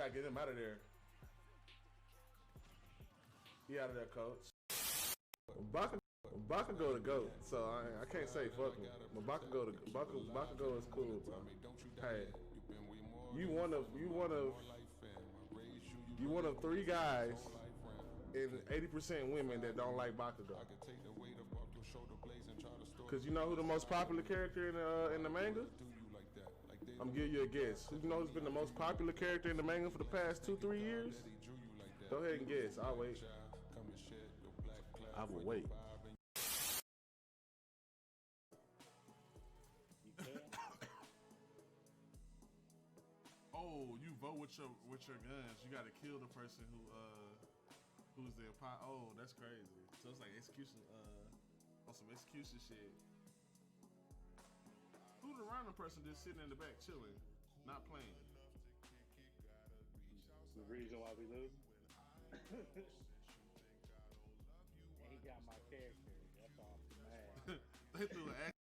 gotta get him out of there. He out of there, coach. Bakugo the GOAT, so I can't say fuck him. But Bakugo is cool, bro. Hey, you one of 3 guys and 80% women that don't like Bakugo. Cause you know who the most popular character in the manga? I'm giving you a guess. You know who's been the most popular character in the manga for the past 2-3 years? Go ahead and guess. I'll wait. I will wait. Oh, you vote with your guns. You gotta kill the person who's the oh, that's crazy. So it's like execution on some execution shit. Who the random person just sitting in the back chilling, not playing? The reason why we lose. He got my character. That's all I'm mad. They threw an act.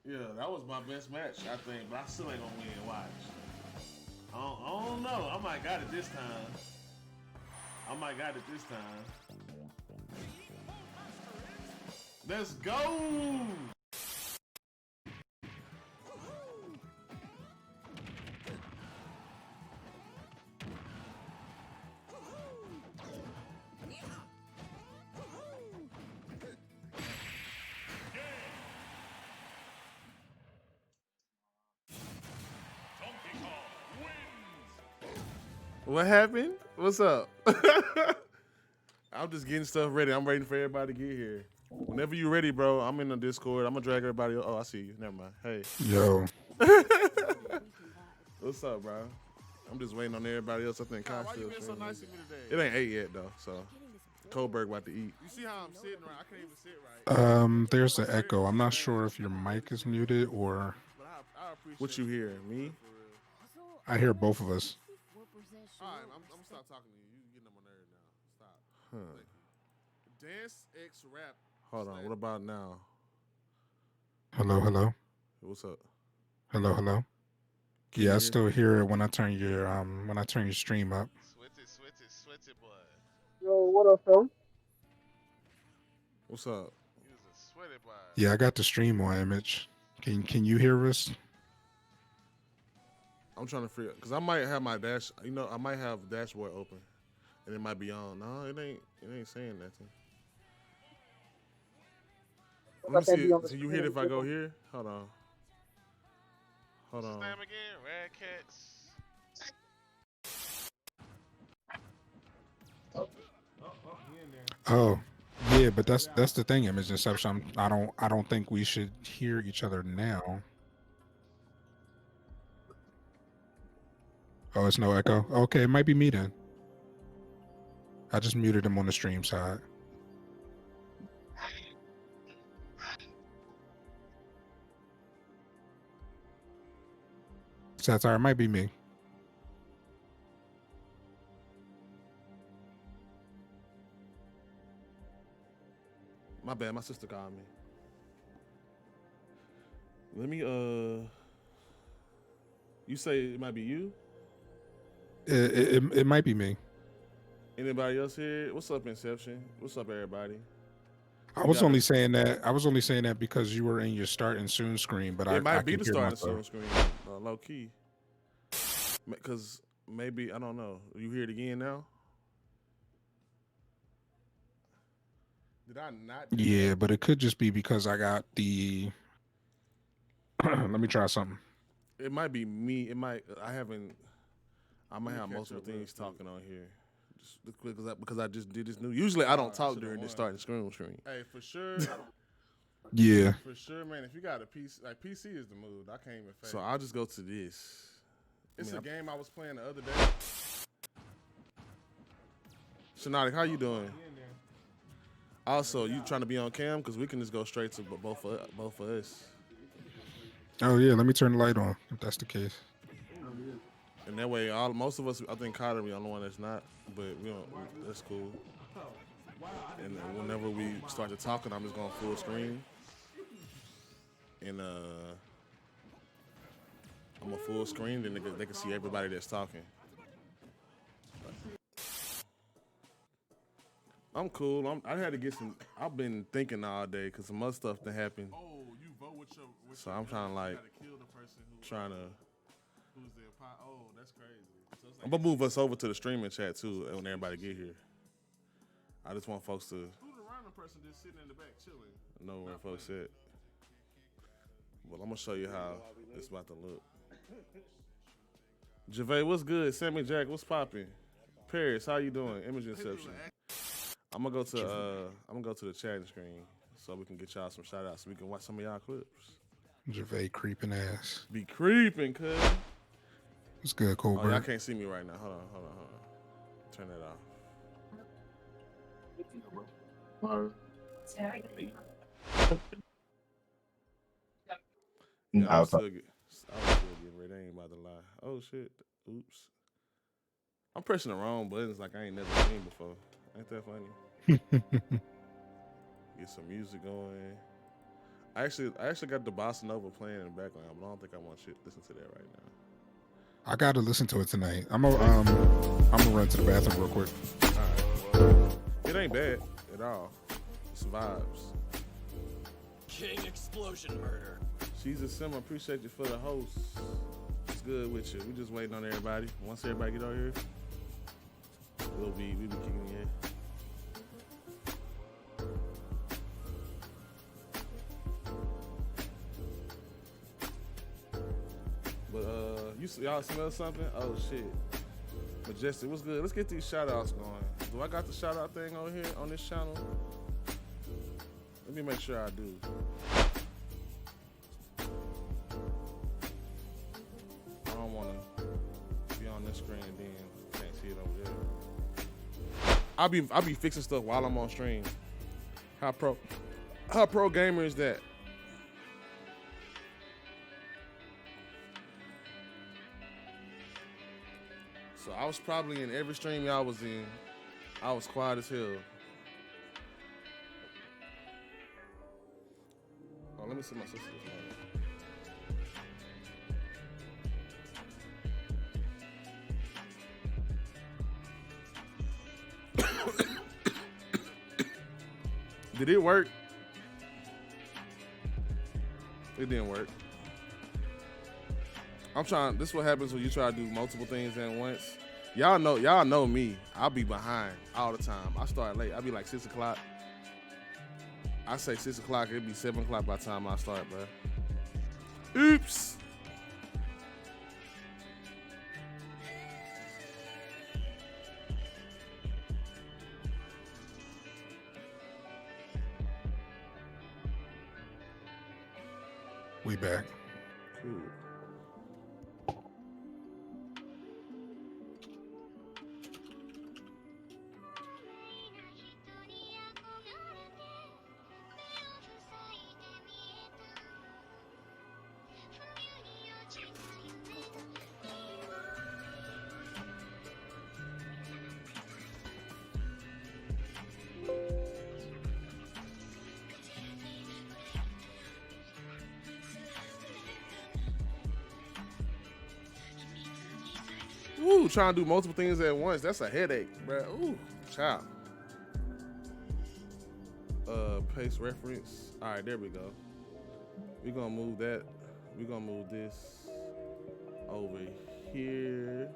Yeah, that was my best match, I think, but I still ain't gonna win. Watch. I don't know. I might got it this time. Let's go! What happened? What's up? I'm just getting stuff ready. I'm waiting for everybody to get here. Whenever you ready, bro, I'm in the Discord. I'm gonna drag everybody. Oh, I see you. Never mind. Hey. Yo. What's up, bro? I'm just waiting on everybody else. I think Kyle why you still been so nice to me today? It ain't 8 yet, though, so Kohlberg about to eat. You see how I'm sitting right? I can't even sit right. There's an echo. I'm not sure if your mic is muted or... But I appreciate What you hear? Me? I hear both of us. All right, I'm gonna stop talking to you. You getting on my nerves now. Stop. Huh. Thank you. Dance X rap. Hold on. What about now? Hello, hello. What's up? Hello, hello. Yeah, I still hear it when I turn your stream up. Switch it, boy. Yo, what up, fam? What's up? He was a sweaty boy. Yeah, I got the stream on, Image. Can you hear us? I'm trying to figure because I might have my dash. You know, I might have dashboard open, and it might be on. No, it ain't. It ain't saying nothing. Let me see. So you hear it if I go here? Hold on. Hold on. Slam again, Red Cats. Oh, yeah, but that's the thing, Image Inception. I don't think we should hear each other now. Oh, it's no echo? Okay, it might be me then. I just muted him on the stream side. Satire, it might be me. My bad, my sister called me. Let me you say it might be you? It might be me. Anybody else here? What's up, Inception? What's up, everybody? I was only saying that because you were in your starting soon screen, but it might be the starting soon screen, low key. Because maybe I don't know. You hear it again now? Did I not? Yeah, but it could just be because I got the. Let me try something. It might be me. It might. I might have multiple things talking on here. Just because I just did this new. Usually I don't talk during this starting screen. Hey, for sure. Yeah. For sure, man. If you got a PC, like PC is the move. I can't even fake. So I'll just go to this. It's a game I was playing the other day. Shanatic, how you doing? Also, you trying to be on cam? Because we can just go straight to both of us. Oh yeah, let me turn the light on if that's the case. And that way, most of us, I think Carter, we the only one that's not, but we don't. That's cool. And whenever we start to talking, I'm just going full screen, and I'm a full screen, then they can see everybody that's talking. I'm cool. I had to get some. I've been thinking all day because some other stuff that happened. Oh, you vote with your. So I'm trying to like Kill the person trying to. who's their pot. Oh, that's crazy. So it's I'm gonna move us over to the streaming chat too when everybody get here. I just want folks to who the random person just sitting in the back chilling? know where folks at. Well, I'm gonna show you how it's about to look. Javay, what's good? Sammy Jack, what's popping? Paris, how you doing? Image Inception. I'm gonna go to the chatting screen so we can get y'all some shout outs so we can watch some of y'all clips. Gervais creeping ass. Be creeping, cuz. It's good, cool, Oh, y'all bro. can't see me right now. Hold on. Turn that off. Yeah, I was still getting ready. I ain't about to lie. Oh shit. Oops. I'm pressing the wrong buttons like I ain't never seen before. Ain't that funny? Get some music going. I actually got the Bossa Nova playing in the background, but I don't think I want to listen to that right now. I gotta listen to it tonight. I'm gonna run to the bathroom real quick. Alright, well, it ain't bad at all. It's vibes. King Explosion Murder. She's a sim. I appreciate you for the host. It's good with you. We just waiting on everybody. Once everybody get out here, we be kicking in. But y'all smell something? Oh shit. Majestic, what's good? Let's get these shout outs going. Do I got the shout out thing over here on this channel? Let me make sure I do. I don't want to be on this screen and then can't see it over there. I'll be fixing stuff while I'm on stream. How pro gamer is that? So I was probably in every stream y'all was in. I was quiet as hell. Oh, let me see my sister's name. Did it work? It didn't work. This is what happens when you try to do multiple things at once. Y'all know me. I'll be behind all the time. I start late. I'll be like 6 o'clock. I say 6 o'clock, it'd be 7 o'clock by the time I start, bro. Oops. We back. Cool. Ooh, trying to do multiple things at once. That's a headache, bro. Ooh, child. Paste reference. All right, there we go. We're gonna move that. We're gonna move this over here.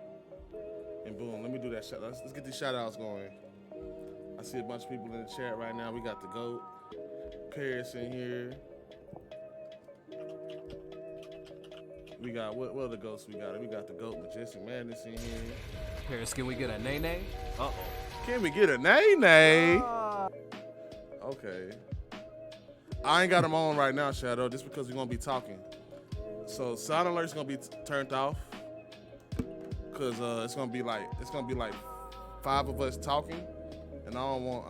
And boom, let me do that shot. Let's get these shout outs going. I see a bunch of people in the chat right now. We got the GOAT, Paris in here. We got what other ghosts we got? We got the GOAT Majestic Madness in here. Paris, can we get a nay-nay? Uh-oh. Can we get a nay-nay? Okay. I ain't got them on right now, Shadow, just because we're gonna be talking. So sound alert's gonna be turned off. Cause it's gonna be like 5 of us talking. And I don't want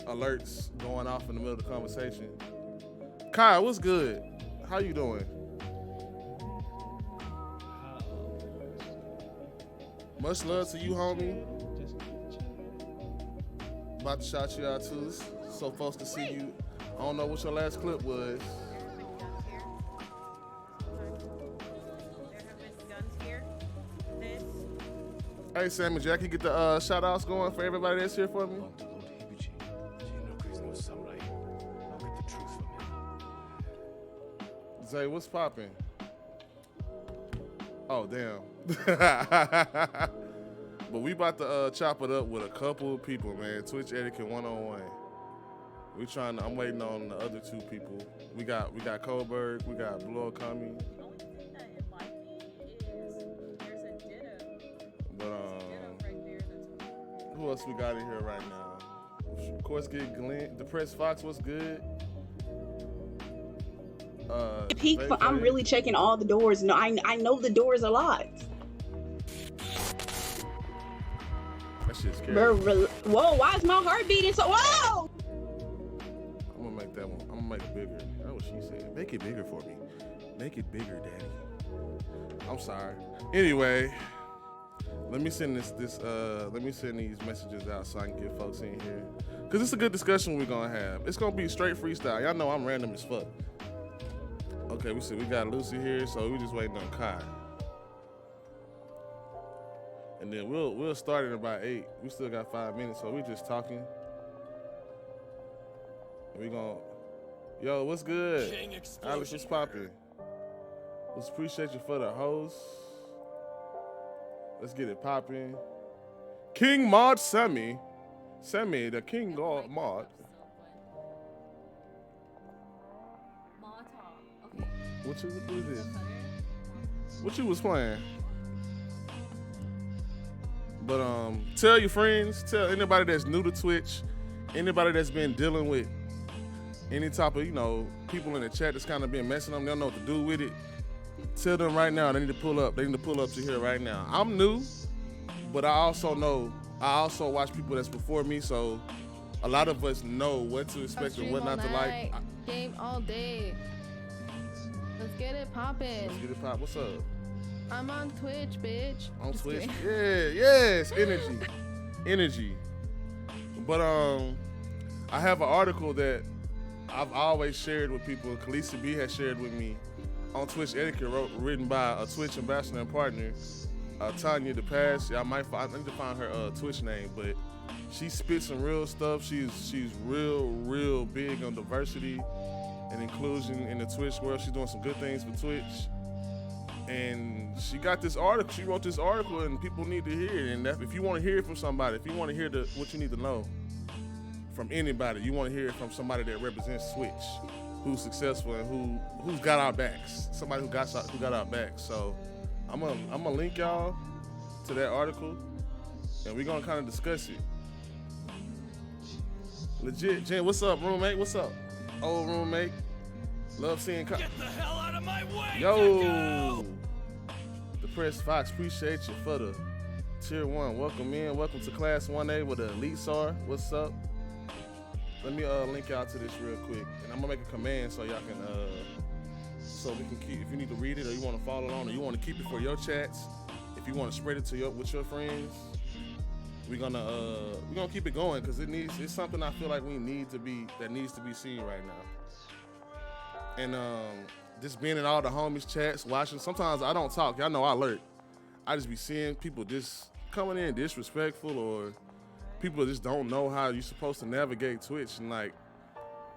alerts going off in the middle of the conversation. Kai, what's good? How you doing? Much love to you, homie. About to shout you out too, so folks can see you. I don't know what your last clip was. Hey, Sam and Jackie, get the shout outs going for everybody that's here for me. Zay, what's poppin'? Oh, damn. But we about to chop it up with a couple of people, man. Twitch Etiquette 101. I'm waiting on the other two people. We got Kohlberg, we got Blue Okami. Who else we got in here right now? Of course, get Glenn. The Press Fox, what's good? I'm really checking all the doors. No, I know the doors a lot. That shit's scary. Whoa, why is my heart beating so? Whoa! I'm gonna make that one. I'm gonna make it bigger. That's what she said. Make it bigger for me. Make it bigger, Daddy. I'm sorry. Anyway. Let me send let me send these messages out so I can get folks in here. Cause it's a good discussion we're gonna have. It's gonna be straight freestyle. Y'all know I'm random as fuck. Okay, we got Lucy here, so we just waiting on Kai. And then we'll start in about 8. We still got 5 minutes, so we just talking. And we gonna, yo, what's good? Alex, what's poppin'? Let's appreciate you for the host. Let's get it popping. King Mod Semi, the King God Mod. What is this? What you was playing? But tell your friends, tell anybody that's new to Twitch, anybody that's been dealing with any type of, people in the chat that's kind of been messing them, they don't know what to do with it. Tell them right now they need to pull up. They need to pull up to here right now. I'm new, but I also watch people that's before me, so a lot of us know what to expect and what not to like. Game all day. Let's get it poppin'. Let's get it pop. What's up? I'm on Twitch, bitch. On Just Twitch? kidding. Yeah, yes, energy. But I have an article that I've always shared with people. Khaleesi B has shared with me on Twitch Etiquette, written by a Twitch ambassador and partner, Tanya the Past. I need to find her Twitch name, but she spits some real stuff. She's real big on diversity and inclusion in the Twitch world. She's doing some good things for Twitch. And she got this article. She wrote this article, and people need to hear it. And if you want to hear it from somebody, if you want to hear what you need to know from anybody, you want to hear it from somebody that represents Twitch, who's successful and who's got our backs. Somebody who got our backs. So I'm gonna link y'all to that article, and we're gonna kind of discuss it. Legit, Jen, what's up, roommate? What's up, old roommate? Love seeing. Get the hell out of my way! Yo, the Press Fox, appreciate you for the tier 1. Welcome in. Welcome to Class 1A with the Elite SAR. What's up? Let me link y'all to this real quick, and I'm gonna make a command so y'all can so we can keep. If you need to read it or you want to follow along or you want to keep it for your chats, if you want to spread it to with your friends, we're gonna keep it going because it's something I feel like needs to be seen right now. And just being in all the homies chats, watching. Sometimes I don't talk. Y'all know I lurk. I just be seeing people just coming in disrespectful, or people just don't know how you're supposed to navigate Twitch. And like,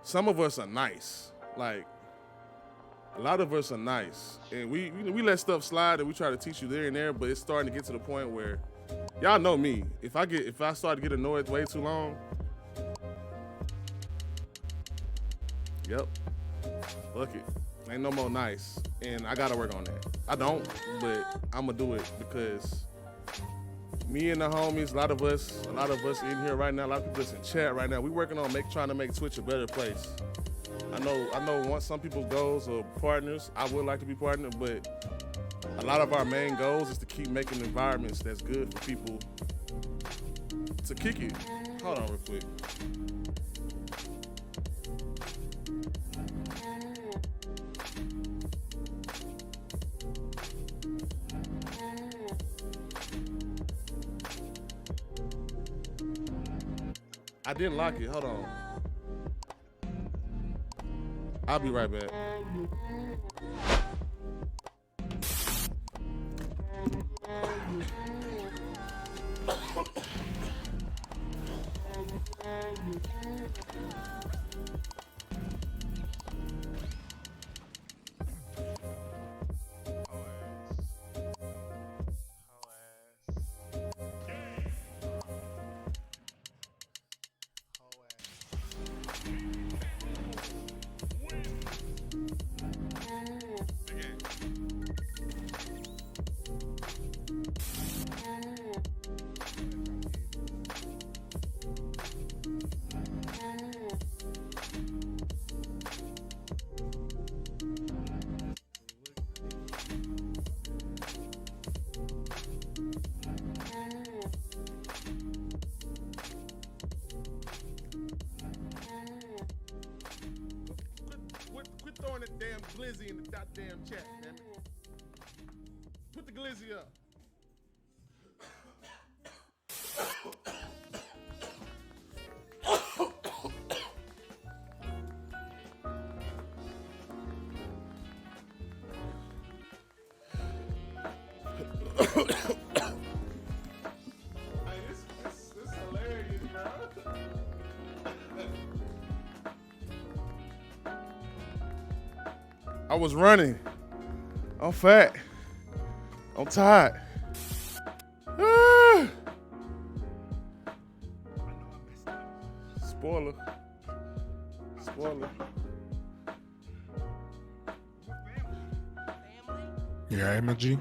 some of us are nice. Like, a lot of us are nice, and we let stuff slide and we try to teach you there and there. But it's starting to get to the point where, y'all know me. If I start to get annoyed way too long, yep. Fuck it. Ain't no more nice. And I gotta work on that. I don't, but I'ma do it because me and the homies, a lot of us in here right now, a lot of people that's in chat right now, we working on trying to make Twitch a better place. I know once some people's goals are partners, I would like to be partner, but a lot of our main goals is to keep making environments that's good for people to kick it. Hold on real quick. I didn't lock it. Hold on. I'll be right back. Quit throwing that damn glizzy in the goddamn chat, man. Put the glizzy up. This hilarious, bro. I was running. I'm fat. I'm tired. Ah. Spoiler. Spoiler. You alright, my G?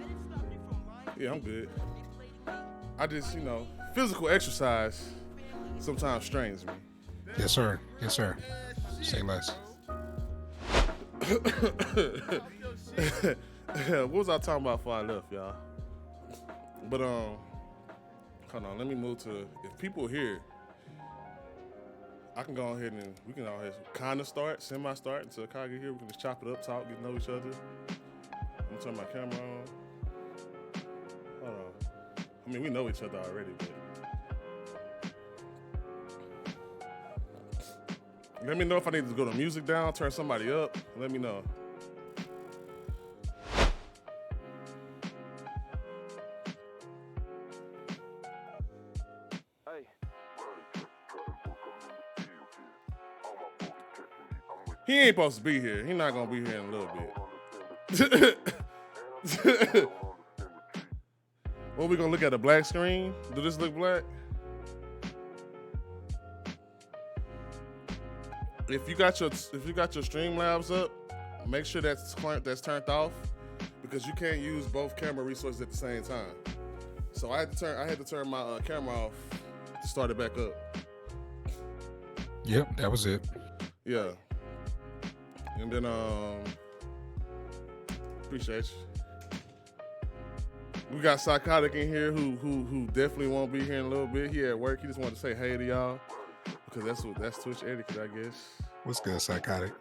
Yeah, I'm good. I just, physical exercise sometimes strains me. Yes, sir. Yes, sir. Say less. What was I talking about before I left, y'all? But hold on, let me move to if people here, I can go ahead and we can all kind of start, semi-start until Kai get here. We can just chop it up, talk, get to know each other. I'm gonna turn my camera on. Hold on. I mean, we know each other already, but let me know if I need to go to music down, turn somebody up. Let me know. He ain't supposed to be here. He not gonna be here in a little bit. What, we gonna look at a black screen? Do this look black? If you got your Streamlabs up, make sure that's turned off because you can't use both camera resources at the same time. So I had to turn my camera off to start it back up. Yep, that was it. Yeah. And then appreciate you. We got Psychotic in here who definitely won't be here in a little bit. He at work. He just wanted to say hey to y'all because that's Twitch etiquette, I guess. What's good, Psychotic?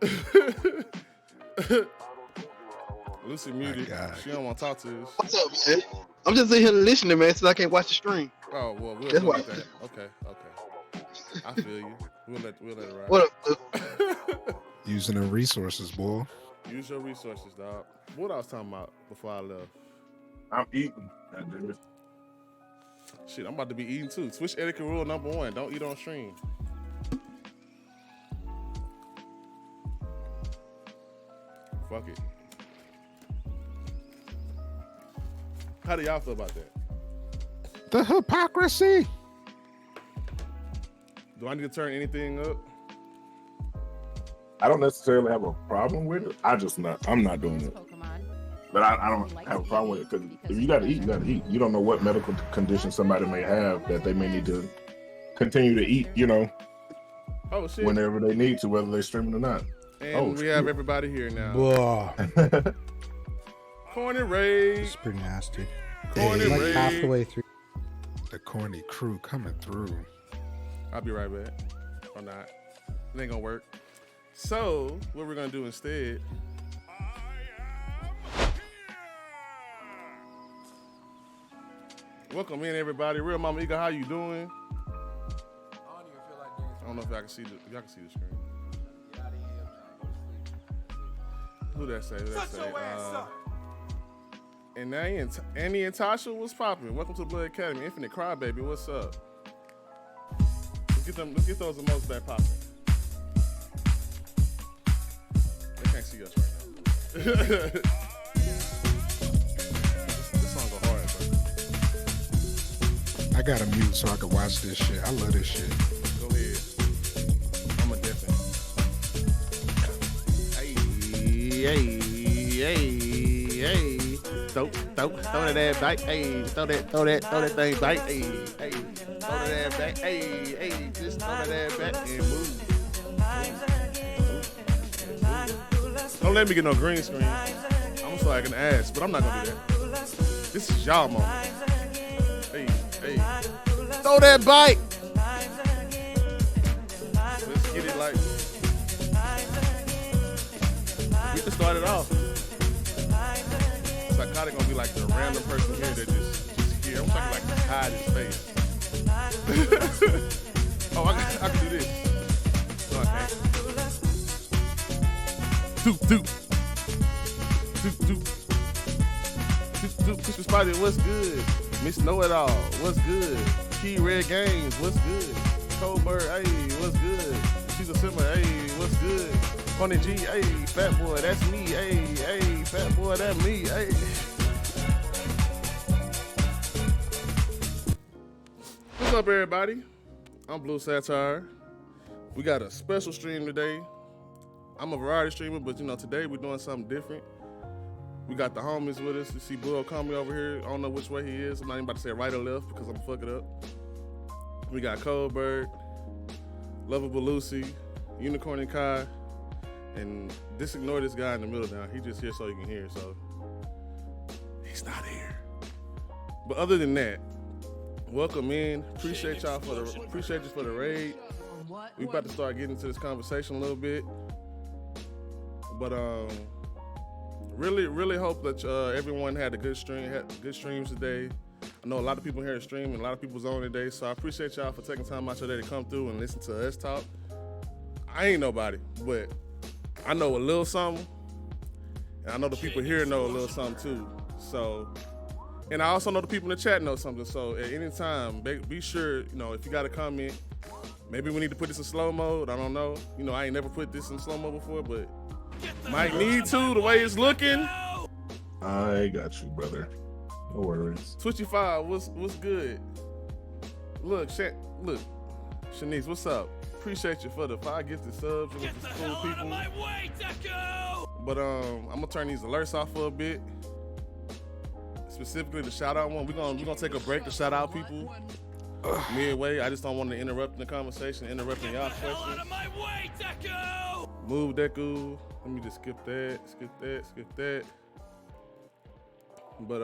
Lucy muted. She don't want to talk to us. What's up, man? I'm just in here listening, man, so I can't watch the stream. Oh well, we'll That's look why. at that. Okay. I feel you. We'll let it ride. What up? Using the resources, boy. Use your resources, dog. What I was talking about before I left? I'm eating. Shit, I'm about to be eating too. Twitch etiquette rule number 1: don't eat on stream. Fuck it. How do y'all feel about that? The hypocrisy. Do I need to turn anything up? I don't necessarily have a problem with it. I'm not doing it. But I don't have a problem with it because if you gotta eat, you gotta eat. You don't know what medical condition somebody may have that they may need to continue to eat, Oh shit. whenever they need to, whether they're streaming or not. And we have everybody here now. Corny Ray. It's pretty nasty. Corny Like Ray. half the way through. The corny crew coming through. I'll be right back. Or not. It ain't gonna work. So, what we're gonna do instead. Welcome in, everybody. Real Mama Eagle, how you doing? don't know if y'all can see the screen. Who that say? And Annie and Tasha, what's poppin'? Welcome to the Blood Academy. Infinite Crybaby, what's up? Let's get those emotes back poppin'. They can't see us right now. This song go hard, bro. I gotta mute so I can watch this shit. I love this shit. Go ahead. I'm a deafin. Hey. Throw that back. Hey, throw that thing back. Hey, throw that back. Hey, just throw that back and move. Don't let me get no green screen. I'm so I can ask, but I'm not gonna do that. This is y'all moment. Hey, throw that bike. Let's get it like. We can start it off. Psychotic gonna be like the random person here that just here. I'm talking like hide his face. Oh, I can do this. No, I can't. Push Spotty, what's good? Miss Know It All, what's good? Key Red Games, what's good? Cold Bird, hey, what's good? She's a simmer, hey, what's good? Pony G, hey, fat boy, that's me, hey, fat boy, that's me, hey. What's up, everybody? I'm Blue Satire. We got a special stream today. I'm a variety streamer, but today we're doing something different. We got the homies with us. You see Blue Okami over here. I don't know which way he is. I'm not even about to say right or left because I'm gonna fuck it up. We got Cold Bird, Lovable Lucy, Unicorn and Kai, and ignore this guy in the middle now. He just here so you can hear, so he's not here. But other than that, welcome in. Appreciate you for the raid. We about to start getting into this conversation a little bit. But really hope that everyone had a good stream, had good streams today. I know a lot of people here are streaming, a lot of people's on today, so I appreciate y'all for taking time out your day to come through and listen to us talk. I ain't nobody, but I know a little something, and I know the people here know a little something too. So, and I also know the people in the chat know something. So at any time, be sure, if you got a comment, maybe we need to put this in slow mode. I don't know. I ain't never put this in slow mode before, but might need to, the way it's looking. I got you, brother. No worries. Twitchy5, what's good? Look, Shanice, what's up? Appreciate you for the 5 gifted subs. Get the hell out of my way, Deco! But I'm gonna turn these alerts off for a bit. Specifically the shout out one. We're gonna take a break to shout out people. Midway, I just don't want to interrupt the conversation, interrupting y'all questions. Out of my way, Deku! Move Deku. Let me just skip that. But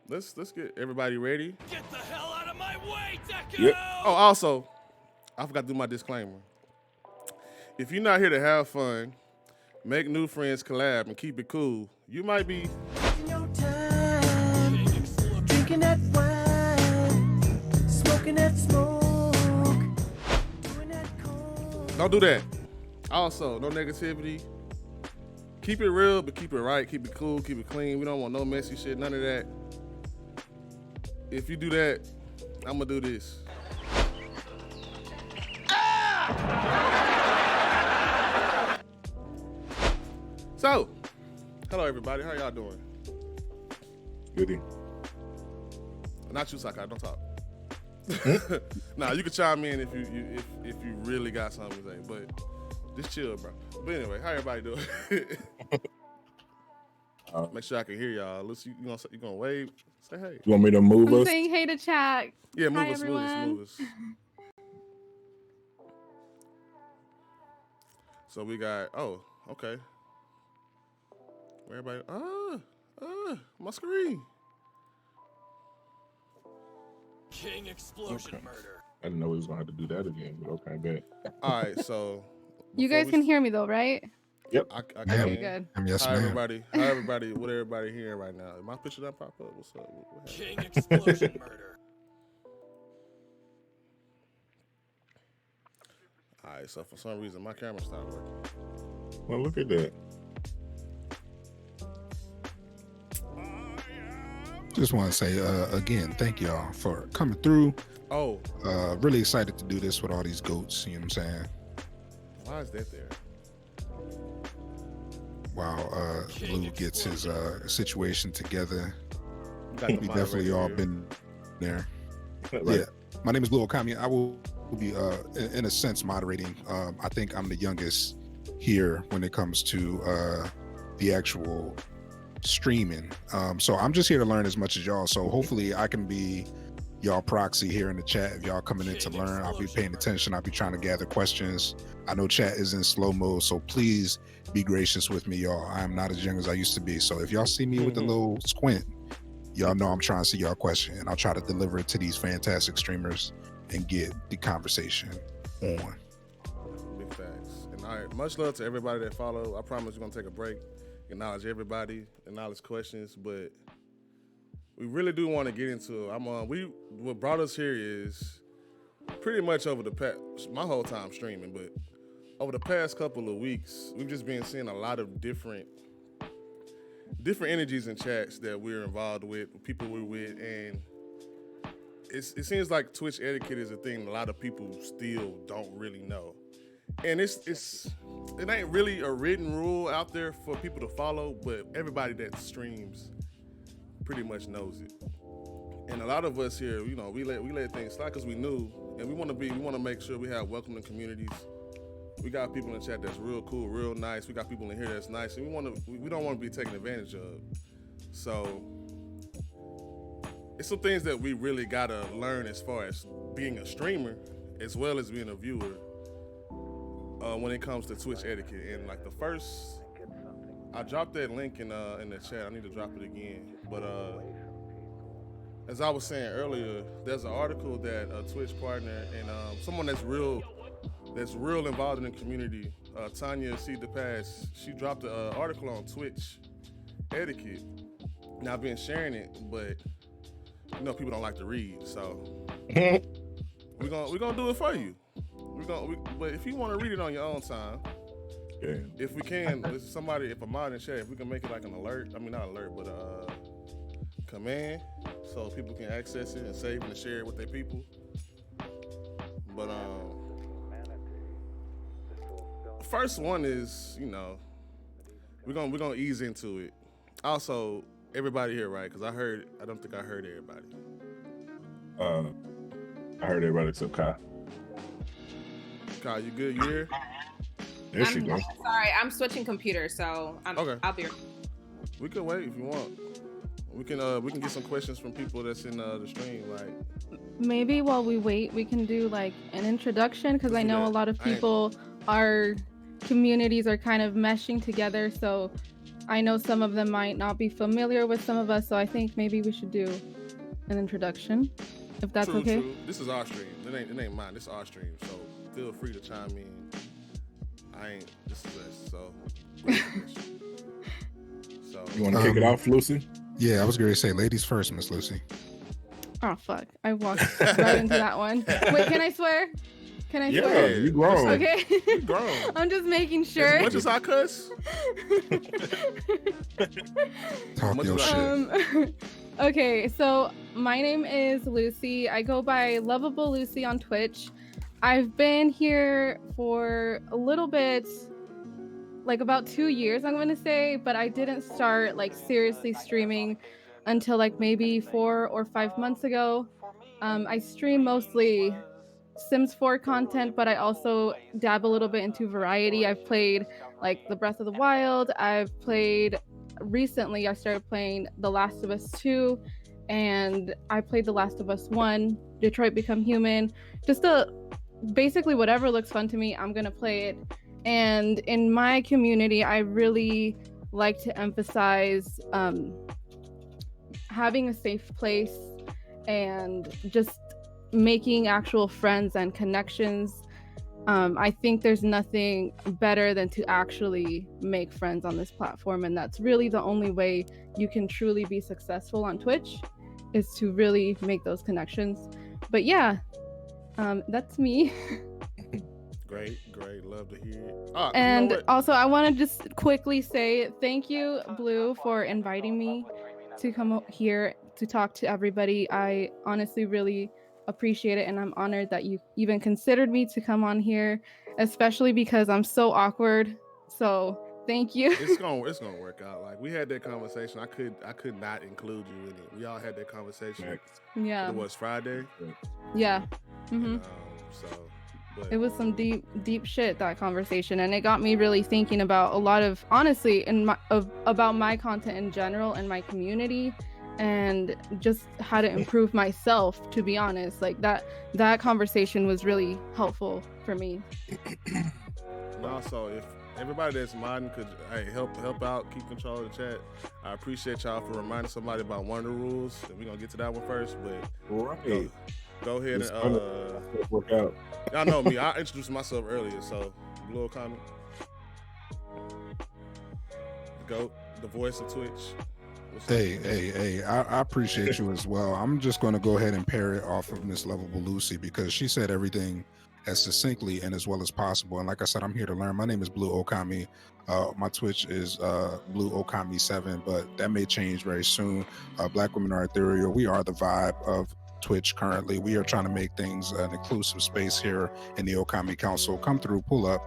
let's get everybody ready. Get the hell out of my way, Deku! Yep. Oh, also, I forgot to do my disclaimer. If you're not here to have fun, make new friends, collab, and keep it cool, you might be drinking that wine, smoking that smoke, doing that coke. Don't do that. Also, no negativity. Keep it real, but keep it right. Keep it cool, keep it clean. We don't want no messy shit, none of that. If you do that, I'm gonna do this. So, hello everybody. How y'all doing? Goody. Not you, Sakai. Don't talk. Nah, you can chime in if you really got something to say, but just chill, bro. But anyway, how everybody doing? Make sure I can hear y'all. Unless you gonna wave, say hey. You want me to move I'm us? saying hey to chat. Yeah, move Hi, us. So we got. Oh, okay. Where everybody? My screen. King Explosion Murder. I didn't know we was gonna have to do that again, but okay, bet. All right, so You guys can hear me though, right? Yep. I Okay, can. good. Yes, How ma'am. everybody, what everybody hearing right now? My picture not pop up. What's up? What King Explosion Murder. All right, so for some reason my camera stopped working. Well, look at that. Just want to say again, thank y'all for coming through. Oh, really excited to do this with all these goats. You know what I'm saying? why is that there? While Blue gets his situation together, Got the we definitely moderator all here. been there. Right. Yeah, my name is Blue Okami. I will be, in a sense, moderating. I think I'm the youngest here when it comes to the actual streaming. So I'm just here to learn as much as y'all. So hopefully I can be y'all proxy here in the chat. If y'all coming in to learn, I'll be paying attention. I'll be trying to gather questions. I know chat is in slow mode, so please be gracious with me, y'all. I'm not as young as I used to be. So if y'all see me with a little squint, y'all know I'm trying to see y'all question, and I'll try to deliver it to these fantastic streamers and get the conversation on. Big facts. And all right, much love to everybody that follow. I promise we're gonna take a break, acknowledge everybody, acknowledge questions, but we really do want to get into it. What brought us here is pretty much over the past, my whole time streaming, but over the past couple of weeks, we've just been seeing a lot of different energies in chats that we're involved with people we're with, and it seems like Twitch etiquette is a thing a lot of people still don't really know. And it ain't really a written rule out there for people to follow, but everybody that streams pretty much knows it. And a lot of us here, you know, we let things slide because we knew, and we want to make sure we have welcoming communities. We got people in the chat that's real cool, real nice. We got people in here that's nice, and we don't want to be taken advantage of. So it's some things that we really gotta learn as far as being a streamer as well as being a viewer when it comes to Twitch etiquette. And like the first, I dropped that link in the chat. I need to drop it again. But as I was saying earlier, there's an article that a Twitch partner and someone that's real involved in the community, Tanya C. DePass, she dropped an article on Twitch etiquette. Now I've been sharing it, but you know people don't like to read, so we're gonna do it for you. But if you want to read it on your own time, Yeah. if we can, if a mod in chat, if we can make it like an alert, I mean not alert, but command, so people can access it and save it and share it with their people. But first one is, you know, we're gonna ease into it. Also, everybody here, right? Because I don't think I heard everybody. I heard everybody except Kai. Kyle, you good? You here? There she goes. Sorry, I'm switching computers, so Okay. I'll be right. We can wait if you want. We can get some questions from people that's in the stream. Like Maybe while we wait, we can do like an introduction, because I do know that. a lot of people, our communities are kind of meshing together. So I know some of them might not be familiar with some of us. So I think maybe we should do an introduction, if that's true, okay. True. This is our stream. It ain't mine. This is our stream. So feel free to chime in. This is us. So. You want to kick it off, Lucy? Yeah, I was going to say ladies first, Miss Lucy. Oh fuck! I walked right into that one. Wait, can I swear? Can I swear? Yeah, you grown. Okay. You grown. I'm just making sure. As much as I cuss. Talk your shit. Okay, so my name is Lucy. I go by Lovable Lucy on Twitch. I've been here for a little bit, like about 2 years, I'm going to say, but I didn't start like seriously streaming until like maybe 4 or 5 months ago. I stream mostly Sims 4 content, but I also dab a little bit into variety. I've played like The Breath of the Wild. Recently I started playing The Last of Us 2, and I played The Last of Us 1, Detroit Become Human. Basically whatever looks fun to me, I'm gonna play it. And in my community, I really like to emphasize having a safe place and just making actual friends and connections. I think there's nothing better than to actually make friends on this platform, and that's really the only way you can truly be successful on Twitch, is to really make those connections. But yeah, that's me. Great. Love to hear it. You know And what? also, I want to just quickly say thank you, Blue, for inviting me to come here to talk to everybody. I honestly really appreciate it, and I'm honored that you even considered me to come on here, especially because I'm so awkward. So thank you. It's gonna work out. Like we had that conversation. I could not include you in it. We all had that conversation. Yeah. It was Friday. Yeah. And, so. But It was some deep shit, that conversation, and it got me really thinking about a lot of, honestly, about my content in general and my community, and just how to improve myself. To be honest, like that conversation was really helpful for me. And also, if everybody that's modding could help out, keep control of the chat. I appreciate y'all for reminding somebody about one of the rules. And we're gonna get to that one first, but go ahead and work out. Y'all know me. I introduced myself earlier, so Blue Okami, the voice of Twitch. Hey, I appreciate you as well. I'm just going to go ahead and pair it off of Miss Lovable Lucy because she said everything as succinctly and as well as possible. And like I said, I'm here to learn. My name is Blue Okami. My Twitch is Blue Okami 7, but that may change very soon. Black women are ethereal. We are the vibe of Twitch currently. We are trying to make things an inclusive space here in the Okami Council. Come through, pull up,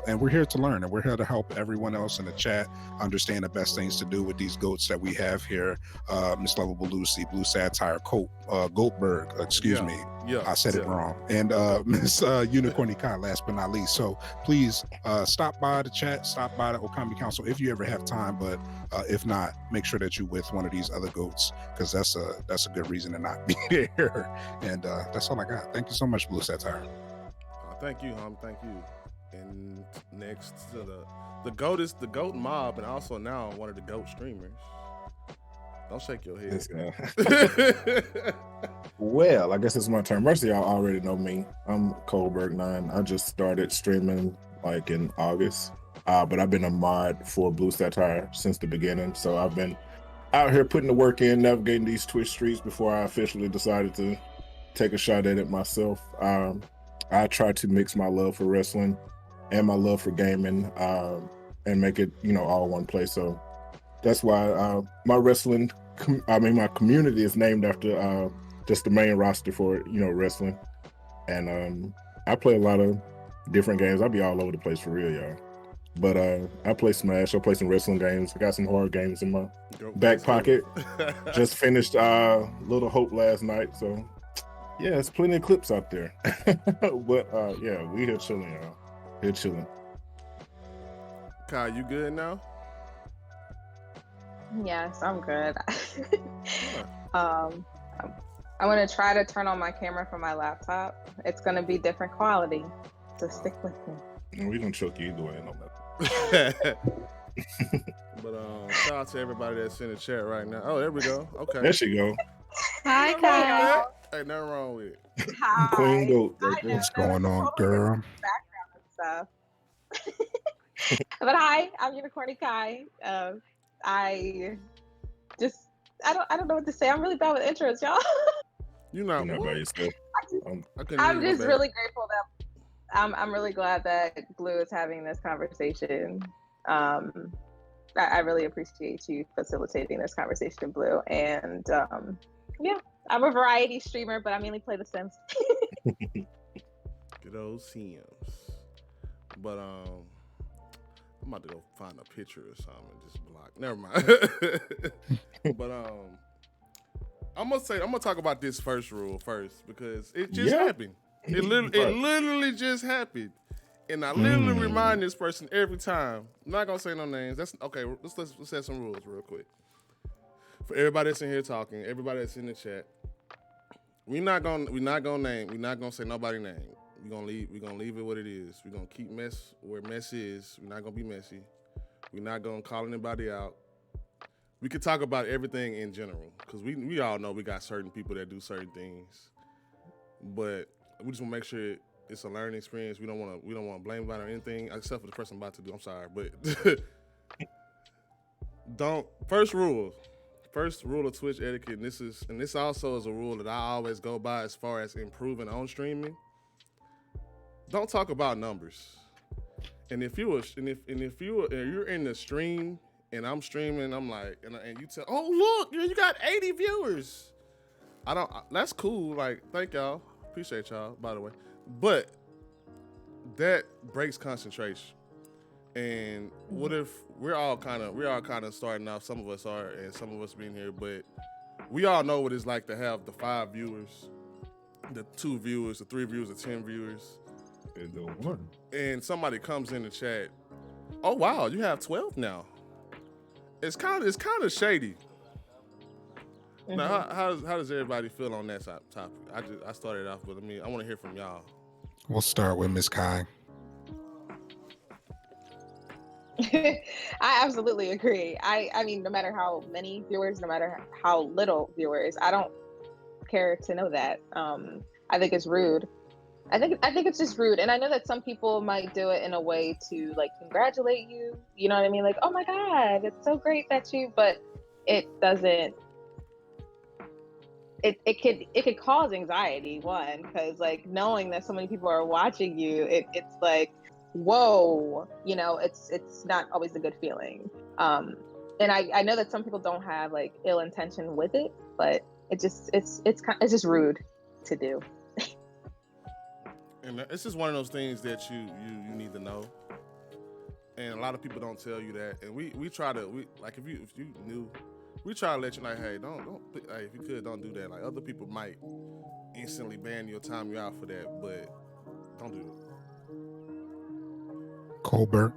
and we're here to learn, and we're here to help everyone else in the chat understand the best things to do with these goats that we have here. Miss Lovable Lucy, Blue Satire, Goldberg, excuse me. Yeah, I said it wrong. And Miss Unicorny Kai, last but not least. So please stop by the chat, stop by the Okami Council if you ever have time. But if not, make sure that you with one of these other goats, because that's a good reason to not be there. And that's all I got. Thank you so much, Blue Satire. Thank you, Thank you. And next to the goat is the goat mob, and also now one of the goat streamers. Don't shake your head. Well, I guess it's my turn. Most of y'all already know me. I'm Coldberg9. I just started streaming like in August, but I've been a mod for Blue Satire since the beginning. So I've been out here putting the work in, navigating these Twitch streets before I officially decided to take a shot at it myself. I try to mix my love for wrestling and my love for gaming and make it, all one place. So that's why my my community is named after just the main roster for wrestling. And I play a lot of different games. I'll be all over the place for real, y'all. But I play Smash. I play some wrestling games. I got some horror games in my back pocket. Just finished Little Hope last night. So yeah, there's plenty of clips out there. But yeah, we here chilling, y'all. Here chilling. Kyle, you good now? Yes, I'm good. I'm gonna try to turn on my camera from my laptop. It's gonna be different quality, so stick with me. We gonna choke you either way, no matter. But shout out to everybody that's in the chat right now. Oh, there we go. Okay. There she go. Hi, Kyle. Ain't nothing wrong with it. Hi. Queen Goat. What's going on, girl? Background and stuff. But hi, I'm Unicorny Kai. I don't know what to say. I'm really bad with intros, y'all. You're not by yourself. I'm just really grateful that I'm really glad that Blue is having this conversation. I really appreciate you facilitating this conversation, Blue. And yeah, I'm a variety streamer, but I mainly play The Sims. Good old Sims. But I'm about to go find a picture or something and just block. Never mind. But I'm gonna talk about this first rule first because it just happened. It literally just happened. And I literally remind this person every time. I'm not gonna say no names. That's okay. Let's set some rules real quick. For everybody that's in here talking, everybody that's in the chat, we're not gonna say nobody's name. We're gonna leave it what it is. We're gonna keep mess where mess is. We're not gonna be messy. We're not gonna call anybody out. We could talk about everything in general because we all know we got certain people that do certain things, but we just want to make sure it's a learning experience. We don't want to blame anybody or anything except for the person I'm about to do. I'm sorry, but First rule of Twitch etiquette, and this also is a rule that I always go by as far as improving on streaming. don't talk about numbers. And if you're in the stream and I'm streaming, I'm like, and you tell, oh look, you got 80 viewers. That's cool. Like, thank y'all, appreciate y'all, by the way. But that breaks concentration. And what if we're all kind of starting off? Some of us are, and some of us being here, but we all know what it's like to have the 5 viewers, the 2 viewers, the 3 viewers, the 10 viewers. And somebody comes in the chat, oh wow, you have 12 now. It's kind of shady. Mm-hmm. Now, how does everybody feel on that topic? I started off, but I want to hear from y'all. We'll start with Miss Kai. I absolutely agree. I mean, no matter how many viewers, no matter how little viewers, I don't care to know that. I think it's rude. I think it's just rude. And I know that some people might do it in a way to like congratulate you. You know what I mean? Like, oh my God, it's so great that you, but it doesn't, it could cause anxiety, one, because like knowing that so many people are watching you, it's like, whoa, you know, it's not always a good feeling. And I know that some people don't have like ill intention with it, but it's just rude to do. And it's just one of those things that you need to know. And a lot of people don't tell you that. And we try to like if you knew, we try to let you know, hey, don't hey, if you could, don't do that. Like other people might instantly ban you or time you out for that, but don't do that. Colbert.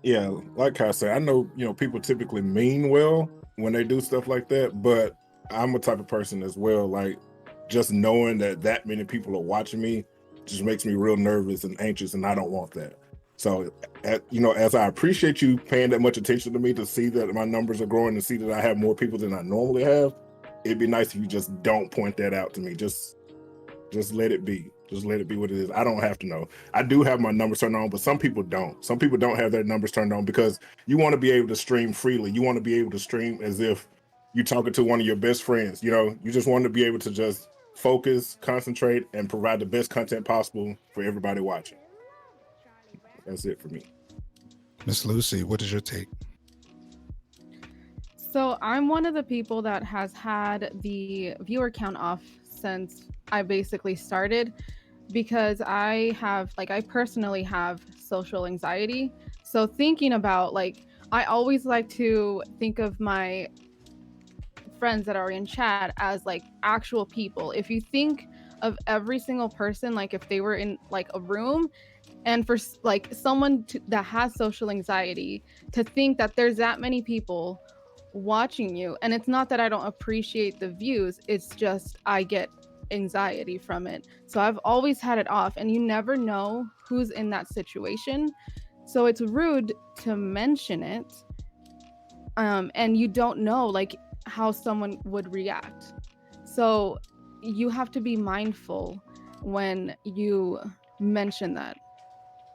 Yeah, like I said, I know, you know, people typically mean well when they do stuff like that, but I'm a type of person as well. Like just knowing that many people are watching me just makes me real nervous and anxious, and I don't want that. So, you know, as I appreciate you paying that much attention to me to see that my numbers are growing, to see that I have more people than I normally have, it'd be nice if you just don't point that out to me. Just let it be. Just let it be what it is. I don't have to know. I do have my numbers turned on, but some people don't. Some people don't have their numbers turned on because you want to be able to stream freely. You want to be able to stream as if you're talking to one of your best friends. You know, you just want to be able to just focus, concentrate, and provide the best content possible for everybody watching. That's it for me. Miss Lucy, what is your take? So I'm one of the people that has had the viewer count off since I basically started, because I personally have social anxiety. So thinking about, like, I always like to think of my friends that are in chat as like actual people. If you think of every single person, like if they were in like a room, and for like someone that has social anxiety to think that there's that many people watching you, and it's not that I don't appreciate the views, it's just I get anxiety from it. So I've always had it off, and you never know who's in that situation. So it's rude to mention it. And you don't know like how someone would react. So you have to be mindful when you mention that.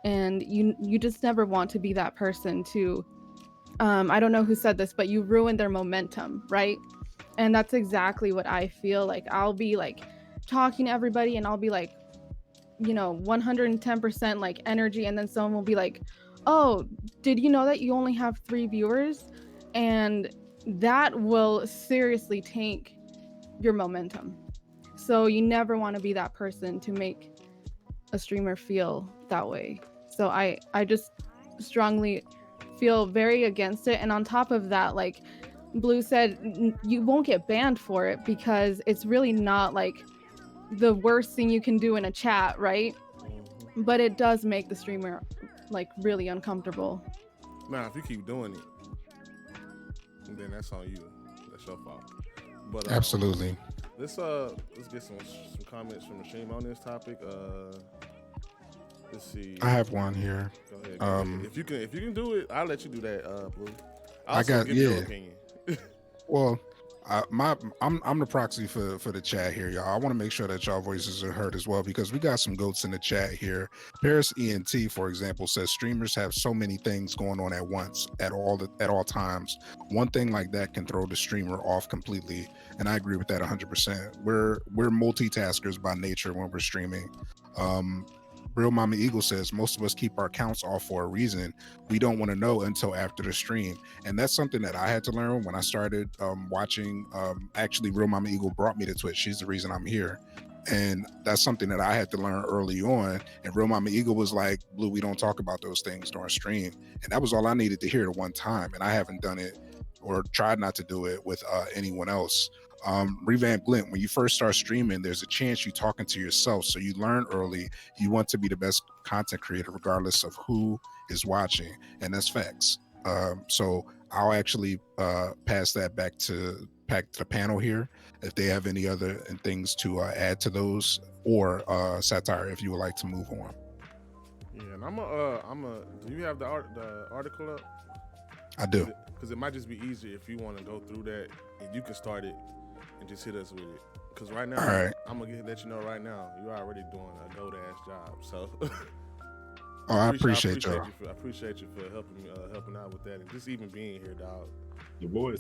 And you just never want to be that person to, I don't know who said this, but you ruin their momentum, right? And that's exactly what I feel like. I'll be like talking to everybody and I'll be like, you know, 110% like energy. And then someone will be like, oh, did you know that you only have 3 viewers? And that will seriously tank your momentum. So you never want to be that person to make a streamer feel that way. So I just strongly feel very against it. And on top of that, like Blue said, you won't get banned for it because it's really not like the worst thing you can do in a chat, right? But it does make the streamer like really uncomfortable. Now, if you keep doing it, then that's on you. That's your fault. But absolutely. Let's get some comments from the stream on this topic. Let's see. I have one here. Go ahead. If you can do it, I'll let you do that, Blue. Give your opinion. Well, I'm the proxy for the chat here, y'all. I want to make sure that y'all voices are heard as well, because we got some goats in the chat here. Paris ENT, for example, says streamers have so many things going on at once at all times. One thing like that can throw the streamer off completely, and I agree with that 100%. We're multitaskers by nature when we're streaming. Real Mama Eagle says most of us keep our accounts off for a reason. We don't want to know until after the stream, and that's something that I had to learn when I started watching. Actually, Real Mama Eagle brought me to Twitch. She's the reason I'm here, and that's something that I had to learn early on. And Real Mama Eagle was like, "Blue, we don't talk about those things during stream," and that was all I needed to hear at one time. And I haven't done it or tried not to do it with anyone else. Revamp Glint, when you first start streaming, there's a chance you're talking to yourself. So you learn early. You want to be the best content creator, regardless of who is watching. And that's facts. So I'll actually pass that back to the panel here. If they have any other things to add to those, or Satire, if you would like to move on. Yeah, and do you have the article up? I do. Because it might just be easier if you want to go through that and you can start it and just hit us with it. Because right now, I'm going to let you know right now, you're already doing a goat-ass job. So, I appreciate you. I appreciate you for helping out with that and just even being here, dog. The voice.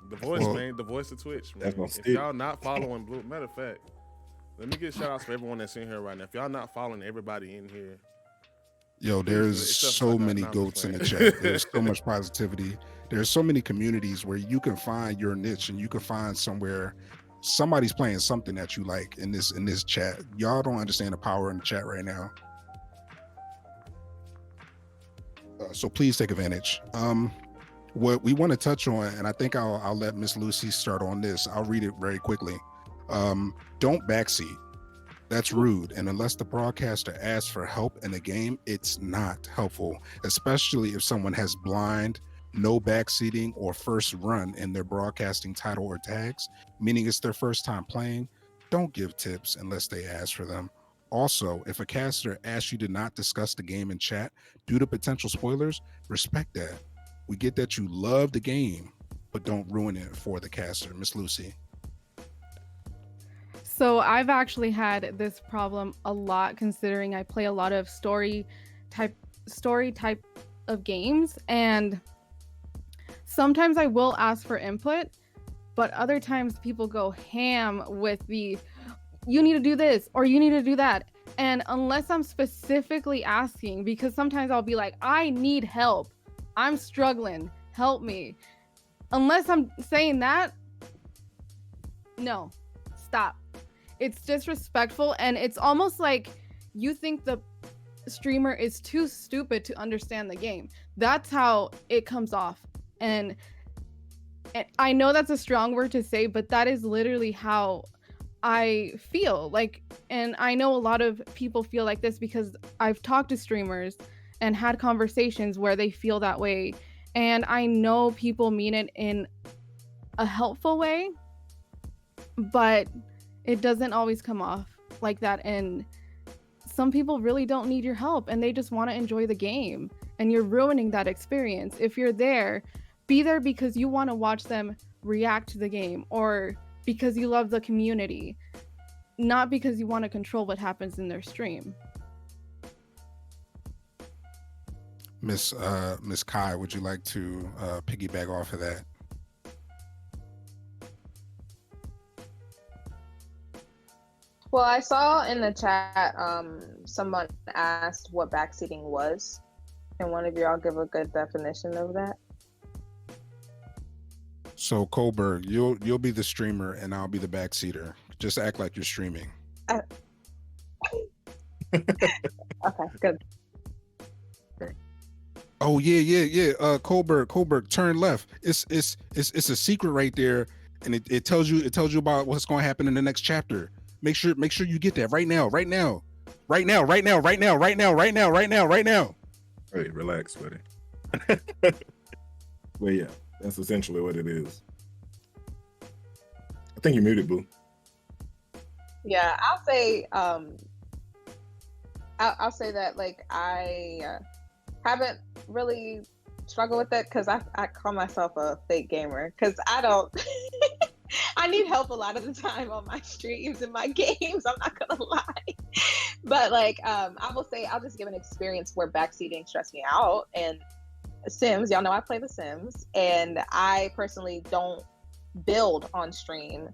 The voice, man. The voice of Twitch, man. If y'all not following Blue, matter of fact, let me get shout outs for everyone that's in here right now. If y'all not following everybody in here, yo, there's so many goats in the chat. There's so much positivity. There's so many communities where you can find your niche and you can find somewhere somebody's playing something that you like in this chat. Y'all don't understand the power in the chat right now. So please take advantage. What we want to touch on, and I think I'll let Miss Lucy start on this. I'll read it very quickly. Don't backseat. That's rude, and unless the broadcaster asks for help in the game, it's not helpful, especially if someone has blind, no backseating, or first run in their broadcasting title or tags, meaning it's their first time playing. Don't give tips unless they ask for them. Also, if a caster asks you to not discuss the game in chat due to potential spoilers, respect that. We get that you love the game, but don't ruin it for the caster. Miss Lucy. So I've actually had this problem a lot, considering I play a lot of story type of games, and sometimes I will ask for input, but other times people go ham with the you need to do this or you need to do that. And unless I'm specifically asking, because sometimes I'll be like, I need help, I'm struggling, help me. Unless I'm saying that, no, stop. It's disrespectful, and it's almost like you think the streamer is too stupid to understand the game. That's how it comes off. And I know that's a strong word to say, but that is literally how I feel. Like, and I know a lot of people feel like this because I've talked to streamers and had conversations where they feel that way. And I know people mean it in a helpful way, but it doesn't always come off like that. And some people really don't need your help and they just want to enjoy the game, and you're ruining that experience. If you're there, be there because you want to watch them react to the game or because you love the community, not because you want to control what happens in their stream. Miss Kai, would you like to piggyback off of that? Well, I saw in the chat someone asked what backseating was. Can one of y'all give a good definition of that? So Kohlberg, you'll be the streamer and I'll be the backseater. Just act like you're streaming. Okay, good. Oh yeah. Kohlberg, turn left. It's a secret right there, and it tells you about what's going to happen in the next chapter. Make sure you get that right now. Hey, relax, buddy. Well, yeah, that's essentially what it is. I think you're muted, Boo. Yeah, I'll say I'll say that, like, I haven't really struggled with it because I call myself a fake gamer because I don't I need help a lot of the time on my streams and my games, I'm not gonna lie. But like I will say, I'll just give an experience where backseating stressed me out. And Sims, y'all know I play The Sims, and I personally don't build on stream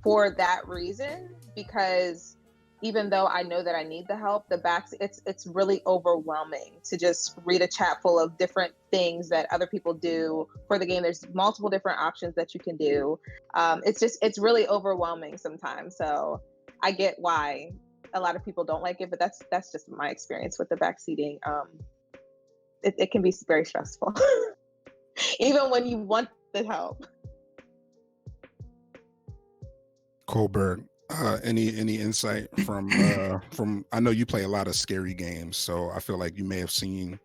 for that reason, because even though I know that I need the help, it's really overwhelming to just read a chat full of different things that other people do for the game. There's multiple different options that you can do. It's really overwhelming sometimes. So I get why a lot of people don't like it, but that's just my experience with the backseating. It can be very stressful, even when you want the help. Colberg, any insight from? I know you play a lot of scary games, so I feel like you may have seen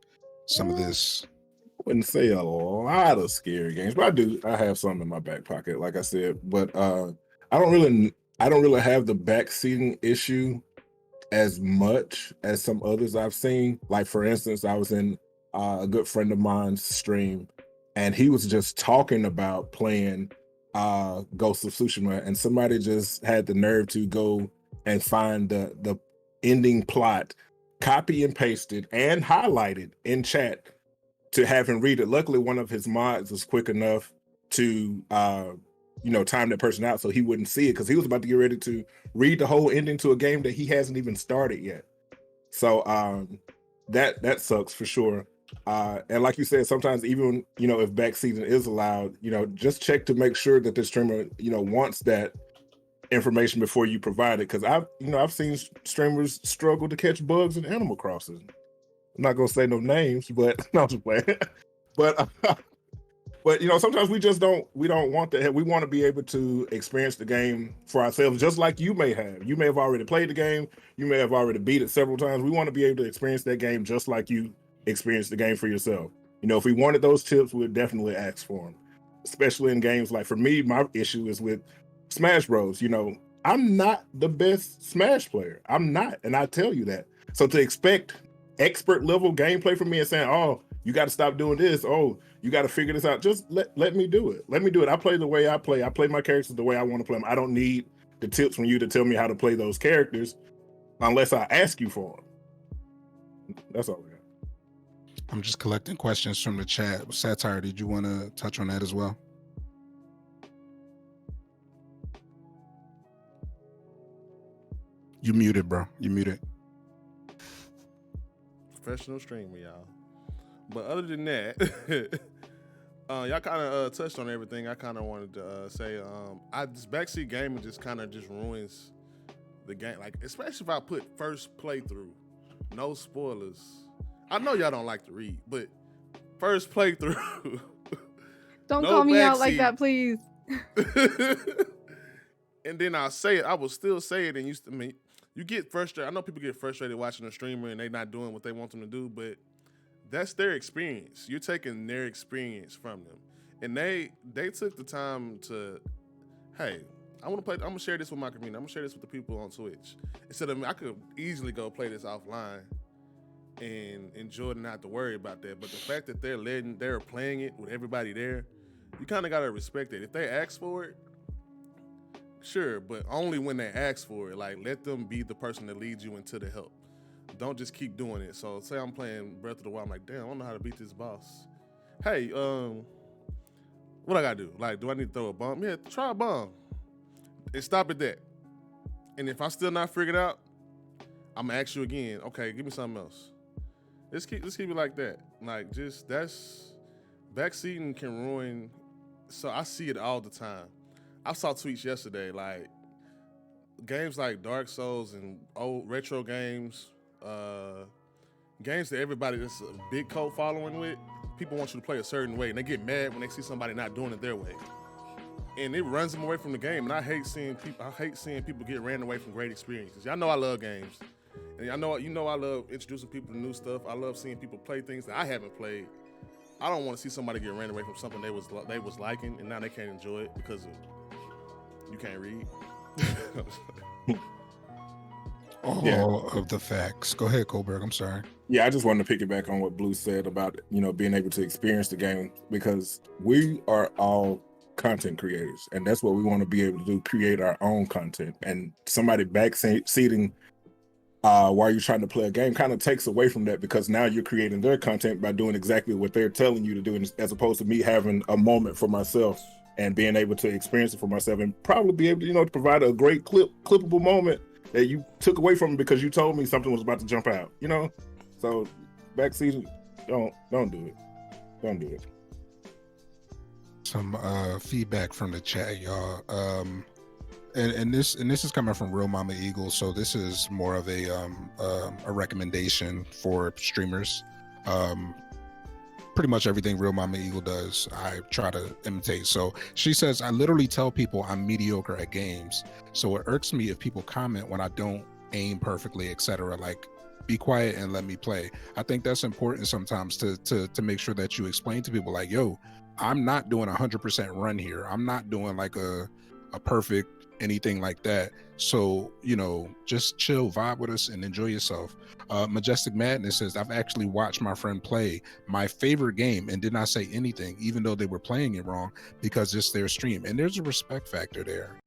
some of this. I wouldn't say a lot of scary games, but I have some in my back pocket, like I said. But I don't really have the backseating issue as much as some others I've seen. Like, for instance, I was in a good friend of mine's stream, and he was just talking about playing Ghost of Tsushima, and somebody just had the nerve to go and find the ending plot, copy and pasted and highlighted in chat to have him read it. Luckily, one of his mods was quick enough to time that person out so he wouldn't see it, because he was about to get ready to read the whole ending to a game that he hasn't even started yet. So that sucks for sure. And like you said, sometimes even if backseating is allowed, just check to make sure that the streamer wants that information before you provide it. Because I've seen streamers struggle to catch bugs in Animal Crossing. I'm not gonna say no names, but no, I'm just playing. But sometimes we don't want that. We want to be able to experience the game for ourselves, just like you may have. You may have already played the game. You may have already beat it several times. We want to be able to experience that game just like you experience the game for yourself. If we wanted those tips, we'd definitely ask for them, especially in games like, for me, my issue is with Smash Bros. I'm not the best Smash player. I'm not, and I tell you that. So to expect expert level gameplay from me and saying, oh, you got to stop doing this, oh, you got to figure this out, just let me do it. Let me do it. I play the way I play. I play my characters the way I want to play them. I don't need the tips from you to tell me how to play those characters unless I ask you for them. That's all I got. I'm just collecting questions from the chat. Satire, did you want to touch on that as well? You muted, bro. You muted. Professional streamer, y'all. But other than that, y'all kind of touched on everything I kind of wanted to say. This backseat gaming just kind of ruins the game. Like, especially if I put first playthrough, no spoilers. I know y'all don't like to read, but first playthrough. Don't call me out like that, please. And then I'll say it. I will still say it. And you get frustrated. I know people get frustrated watching a streamer and they not doing what they want them to do, but that's their experience. You're taking their experience from them. And they took the time to, hey, I'm gonna share this with my community. I'm gonna share this with the people on Twitch. Instead of I could easily go play this offline and enjoy and not have to worry about that. But the fact that they're playing it with everybody there, you kind of gotta respect it. If they ask for it, sure, but only when they ask for it. Like, let them be the person that leads you into the help. Don't just keep doing it. So say I'm playing Breath of the Wild, I'm like, damn, I don't know how to beat this boss. Hey, what I gotta do? Like, do I need to throw a bomb? Yeah, try a bomb. And stop at that. And if I still not figured out, I'm gonna ask you again. Okay, give me something else. Let's keep it like that. Like, that's backseating can ruin. So I see it all the time. I saw tweets yesterday, like games like Dark Souls and old retro games, games that everybody that's a big cult following with, people want you to play a certain way, and they get mad when they see somebody not doing it their way, and it runs them away from the game. And I hate seeing people get ran away from great experiences. Y'all know I love games, and I love introducing people to new stuff. I love seeing people play things that I haven't played. I don't want to see somebody get ran away from something they was liking, and now they can't enjoy it because you can't read. All of the facts. Go ahead, Colberg. I'm sorry. Yeah, I just wanted to piggyback on what Blue said about being able to experience the game, because we are all content creators, and that's what we want to be able to do: create our own content. And somebody backseating while you're trying to play a game kind of takes away from that, because now you're creating their content by doing exactly what they're telling you to do, as opposed to me having a moment for myself and being able to experience it for myself and probably be able to, to provide a great clippable moment that you took away from me because you told me something was about to jump out. You know, so backseat, don't do it. Don't do it. Some feedback from the chat, y'all. And this is coming from Real Mama Eagle, so this is more of a recommendation for streamers. Pretty much everything Real Mama Eagle does, I try to imitate. So she says, I literally tell people I'm mediocre at games, so it irks me if people comment when I don't aim perfectly, etc. Like, be quiet and let me play. I think that's important sometimes to make sure that you explain to people, like, yo, I'm not doing 100% run here. I'm not doing like a perfect anything like that. So, you know, just chill, vibe with us and enjoy yourself. Majestic Madness says, I've actually watched my friend play my favorite game and did not say anything, even though they were playing it wrong, because it's their stream. And there's a respect factor there.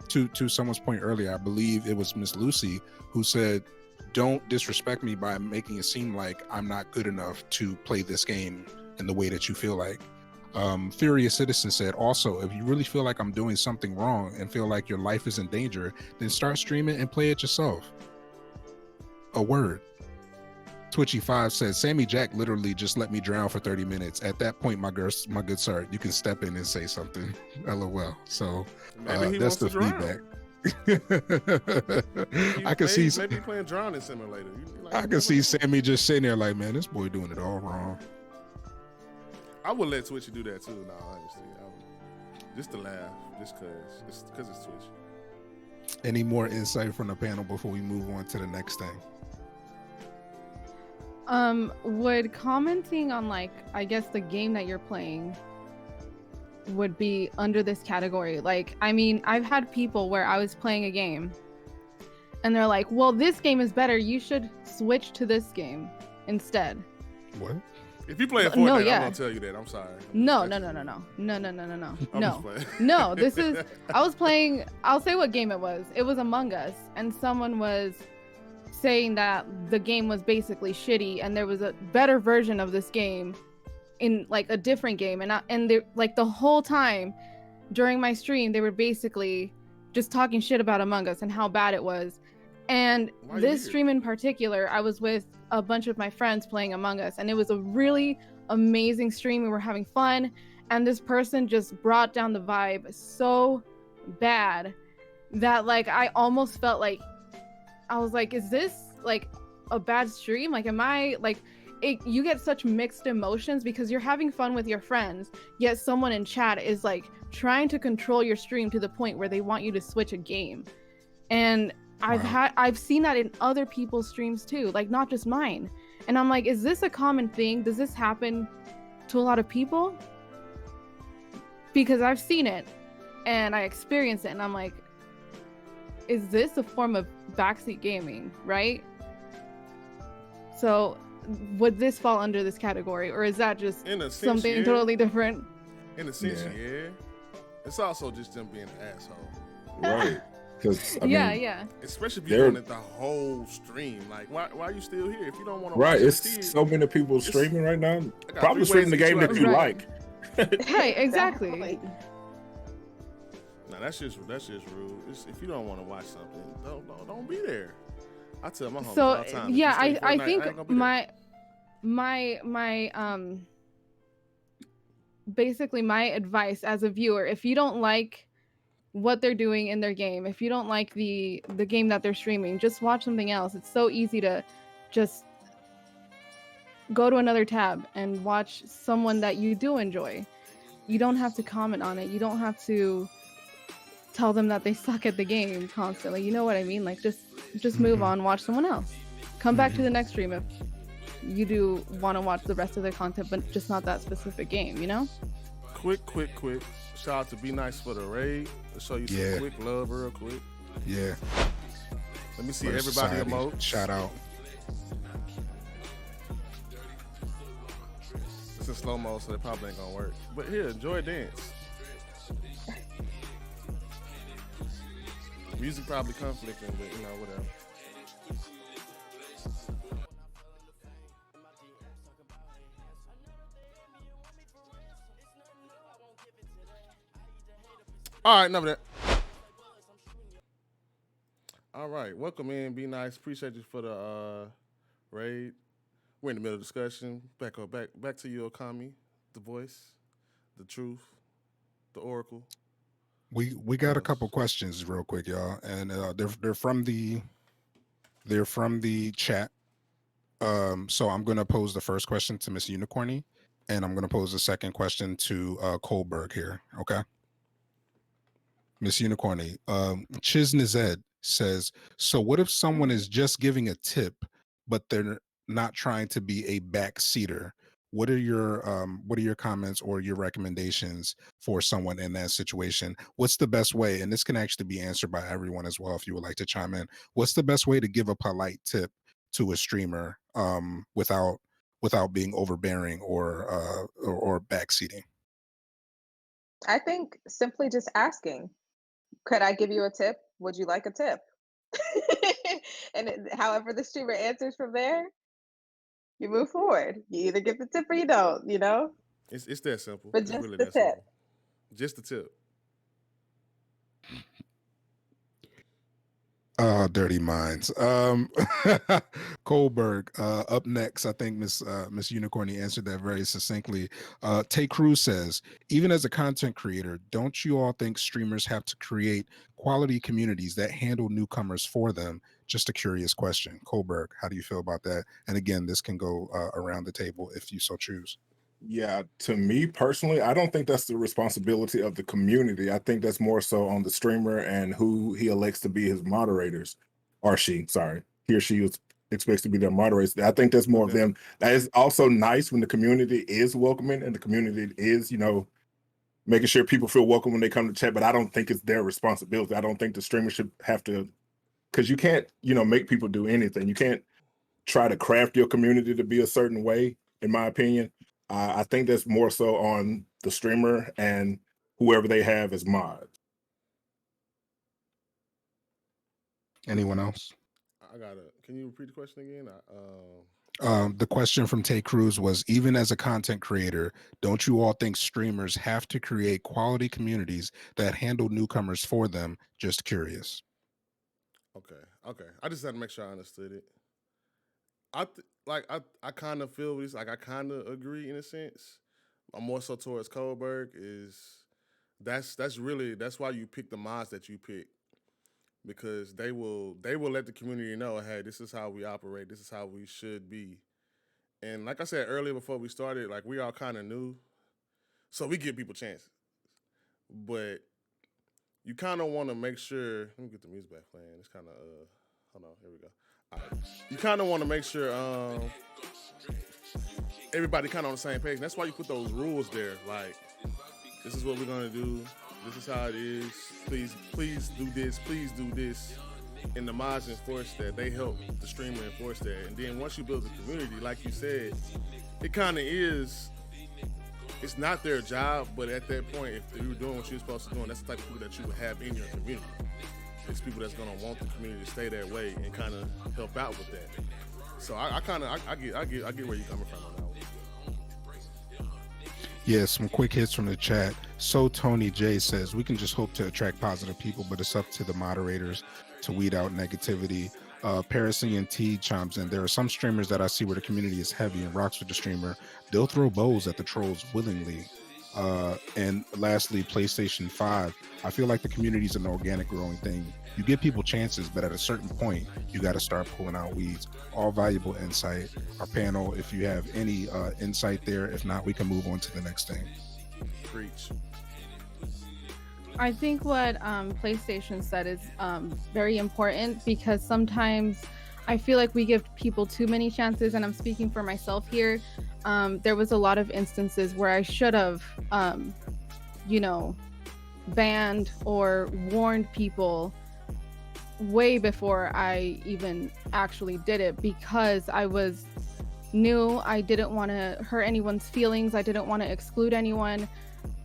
To someone's point earlier, I believe it was Miss Lucy who said, don't disrespect me by making it seem like I'm not good enough to play this game in the way that you feel like. Furious Citizen said, also, if you really feel like I'm doing something wrong and feel like your life is in danger, then start streaming and play it yourself. A word. Twitchy5 says, Sammy Jack literally just let me drown for 30 minutes. At that point, my good sir, you can step in and say something. LOL. So that's the feedback. I can see maybe playing drowning simulator. Like, I can see Sammy just sitting there like, man, this boy doing it all wrong. I would let Twitchy do that too. No, honestly, just to laugh, just because it's Twitch. Any more insight from the panel before we move on to the next thing? Would commenting on, like, I guess the game that you're playing would be under this category? Like, I mean, I've had people where I was playing a game and they're like, well, this game is better, you should switch to this game instead. What? If you play Fortnite, no, yeah. I'm gonna tell you that. I'm sorry. No. This is, I was playing, I'll say what game it was. It was Among Us, and someone was saying that the game was basically shitty and there was a better version of this game in like a different game, and they, like, the whole time during my stream they were basically just talking shit about Among Us and how bad it was. And this stream in particular, I was with a bunch of my friends playing Among Us, and it was a really amazing stream. We were having fun, and this person just brought down the vibe so bad that, like, I almost felt like, I was like, is this like a bad stream? Like, am I like, you get such mixed emotions because you're having fun with your friends, yet someone in chat is like trying to control your stream to the point where they want you to switch a game. And I've seen that in other people's streams too, like not just mine. And I'm like, is this a common thing? Does this happen to a lot of people? Because I've seen it and I experienced it, and I'm like, is this a form of backseat gaming, right? So would this fall under this category, or is that just something totally different? In a sense, yeah. It's also just them being an asshole. Right. Because yeah. Especially if you're doing it the whole stream. Like, why are you still here if you don't want to? Right. It's so many people streaming right now. Probably streaming the game that you like. Right. Exactly. No, that's just rude. If you don't want to watch something, don't be there. I tell my homies all the time. Yeah, I think my basically my advice as a viewer, if you don't like what they're doing in their game, if you don't like the game that they're streaming, just watch something else. It's so easy to just go to another tab and watch someone that you do enjoy. You don't have to comment on it. You don't have to tell them that they suck at the game constantly. You know what I mean? Like, just move on, watch someone else. Come back to the next stream if you do want to watch the rest of their content, but just not that specific game, you know? Quick. Shout out to Be Nice for the raid. To show you some quick love real quick. Yeah. Let me see everybody emote. Shout out. It's in slow mo, so it probably ain't gonna work. But here, enjoy dance. Music probably conflicting, but you know, whatever. All right, enough of that. All All right, welcome in. Be nice. Appreciate you for the raid. We're in the middle of discussion. Back to you, Okami, the voice, the truth, the oracle. We got a couple questions real quick, y'all, and they're from the chat. So I'm gonna pose the first question to Miss Unicorny, and I'm gonna pose the second question to Kohlberg here. Okay. Miss Unicorny, Chiznazed says, so what if someone is just giving a tip, but they're not trying to be a backseater? What are your comments or your recommendations for someone in that situation? What's the best way? And this can actually be answered by everyone as well, if you would like to chime in. What's the best way to give a polite tip to a streamer without being overbearing or backseating? I think simply just asking, could I give you a tip? Would you like a tip? And however the streamer answers from there, you move forward. You either get the tip or you don't, you know? It's that simple. But it's just really the that tip. simple. Just the tip. Dirty minds. Kohlberg, up next. I think Miss Unicorny answered that very succinctly. Tay Cruz says, even as a content creator, don't you all think streamers have to create quality communities that handle newcomers for them? Just a curious question. Kohlberg, how do you feel about that? And again, this can go around the table if you so choose. Yeah, to me personally, I don't think that's the responsibility of the community. I think that's more so on the streamer and who he elects to be his moderators, or she, sorry, he or she expects to be their moderators. I think that's more of them. That is also nice when the community is welcoming and the community is, making sure people feel welcome when they come to chat, but I don't think it's their responsibility. I don't think the streamer should have to, because you can't, make people do anything. You can't try to craft your community to be a certain way, in my opinion. I think that's more so on the streamer and whoever they have as mods. Anyone else? Can you repeat the question again? The question from Tay Cruz was, even as a content creator, don't you all think streamers have to create quality communities that handle newcomers for them? Just curious. Okay. I just had to make sure I understood it. I kind of feel this. Like I kind of agree in a sense. I'm more so towards Kohlberg. That's why you pick the mods that you pick, because they will let the community know, hey, this is how we operate. This is how we should be. And like I said earlier before we started, like we all kind of new, so we give people chances. But you kind of want to make sure. Let me get the music back playing. It's kind of hold on. Here we go. All right. You kind of want to make sure everybody kind of on the same page. And that's why you put those rules there. Like, this is what we're gonna do. This is how it is. Please do this. Please do this. And the mods enforce that. They help the streamer enforce that. And then once you build a community, like you said, it kind of is. It's not their job, but at that point, if you're doing what you're supposed to do, that's the type of people that you would have in your community. It's people that's gonna want the community to stay that way and kind of help out with that. So I get where you're coming from on that one. Yeah, some quick hits from the chat. So Tony J says, we can just hope to attract positive people, but it's up to the moderators to weed out negativity. Parisian T chimes in, there are some streamers that I see where the community is heavy and rocks with the streamer. They'll throw bows at the trolls willingly. And lastly, PlayStation 5. I feel like the community is an organic growing thing. You give people chances, but at a certain point, you got to start pulling out weeds. All valuable insight. Our panel, if you have any insight there, if not, we can move on to the next thing. Preach. I think what PlayStation said is very important, because sometimes I feel like we give people too many chances, and I'm speaking for myself here. There was a lot of instances where I should have, banned or warned people way before I even actually did it, because I was new. I didn't want to hurt anyone's feelings. I didn't want to exclude anyone.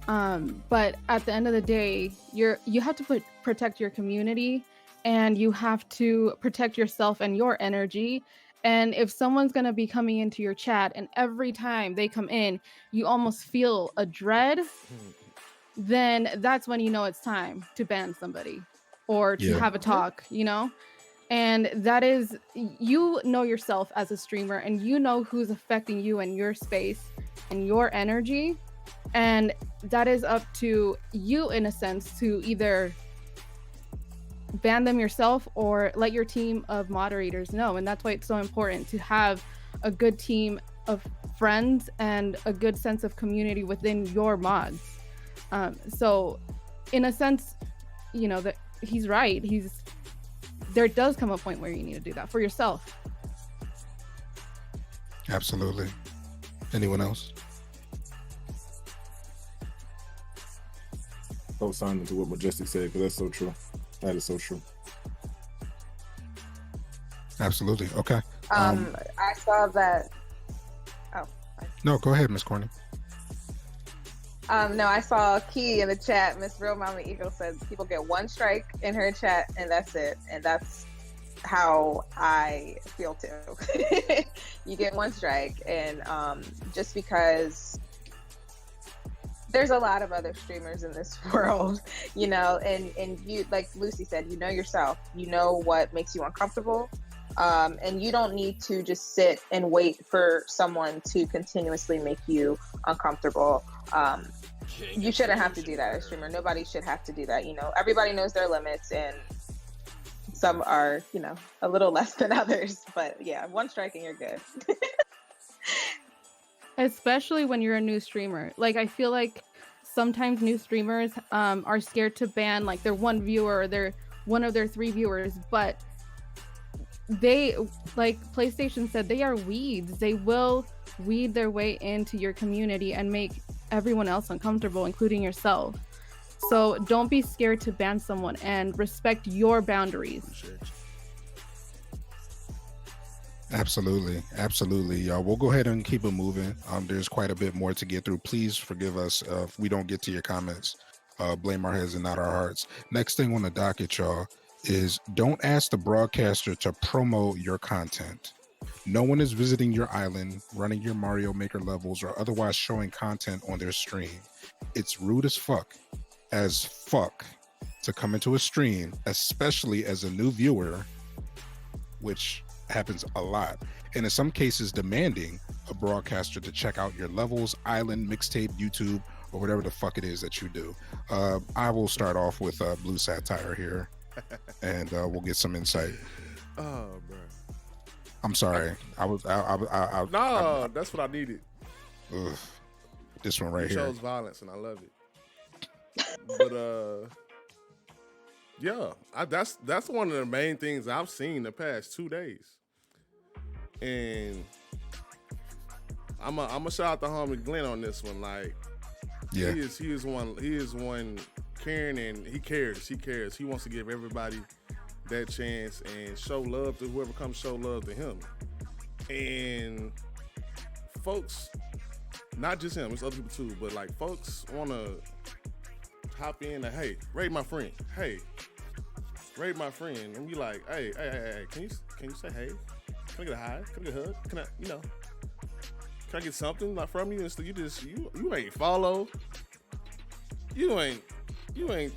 But at the end of the day, you have to protect your community, and you have to protect yourself and your energy. And if someone's going to be coming into your chat and every time they come in, you almost feel a dread, then that's when you know it's time to ban somebody or to have a talk, And that is, you know yourself as a streamer, and you know who's affecting you and your space and your energy. And that is up to you, in a sense, to either ban them yourself or let your team of moderators know. And that's why it's so important to have a good team of friends and a good sense of community within your mods. So in a sense, you know, that he's right. There does come a point where you need to do that for yourself. Absolutely. Anyone else? Co-signing to what Majestic said, because that's so true. That is so true. Absolutely. Okay. I saw that. Oh. No, go ahead, Miss Corny. No, I saw Key in the chat. Miss Real Mama Eagle said people get one strike in her chat, and that's it. And that's how I feel too. You get one strike, and just because there's a lot of other streamers in this world, you know, and you, like Lucy said, you know yourself, you know what makes you uncomfortable, and you don't need to just sit and wait for someone to continuously make you uncomfortable. You shouldn't have to do that as a streamer. Nobody should have to do that. You know, everybody knows their limits, and some are, you know, a little less than others. But yeah, one strike and you're good. Especially when you're a new streamer. Like, I feel like sometimes new streamers are scared to ban like their one viewer or their one of their 3 viewers, but they, like PlayStation said, they are weeds. They will weed their way into your community and make everyone else uncomfortable, including yourself. So don't be scared to ban someone and respect your boundaries. Absolutely. Absolutely, y'all. We'll go ahead and keep it moving. There's quite a bit more to get through. Please forgive us if we don't get to your comments. Blame our heads and not our hearts. Next thing on the docket, y'all, is don't ask the broadcaster to promote your content. No one is visiting your island, running your Mario Maker levels, or otherwise showing content on their stream. It's rude as fuck to come into a stream, especially as a new viewer, which happens a lot, and in some cases demanding a broadcaster to check out your levels, island, mixtape, YouTube, or whatever the fuck it is that you do. I will start off with Blue Satire here, and we'll get some insight. Oh, bro. I'm sorry. No, that's what I needed. Ugh, this one right it here shows violence, and I love it. But yeah, that's one of the main things I've seen the past 2 days, and I'm a shout out to homie Glenn on this one. Like, yeah, he is one caring, and he cares. He wants to give everybody that chance and show love to whoever comes show love to him. And folks, not just him, it's other people too, but like folks want to hop in and, hey, raid my friend. Hey, raid my friend. And be like, hey, can you say hey? Can I get a hi? Can I get a hug? Can I get something like from you? Instead, you ain't follow. You ain't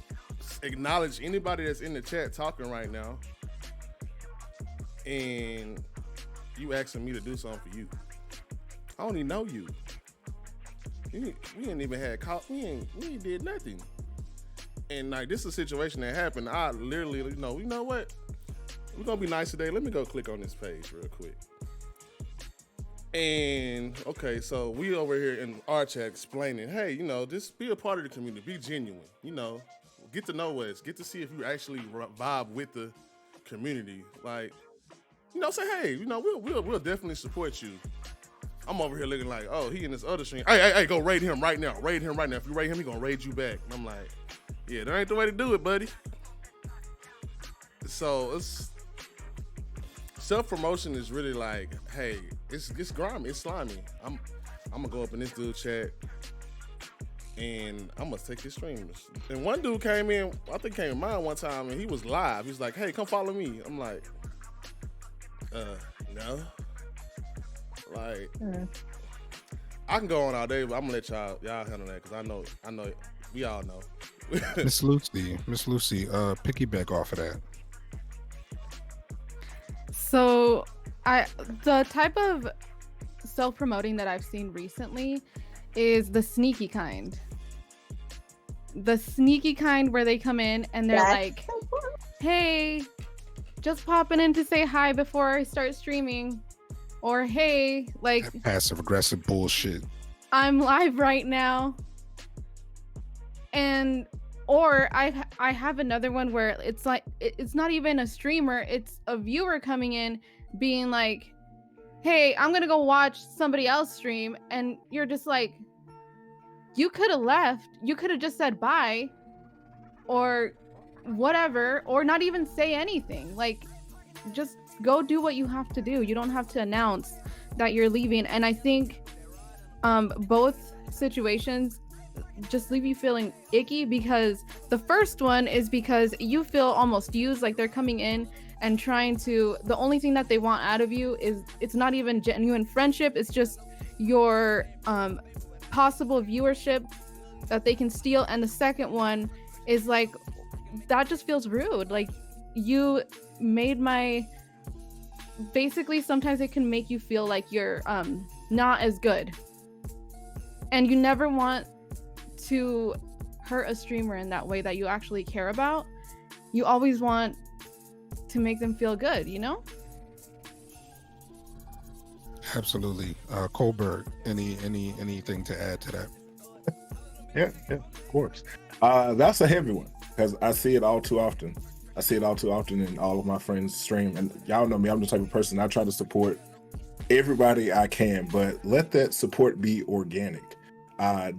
acknowledge anybody that's in the chat talking right now, and you asking me to do something for you. I don't even know you. We ain't even had we ain't did nothing. And like, this is a situation that happened. I literally, you know what? We're gonna be nice today. Let me go click on this page real quick. And okay, so we over here in our chat explaining, hey, you know, just be a part of the community, be genuine, you know, get to know us, get to see if you actually vibe with the community. Like, you know, say, hey, you know, we'll definitely support you. I'm over here looking like, oh, he in this other stream. Hey, go raid him right now. Raid him right now. If you raid him, he gonna raid you back. And I'm like, yeah, that ain't the way to do it, buddy. So it's self-promotion is really like, hey, it's grimy, it's slimy. I'm gonna go up in this dude chat and I'm gonna take his streams. And one dude came in, I think came in mine one time, and he was live. He's like, hey, come follow me. I'm like, no. Like, I can go on all day, but I'm gonna let y'all handle that, because I know we all know. Miss Lucy, piggyback off of that. So the type of self-promoting that I've seen recently is the sneaky kind. The sneaky kind where they come in and they're like, hey, just popping in to say hi before I start streaming. Or hey, like That passive aggressive bullshit. I'm live right now. And or I have another one where it's like it's not even a streamer, it's a viewer coming in being like, hey, I'm gonna go watch somebody else stream, and you're just like, you could have left, you could have just said bye or whatever, or not even say anything. Like, just go do what you have to do. You don't have to announce that you're leaving. And I think both situations just leave you feeling icky, because the first one is because you feel almost used, like they're coming in and trying to, the only thing that they want out of you is, it's not even genuine friendship, it's just your possible viewership that they can steal. And the second one is like, that just feels rude. Like, you made my, basically sometimes it can make you feel like you're not as good, and you never want to hurt a streamer in that way that you actually care about. You always want to make them feel good, you know? Absolutely. Colbert, anything to add to that? Yeah, of course. That's a heavy one, because I see it all too often. I see it all too often in all of my friends' stream, and y'all know me, I'm the type of person, I try to support everybody I can, but let that support be organic.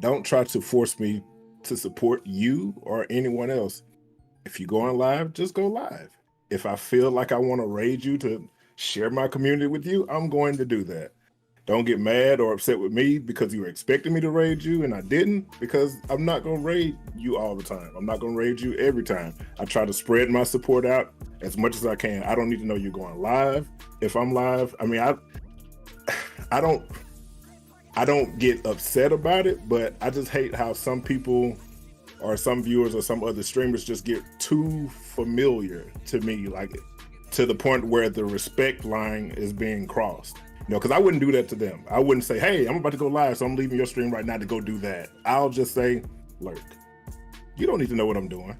Don't try to force me to support you or anyone else. If you're going live, just go live. If I feel like I want to raid you to share my community with you, I'm going to do that. Don't get mad or upset with me because you were expecting me to raid you and I didn't, because I'm not going to raid you all the time. I'm not going to raid you every time. I try to spread my support out as much as I can. I don't need to know you're going live. If I'm live, I mean, I don't get upset about it, but I just hate how some people or some viewers or some other streamers just get too familiar to me, like to the point where the respect line is being crossed. You know, because I wouldn't do that to them. I wouldn't say, hey, I'm about to go live, so I'm leaving your stream right now to go do that. I'll just say, lurk. You don't need to know what I'm doing.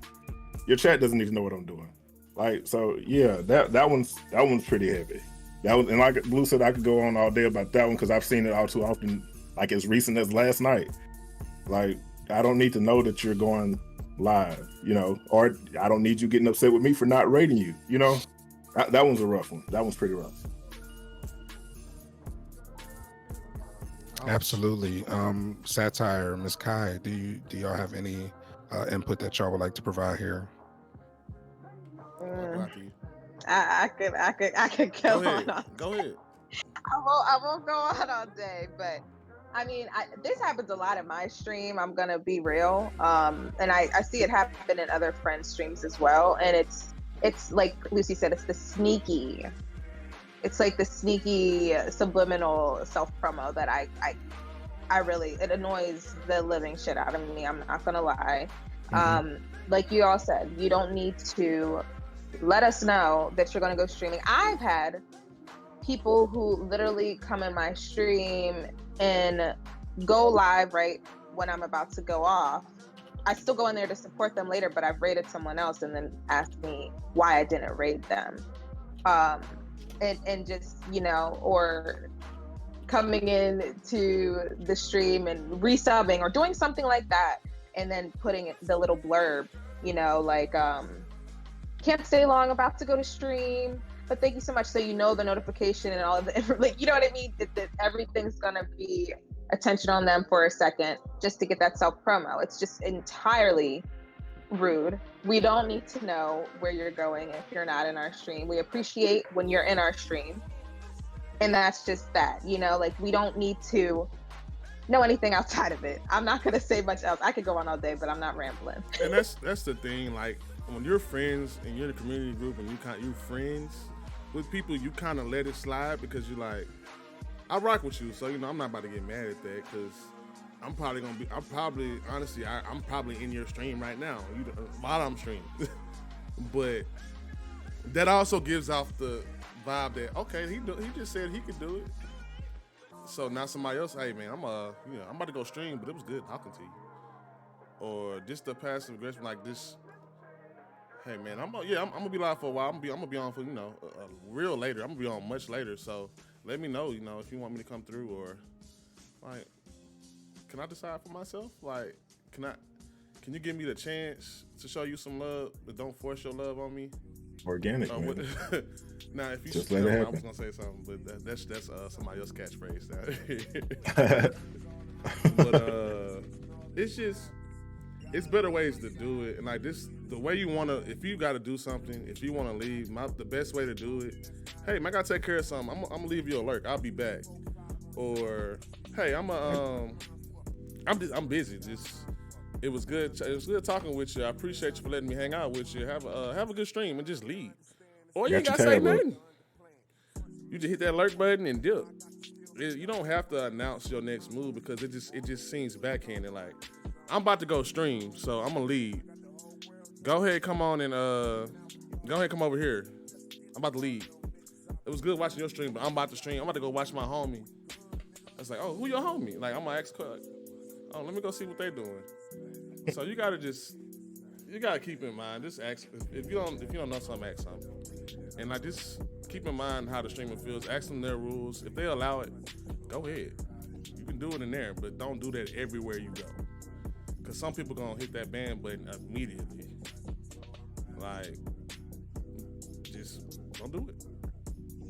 Your chat doesn't need to know what I'm doing. Like, so yeah, that one's pretty heavy. That was, and like Blue said, I could go on all day about that one because I've seen it all too often, like as recent as last night. Like, I don't need to know that you're going live, you know, or I don't need you getting upset with me for not rating you, you know. That one's a rough one. That one's pretty rough. Absolutely. Satire, Ms. Kai, do y'all have any input that y'all would like to provide here? I could go on. Go ahead. I won't go on all day, but I mean, this happens a lot in my stream. I'm gonna be real, and I see it happen in other friends' streams as well. And it's like Lucy said, it's the sneaky. It's like the sneaky subliminal self-promo that I really, it annoys the living shit out of me. I'm not gonna lie. Mm-hmm. Like you all said, you don't need to let us know that you're gonna go streaming. I've had people who literally come in my stream and go live right when I'm about to go off. I still go in there to support them later, but I've raided someone else and then asked me why I didn't raid them. And just, you know, or coming in to the stream and resubbing or doing something like that, and then putting the little blurb, you know, like, can't stay long, about to go to stream, but thank you so much. So you know the notification and all of the, like, you know what I mean? That everything's gonna be attention on them for a second just to get that self-promo. It's just entirely rude. We don't need to know where you're going if you're not in our stream. We appreciate when you're in our stream, and that's just that, you know, like, we don't need to know anything outside of it. I'm not gonna say much else. I could go on all day, but I'm not rambling. And that's the thing, like, when you're friends and you're in a community group and you're friends with people, you kind of let it slide because you're like, I rock with you, so, you know, I'm not about to get mad at that because I'm probably in your stream right now, while I'm streaming. But that also gives off the vibe that okay, he just said he could do it. So now somebody else, hey man, I'm about to go stream, but it was good talking to you. Or just the passive aggression like this. Hey man, I'm gonna be live for a while. I'm gonna be on for real later. I'm gonna be on much later. So let me know, if you want me to come through or like, can I decide for myself? Like, can you give me the chance to show you some love, but don't force your love on me? Organic. Now, if you just let it happen. I was gonna say something, but that's somebody else's catchphrase. But it's better ways to do it, and like this, the way you wanna. If you gotta do something, if you wanna leave, the best way to do it. Hey, man, I gotta take care of something. I'm gonna leave you a lurk. I'll be back. Or hey, I'm busy. It was good. It was good talking with you. I appreciate you for letting me hang out with you. Have a good stream and just leave. Or you ain't gotta say nothing. You just hit that alert button and dip. You don't have to announce your next move because it just seems backhanded. Like, I'm about to go stream, so I'm gonna leave. Go ahead, come on and come over here. I'm about to leave. It was good watching your stream, but I'm about to stream. I'm about to go watch my homie. I was like, oh, who your homie? Like, I'm gonna ask, oh, let me go see what they doing. So you gotta keep in mind, just ask if you don't know something, ask something. And like, just keep in mind how the streamer feels. Ask them their rules. If they allow it, go ahead. You can do it in there, but don't do that everywhere you go. Cause some people gonna hit that ban button immediately. Like, just don't do it.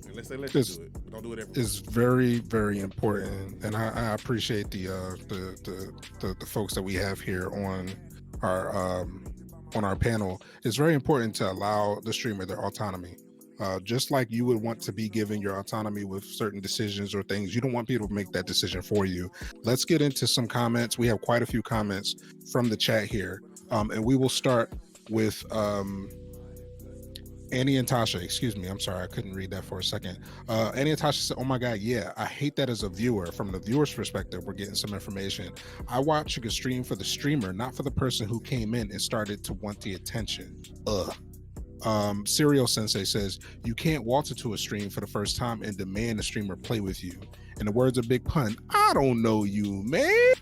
Unless they let you do it. But don't do it everywhere. It's very, very important. And I appreciate the folks that we have here on our panel. It's very important to allow the streamer their autonomy. Just like you would want to be given your autonomy with certain decisions or things, you don't want people to make that decision for you. Let's get into some comments. We have quite a few comments from the chat here. And we will start with Annie and Tasha. Excuse me, I'm sorry, I couldn't read that for a second. Annie and Tasha said, oh my God, yeah, I hate that as a viewer. From the viewer's perspective, we're getting some information. I watch a stream for the streamer, not for the person who came in and started to want the attention. Serial Sensei says, you can't waltz into a stream for the first time and demand the streamer play with you. In the words of Big Pun, I don't know you, man.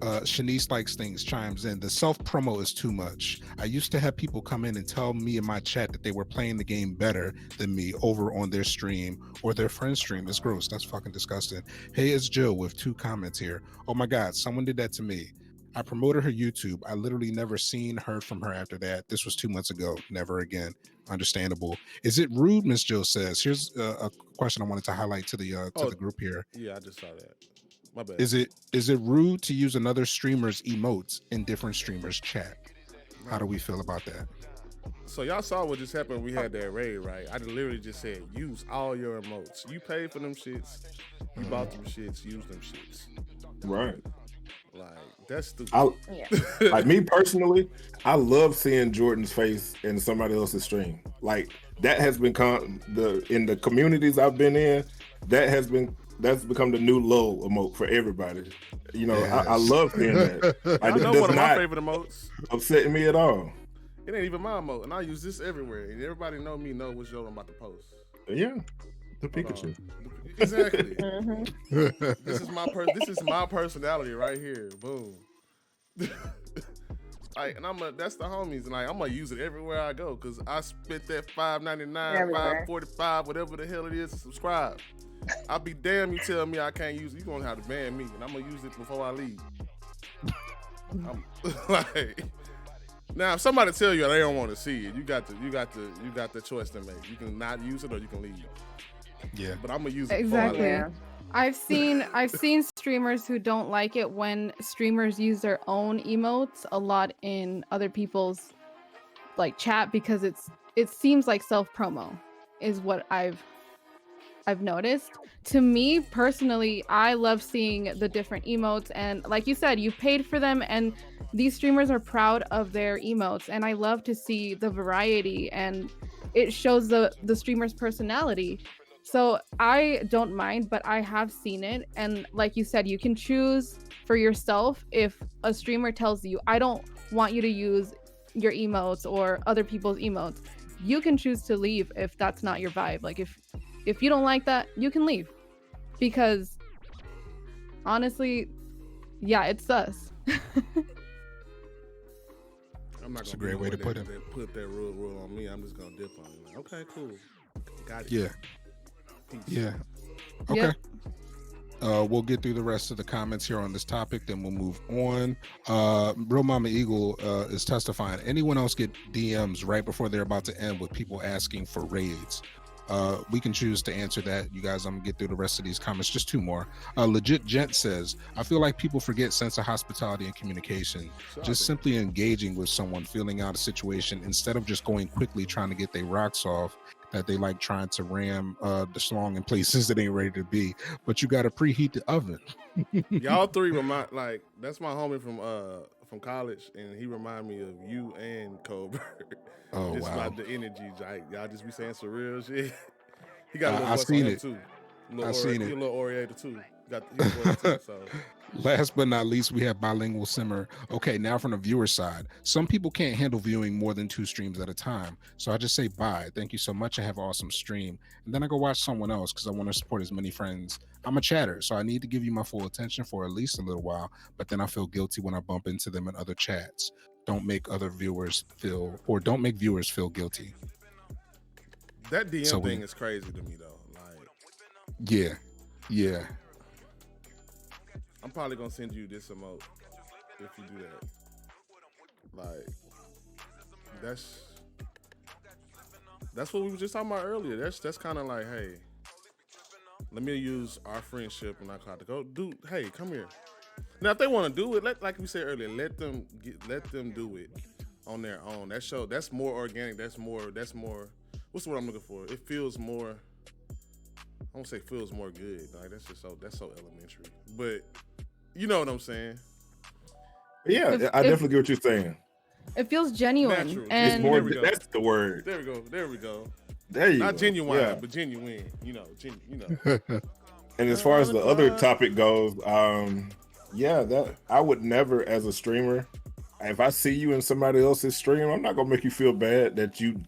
Shanice Likes Things chimes in, the self-promo is too much. I used to have people come in and tell me in my chat that they were playing the game better than me over on their stream or their friend's stream. It's gross. That's fucking disgusting. Hey, it's Jill with 2 comments here. Oh my God, someone did that to me. I promoted her YouTube. I literally never heard from her after that. This was 2 months ago. Never again. Understandable. Is it rude? Miss Jill says. Here's a question I wanted to highlight to the group here. Yeah, I just saw that. My bad. Is it rude to use another streamer's emotes in different streamers' chat? How do we feel about that? So y'all saw what just happened. We had that raid, right? I literally just said, use all your emotes. You paid for them shits. You bought them shits. Use them shits. Right. Like, that's stupid. Like, me personally, I love seeing Jordan's face in somebody else's stream. Like, that has become in the communities I've been in, that's become the new low emote for everybody. You know, yes. I love seeing that. Like, I know one of my favorite emotes. Upsetting me at all. It ain't even my emote, and I use this everywhere. And everybody know which yo I'm about to post. Yeah, the Pikachu. Exactly. This is my personality right here. Boom. Like, and that's the homies, and like, I'm gonna use it everywhere I go because I spent that $5.99, $5.45, whatever the hell it is to subscribe. I'll be damn you tell me I can't use it. You're gonna have to ban me, and I'm gonna use it before I leave. Like, now if somebody tell you they don't want to see it, you got the choice to make. You can not use it or you can leave. Yeah, but I'm gonna use it exactly. before I leave. I've seen streamers who don't like it when streamers use their own emotes a lot in other people's like chat because it seems like self-promo is what I've noticed. To me personally, I love seeing the different emotes, and like you said, you paid for them, and these streamers are proud of their emotes, and I love to see the variety, and it shows the streamer's personality. So I don't mind, but I have seen it, and like you said, you can choose for yourself. If a streamer tells you, I don't want you to use your emotes or other people's emotes, you can choose to leave if that's not your vibe. Like if you don't like that, you can leave, because honestly, yeah, it's sus. I'm not That's a gonna great way to put it. Put that rule on me. I'm just gonna dip on you. Like, okay, cool. Got it. Yeah. Peace. Yeah. Okay. We'll get through the rest of the comments here on this topic, then we'll move on. Real Mama Eagle is testifying. Anyone else get DMs right before they're about to end with people asking for raids? We can choose to answer that. You guys, I'm gonna get through the rest of these comments. Just two more. Legit Gent says, I feel like people forget sense of hospitality and communication. Just simply engaging with someone, feeling out a situation instead of just going quickly trying to get their rocks off, that they like trying to ram the schlong in places that ain't ready to be. But you got to preheat the oven. Y'all three remind, like, that's my homie from college, and he remind me of you and Colbert. Oh, just wow. about the energy, like, y'all just be saying some real shit. He got a little I voice seen on him it. too. I seen it. He a little oriented too. Got his voice too, so. Last but not least, we have Bilingual Simmer. Okay, now from the viewer side. Some people can't handle viewing more than 2 streams at a time. So I just say bye. Thank you so much. I have an awesome stream. And then I go watch someone else because I want to support as many friends. I'm a chatter, so I need to give you my full attention for at least a little while. But then I feel guilty when I bump into them in other chats. Don't make viewers feel guilty. That DM thing is crazy to me though. Like, yeah. I'm probably gonna send you this emote if you do that. Like, that's what we were just talking about earlier. That's kind of like, hey, let me use our friendship and I call to go do. Hey, come here. Now, if they want to do it, like we said earlier, let them do it on their own. That's more organic. That's more. What's the word I'm looking for? It feels more. I won't say feels more good. Like that's so elementary. But you know what I'm saying? Yeah, I definitely get what you're saying. It feels genuine. Natural. And it's more. That's the word. There we go. There you Not go. genuine, but genuine. You know. And as far as the other topic goes, that I would never, as a streamer, if I see you in somebody else's stream, I'm not gonna make you feel bad that you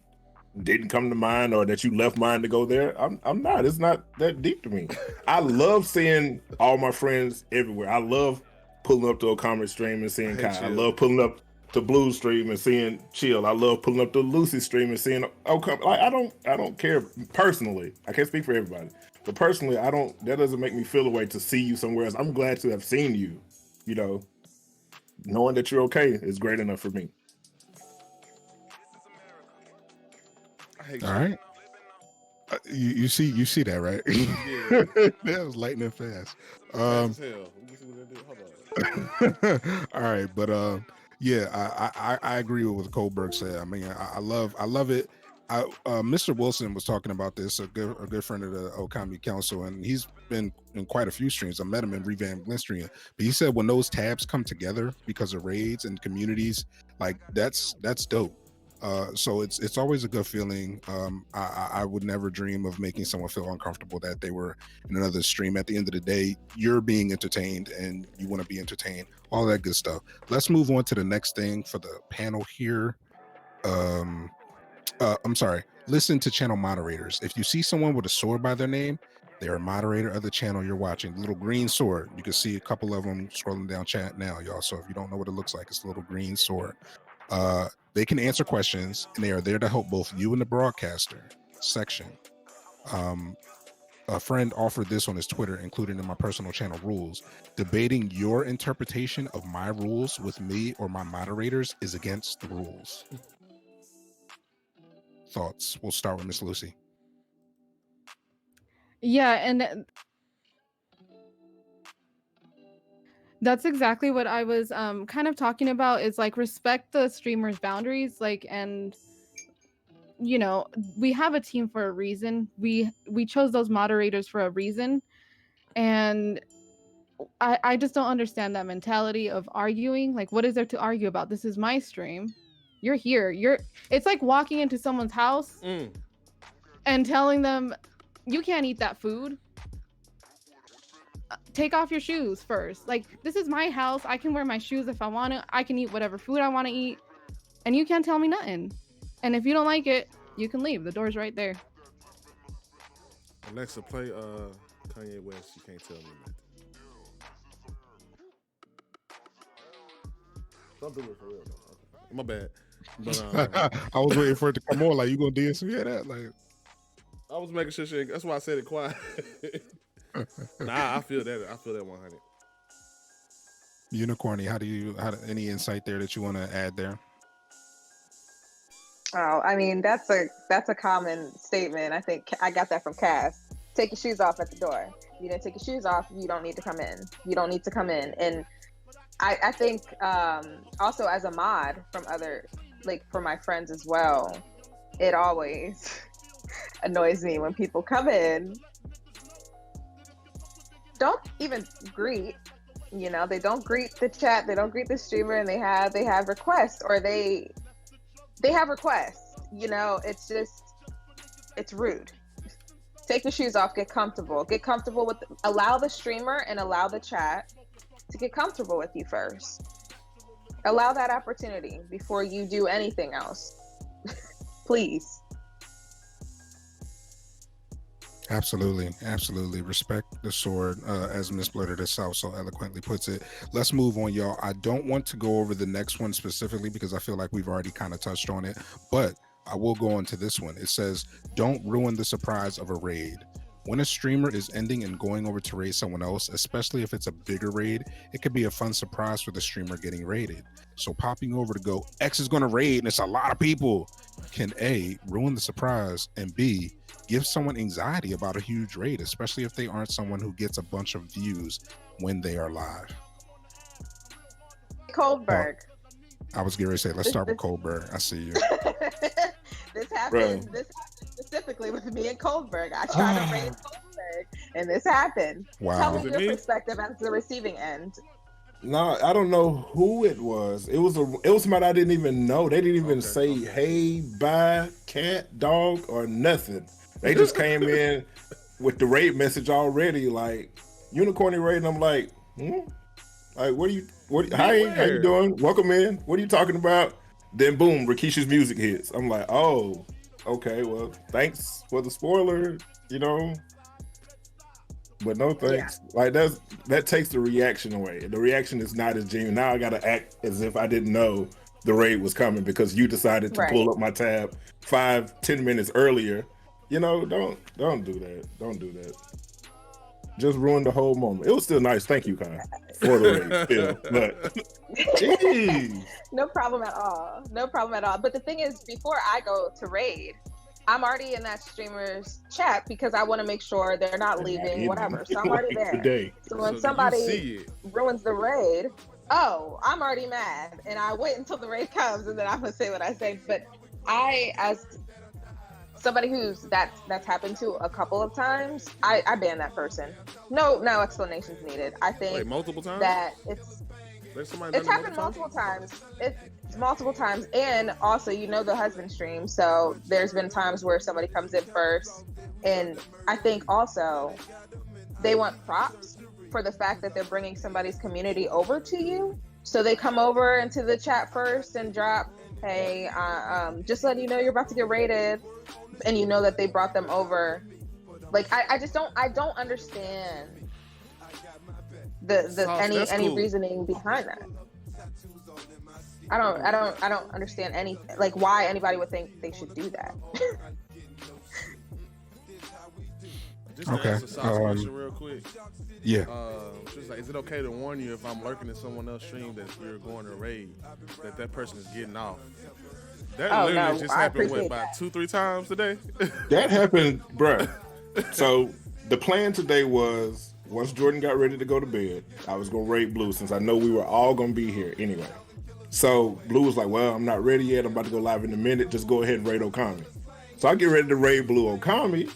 didn't come to mine or that you left mine to go there. I'm not. It's not that deep to me. I love seeing all my friends everywhere. I love pulling up to a comedy stream and seeing Kai. I love pulling up to Blue's stream and seeing Chill. I love pulling up to Lucy's stream and seeing I don't care personally. I can't speak for everybody. But personally, that doesn't make me feel a way to see you somewhere else. I'm glad to have seen you. You know, knowing that you're okay is great enough for me. All right. You see that, right? Yeah. That was lightning fast. Fast as hell. Let me see what they do. Hold on. All right, but I agree with what Kohlberg said. I mean, I love it. Mr. Wilson was talking about this, a good friend of the Comedy Council, and he's been in quite a few streams. I met him in Revamped Glenstream, but he said when those tabs come together because of raids and communities, like that's dope. So it's always a good feeling. I would never dream of making someone feel uncomfortable that they were in another stream. At the end of the day, you're being entertained and you want to be entertained, all that good stuff. Let's move on to the next thing for the panel here. I'm sorry. Listen to channel moderators. If you see someone with a sword by their name, they're a moderator of the channel you're watching. The little green sword. You can see a couple of them scrolling down chat now, y'all. So if you don't know what it looks like, it's a little green sword. They can answer questions, and they are there to help both you and the broadcaster section. A friend offered this on his Twitter, including in my personal channel rules. Debating your interpretation of my rules with me or my moderators is against the rules. Thoughts? We'll start with Miss Lucy. Yeah, and that's exactly what I was kind of talking about, is like respect the streamer's boundaries, like, and you know, we have a team for a reason. We chose those moderators for a reason, and I just don't understand that mentality of arguing. Like, what is there to argue about? This is my stream. You're here. It's like walking into someone's house and telling them you can't eat that food. Take off your shoes first. Like, this is my house. I can wear my shoes if I want to. I can eat whatever food I want to eat, and you can't tell me nothing. And if you don't like it, you can leave. The door's right there. Alexa, play Kanye West. You can't tell me nothing. Don't do it for real though. Okay. My bad. But I was waiting for it to come on. Like, you gonna DSV that? Like, I was making sure she. That's why I said it quiet. Nah, I feel that. I feel that 100. Unicorny, any insight there that you want to add there? Oh, I mean, that's a common statement. I think I got that from Cass. Take your shoes off at the door. You didn't take your shoes off, you don't need to come in. You don't need to come in. And I think also as a mod from other, like for my friends as well, it always annoys me when people come in, don't even greet, you know, they don't greet the chat, they don't greet the streamer, and they have requests, or they have requests, you know, it's rude. Take your shoes off, get comfortable with, allow the streamer and allow the chat to get comfortable with you first. Allow that opportunity before you do anything else. Please. Absolutely. Respect the sword, as Miss Blurted herself so eloquently puts it. Let's move on, y'all. I don't want to go over the next one specifically because I feel like we've already kind of touched on it, but I will go on to this one. It says, don't ruin the surprise of a raid. When a streamer is ending and going over to raid someone else, especially if it's a bigger raid, it could be a fun surprise for the streamer getting raided. So popping over to go, X is going to raid and it's a lot of people, can A, ruin the surprise, and B, give someone anxiety about a huge raid, especially if they aren't someone who gets a bunch of views when they are live. Coldberg. I was getting ready to say, let's start with Coldberg. I see you. This happened specifically with me and Coldberg. I tried to raid Coldberg, and this happened. Wow. Tell me your perspective as the receiving end. No, I don't know who it was. It was somebody I didn't even know. They didn't even say, hey, bye, cat, dog, or nothing. They just came in with the raid message already, like, Unicorny raid, and I'm like, like, hi, how you doing? Welcome in. What are you talking about? Then boom, Rikisha's music hits. I'm like, oh, okay, well, thanks for the spoiler, you know. But no thanks. Yeah. Like that takes the reaction away. The reaction is not as genuine. Now I gotta act as if I didn't know the raid was coming because you decided to pull up my tab 5-10 minutes earlier. You know, don't do that. Don't do that. Just ruined the whole moment. It was still nice. Thank you, Kai, for the raid still. But jeez. No problem at all. No problem at all. But the thing is, before I go to raid, I'm already in that streamer's chat because I want to make sure they're not leaving, whatever. So I'm already there. So when somebody ruins the raid, I'm already mad. And I wait until the raid comes and then I'm going to say what I say. But I, as somebody that's happened to a couple of times, I ban that person. No explanations needed. I think multiple times? That it's happened multiple times. It's multiple times. And also, you know, the husband stream. So there's been times where somebody comes in first. And I think also they want props for the fact that they're bringing somebody's community over to you. So they come over into the chat first and drop, hey, just letting you know you're about to get raided. And you know that they brought them over. Like, I don't understand any reasoning behind that. I don't understand like why anybody would think they should do that. Just to answer Sauce's question real quick. Yeah. She's like, is it okay to warn you if I'm lurking in someone else's stream that you're going to raid, that person is getting off? That literally just happened, about 2-3 times today? That happened, bruh. So the plan today was, once Jordan got ready to go to bed, I was going to raid Blue since I know we were all going to be here anyway. So Blue was like, well, I'm not ready yet. I'm about to go live in a minute. Just go ahead and raid Okami. So I get ready to raid Blue Okami.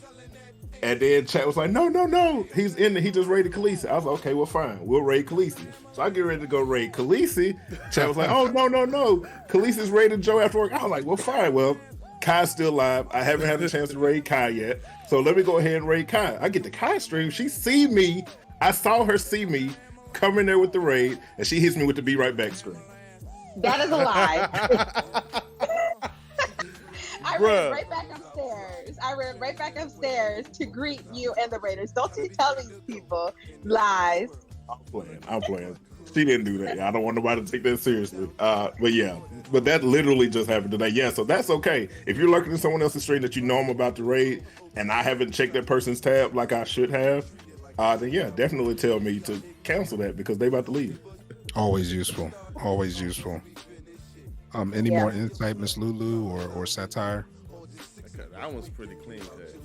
And then chat was like, no. He's in there. He just raided Khaleesi. I was like, okay, well, fine. We'll raid Khaleesi. So I get ready to go raid Khaleesi. Chat was like, oh, no. Khaleesi's raided Joe after work. I was like, well, fine. Well, Kai's still live. I haven't had a chance to raid Kai yet. So let me go ahead and raid Kai. I get to Kai stream. She see me. I saw her see me come in there with the raid. And she hits me with the be right back screen. That is a lie. I I ran right back upstairs. I ran right back upstairs to greet you and the Raiders. Don't you tell these people lies. I'm playing. She didn't do that. I don't want nobody to take that seriously. But yeah, but that literally just happened today. Yeah, so that's okay. If you're lurking in someone else's stream that you know I'm about to raid, and I haven't checked that person's tab like I should have, then yeah, definitely tell me to cancel that because they about to leave. Always useful. Always useful. Any more insight, Miss Lulu or satire? Okay, that one's pretty clean cut.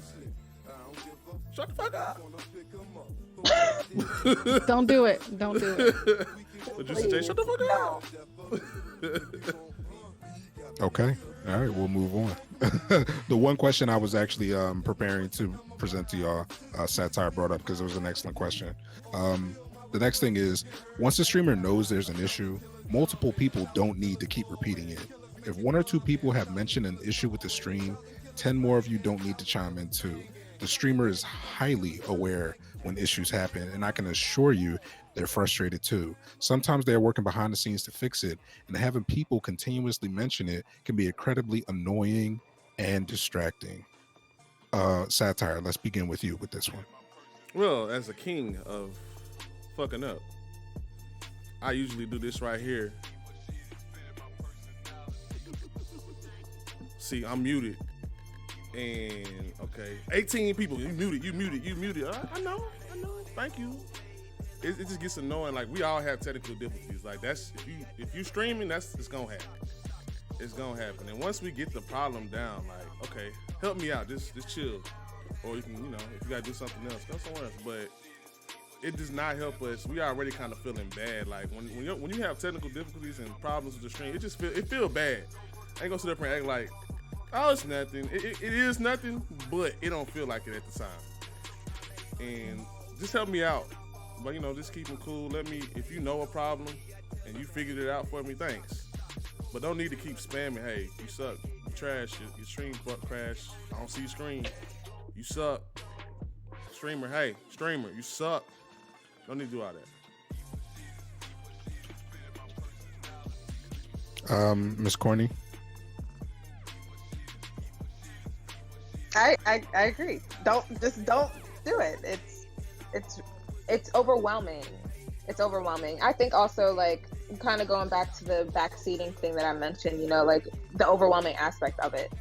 Shut the fuck up. Don't do it. Don't do it. But just say, shut the fuck up. Okay. All right, we'll move on. The one question I was actually preparing to present to y'all, satire brought up because it was an excellent question. The next thing is, once the streamer knows there's an issue, multiple people don't need to keep repeating it. If 1 or 2 people have mentioned an issue with the stream, 10 more of you don't need to chime in too. The streamer is highly aware when issues happen, and I can assure you they're frustrated too. Sometimes they're working behind the scenes to fix it, and having people continuously mention it can be incredibly annoying and distracting. Satire, let's begin with you with this one. Well, as a king of fucking up, I usually do this right here. See, I'm muted. And okay, 18 people, you muted. I know. Thank you. It just gets annoying. Like, we all have technical difficulties. Like, that's if you streaming, it's gonna happen. It's gonna happen. And once we get the problem down, like, okay, help me out, just chill. Or you can, if you gotta do something else, go somewhere else. But it does not help us. We already kind of feeling bad. Like when you have technical difficulties and problems with the stream, it feel bad. I ain't gonna sit up and act like, oh, it's nothing. It is nothing, but it don't feel like it at the time. And just help me out. But just keep them cool. Let me, if you know a problem and you figured it out for me, thanks. But don't need to keep spamming. Hey, you suck. You trash. Your stream crash. I don't see your screen. You suck. Streamer, you suck. Don't need to do all that. Miss Corny. I agree. Don't do it. It's overwhelming. It's overwhelming. I think also, like, kind of going back to the backseating thing that I mentioned, like the overwhelming aspect of it.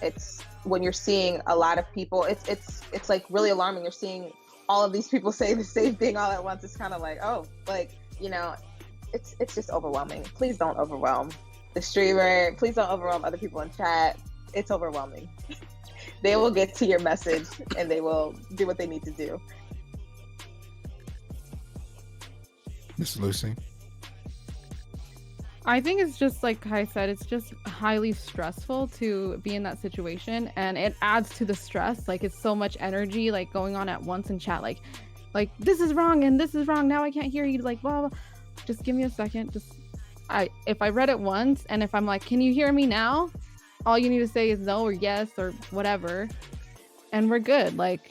It's when you're seeing a lot of people, it's like really alarming. You're seeing all of these people say the same thing all at once. It's kind of like, oh, like, it's just overwhelming. Please don't overwhelm the streamer. Please don't overwhelm other people in chat. It's overwhelming. They will get to your message and they will do what they need to do. Miss Lucy. I think it's just like Kai said, it's just highly stressful to be in that situation, and it adds to the stress. Like, it's so much energy like going on at once in chat, like this is wrong and this is wrong, now I can't hear you, like blah, blah. Just give me a second. If I read it once and if I'm like, can you hear me now? All you need to say is no or yes or whatever, and we're good. Like,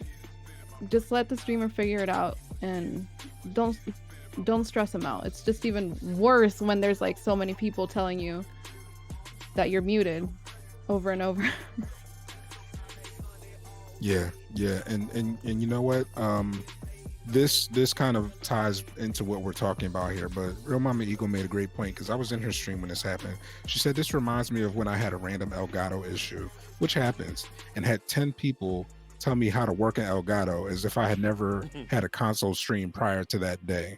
just let the streamer figure it out and don't stress them out. It's just even worse when there's like so many people telling you that you're muted over and over. Yeah. And you know what? This kind of ties into what we're talking about here, but Real Mama Eagle made a great point because I was in her stream when this happened. She said, this reminds me of when I had a random Elgato issue, which happens, and had 10 people tell me how to work an Elgato as if I had never had a console stream prior to that day.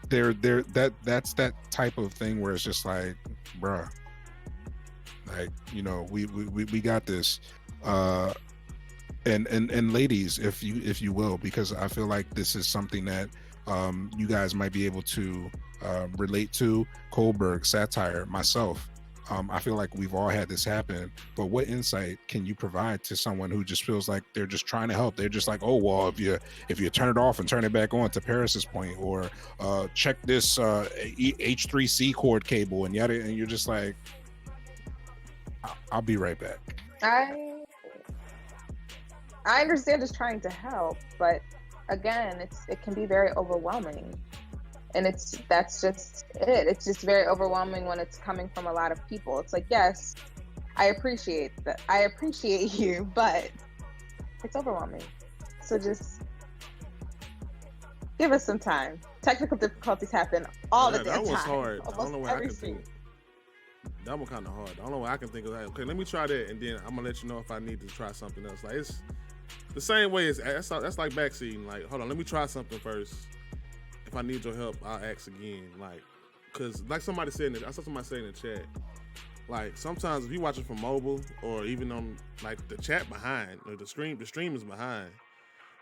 That's that type of thing where it's just like, bruh, like, we got this. And ladies, if you will, because I feel like this is something that you guys might be able to relate to. Kohlberg, Satire, myself. I feel like we've all had this happen, but what insight can you provide to someone who just feels like they're just trying to help? They're just like, oh, well, if you turn it off and turn it back on, to Paris's point, or check this H3C cord cable and yada, and you're just like, I'll be right back. I understand just trying to help, but again, it can be very overwhelming. And that's just it. It's just very overwhelming when it's coming from a lot of people. It's like, yes, I appreciate that. I appreciate you, but it's overwhelming. So just give us some time. Technical difficulties happen all the damn time. That was hard. I don't know what I can stream. think. That one kind of hard. I don't know what I can think of that. Okay, let me try that, and then I'm gonna let you know if I need to try something else. Like it's the same way as that's like backseating. Like, hold on, let me try something first. If I need your help, I'll ask again. Like, cause like somebody said, I saw somebody say in the chat. Like sometimes if you watching from mobile or even on like the chat behind or the stream is behind.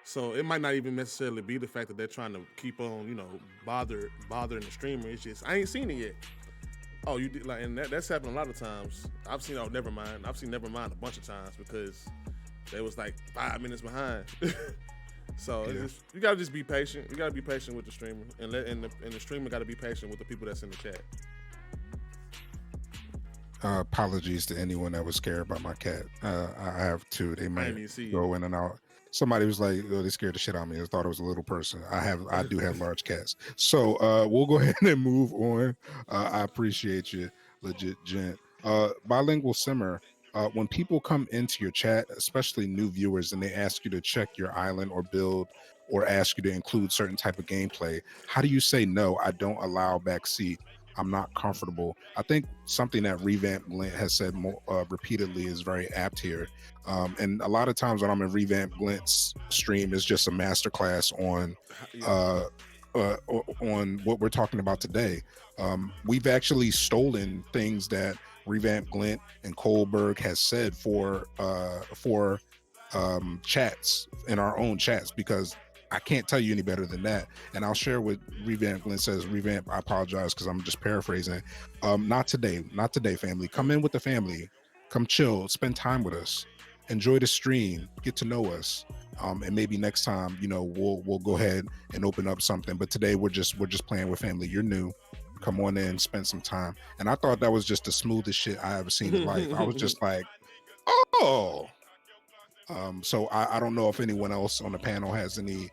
So it might not even necessarily be the fact that they're trying to keep on, you know, bothering the streamer. It's just I ain't seen it yet. Oh, you did, like, and that's happened a lot of times. I've seen Nevermind. I've seen Nevermind a bunch of times because they was like 5 minutes behind. So Yeah. you gotta just be patient. You gotta be patient with the streamer, and the streamer gotta be patient with the people that's in the chat. Apologies to anyone that was scared about my cat. I have two. They might even see go in and out. Somebody was like, "Oh, they scared the shit out of me. I thought it was a little person." I do have large cats. So we'll go ahead and move on. I appreciate you, legit gent. Bilingual Simmer. When people come into your chat, especially new viewers, and they ask you to check your island or build, or ask you to include certain type of gameplay, how do you say no? I don't allow backseat. I'm not comfortable. I think something that Revamp Glint has said more repeatedly is very apt here. And a lot of times when I'm in Revamp Glint's stream, it's just a masterclass on what we're talking about today. We've actually stolen things that Revamp Glint and Kohlberg has said for chats in our own chats, because I can't tell you any better than that. And I'll share what Revamp Glint says. Revamp, I apologize because I'm just paraphrasing. Not today, family. Come in with the family. Come chill, spend time with us. Enjoy the stream, get to know us. And maybe next time, you know, we'll go ahead and open up something. But today we're just playing with family. You're new. Come on in, spend some time. And I thought that was just the smoothest shit I ever seen in life. I was just like, oh. So I don't know if anyone else on the panel has any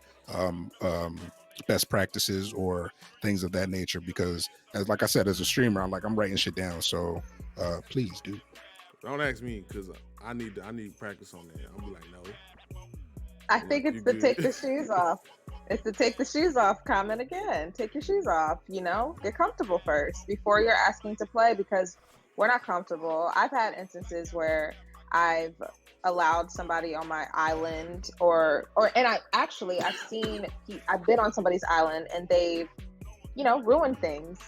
best practices or things of that nature, because like I said, as a streamer, I'm writing shit down. So please do. Don't ask me because I need practice on that. I'll be like, no. I think it's the take the shoes off. It's the take the shoes off comment again. Take your shoes off, you know? Get comfortable first before you're asking to play, because we're not comfortable. I've had instances where I've allowed somebody on my island and I've been on somebody's island and they've, you know, ruined things.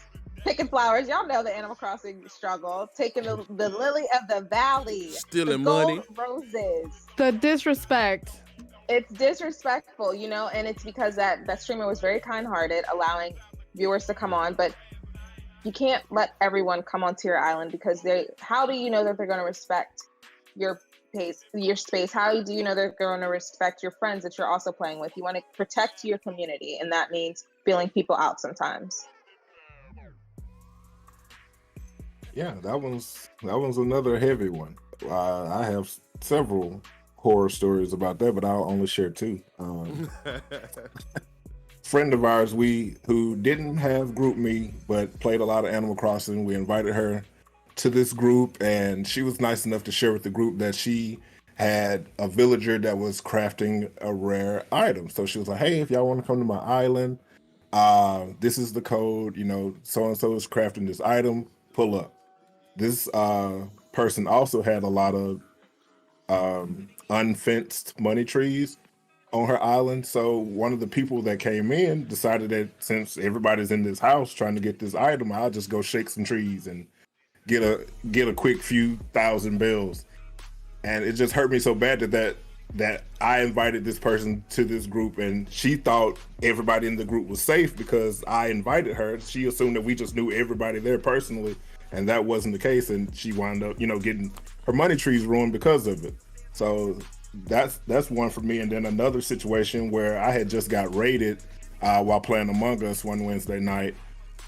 Picking flowers, y'all know the Animal Crossing struggle. Taking the lily of the valley, stealing the gold money, roses. The disrespect. It's disrespectful, you know, and it's because that streamer was very kind-hearted, allowing viewers to come on, but you can't let everyone come onto your island, because how do you know that they're going to respect your space? How do you know they're going to respect your friends that you're also playing with? You want to protect your community, and that means feeling people out sometimes. Yeah, that one's another heavy one. I have several horror stories about that, but I'll only share two. Friend of ours, who didn't have group me but played a lot of Animal Crossing, we invited her to this group, and she was nice enough to share with the group that she had a villager that was crafting a rare item. So she was like, hey, if y'all want to come to my island, this is the code, you know, so and so is crafting this item, pull up. This person also had a lot of unfenced money trees on her island. So one of the people that came in decided that since everybody's in this house trying to get this item, I'll just go shake some trees and get a quick few thousand bells. And it just hurt me so bad that I invited this person to this group, and she thought everybody in the group was safe because I invited her. She assumed that we just knew everybody there personally, and that wasn't the case. And she wound up, you know, getting her money trees ruined because of it. So that's one for me. And then another situation where I had just got raided while playing Among Us one Wednesday night,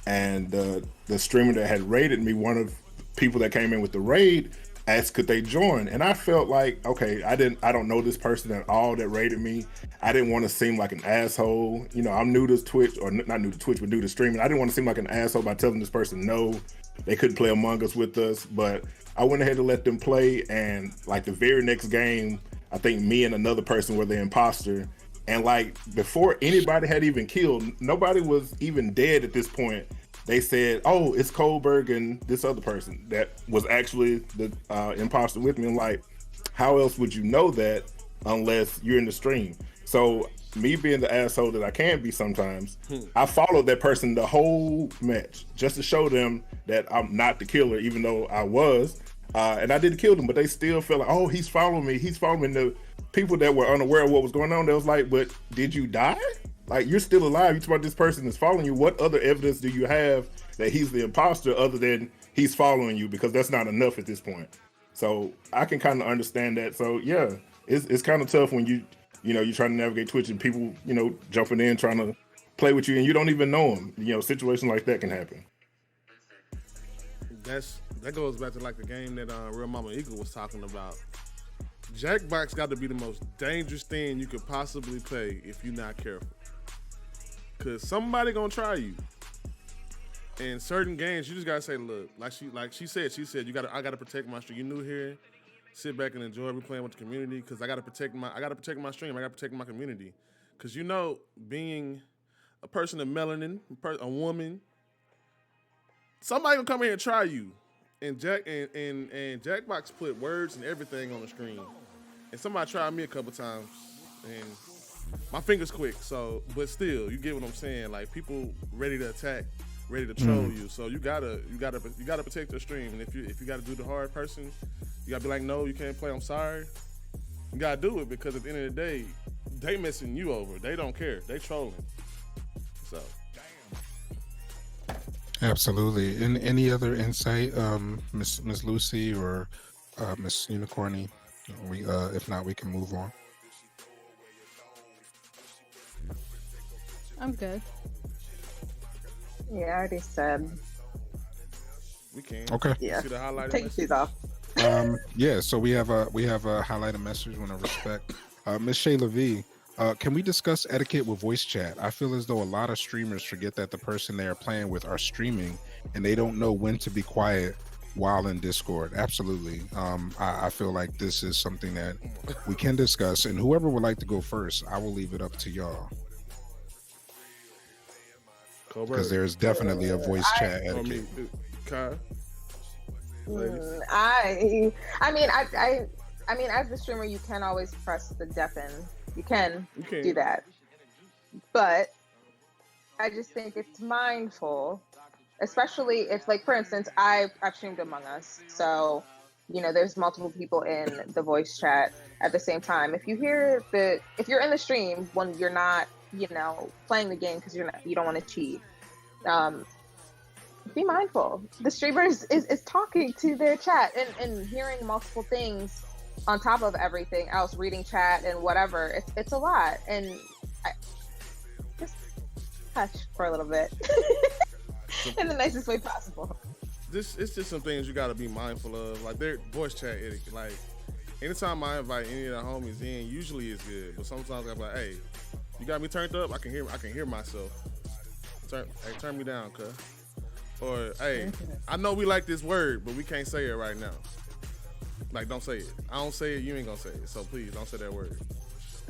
and the streamer that had raided me, one of the people that came in with the raid, asked could they join, and I felt like, okay, I don't know this person at all that raided me. I didn't want to seem like an asshole. You know, I'm new to Twitch, or not new to Twitch, but new to streaming. I didn't want to seem like an asshole by telling this person no. they couldn't play Among Us with us, but I went ahead and let them play. And like the very next game, I think me and another person were the imposter. And like before anybody had even killed, nobody was even dead at this point. They said, "Oh, it's Kohlberg and this other person that was actually the imposter with me." I'm like, how else would you know that unless you're in the stream? So me being the asshole that I can be sometimes, I followed that person the whole match just to show them that I'm not the killer, even though I was. And I didn't kill them, but they still felt like, oh, he's following me. He's following me. And the people that were unaware of what was going on, they was like, but did you die? Like, you're still alive. You talk about this person is following you. What other evidence do you have that he's the imposter other than he's following you? Because that's not enough at this point. So I can kind of understand that. So yeah, it's kind of tough when you're trying to navigate Twitch and people, jumping in, trying to play with you and you don't even know them. Situations like that can happen. That goes back to like the game that Real Mama Eagle was talking about. Jackbox got to be the most dangerous thing you could possibly play if you're not careful. Cause somebody gonna try you. In certain games, you just gotta say, look, like she said, I gotta protect my stream. You new here, sit back and enjoy playing with the community, cause I gotta protect my stream, I gotta protect my community. Cause being a person of melanin, a woman, somebody gonna come here and try you. And Jackbox put words and everything on the screen. And somebody tried me a couple times, and my finger's quick. So, but still, you get what I'm saying. Like, people ready to attack, ready to troll you. So you gotta protect your stream. And if you gotta do the hard person, you gotta be like, no, you can't play. I'm sorry. You gotta do it, because at the end of the day, they messing you over. They don't care. They trolling. So. Absolutely. And any other insight, Miss Lucy or Miss Unicorny? If not, we can move on. I'm good. Yeah, I already said. We can. Okay. Yeah. See the highlighted Take your shoes off. Yeah. So we have a highlighted message. Want to respect, Miss Shayla V. Can we discuss etiquette with voice chat? I feel as though a lot of streamers forget that the person they are playing with are streaming, and they don't know when to be quiet while in Discord. Absolutely. I feel like this is something that we can discuss, and whoever would like to go first, I will leave it up to y'all. Because there's definitely a voice chat etiquette. I mean, as the streamer, you can always press the deafen. You can do that, but I just think it's mindful, especially if, like, for instance, I've streamed Among Us, so there's multiple people in the voice chat at the same time. If you're in the stream when you're not, playing the game because you don't want to cheat, be mindful. The streamer is talking to their chat and hearing multiple things on top of everything else, reading chat and whatever. It's a lot, and just hush for a little bit in the nicest way possible. It's just some things you got to be mindful of, like their voice chat etiquette. Like, anytime I invite any of the homies in, usually it's good, but sometimes I'm like, hey, you got me turned up? I can hear myself. Turn me down, cuz. Or, hey, I know we like this word, but we can't say it right now. Like, don't say it. I don't say it, you ain't gonna say it. So please don't say that word.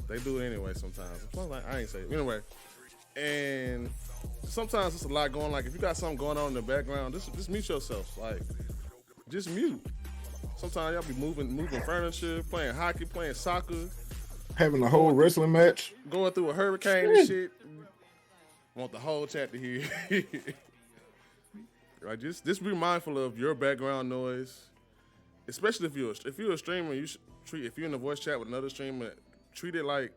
They do it anyway sometimes. Like, I ain't say it. Anyway, and sometimes it's a lot going. Like, if you got something going on in the background, just mute yourself. Like, just mute. Sometimes y'all be moving furniture, playing hockey, playing soccer, having a whole wrestling match, going through a hurricane and shit. Want the whole chat to hear. Right? Just be mindful of your background noise. Especially if you're a streamer, you should if you're in a voice chat with another streamer, treat it like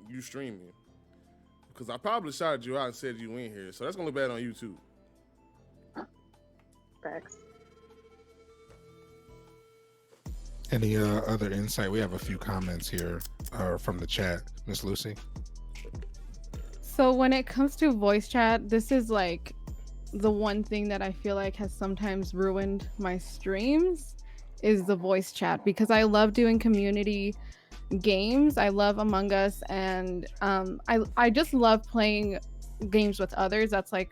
you streaming. Because I probably shouted you out and said you in here, so that's gonna look bad on you too. Thanks. Any other insight? We have a few comments here from the chat. Miss Lucy. So when it comes to voice chat, this is like the one thing that I feel like has sometimes ruined my streams. Is the voice chat, because I love doing community games. I love Among Us, and I just love playing games with others. That's like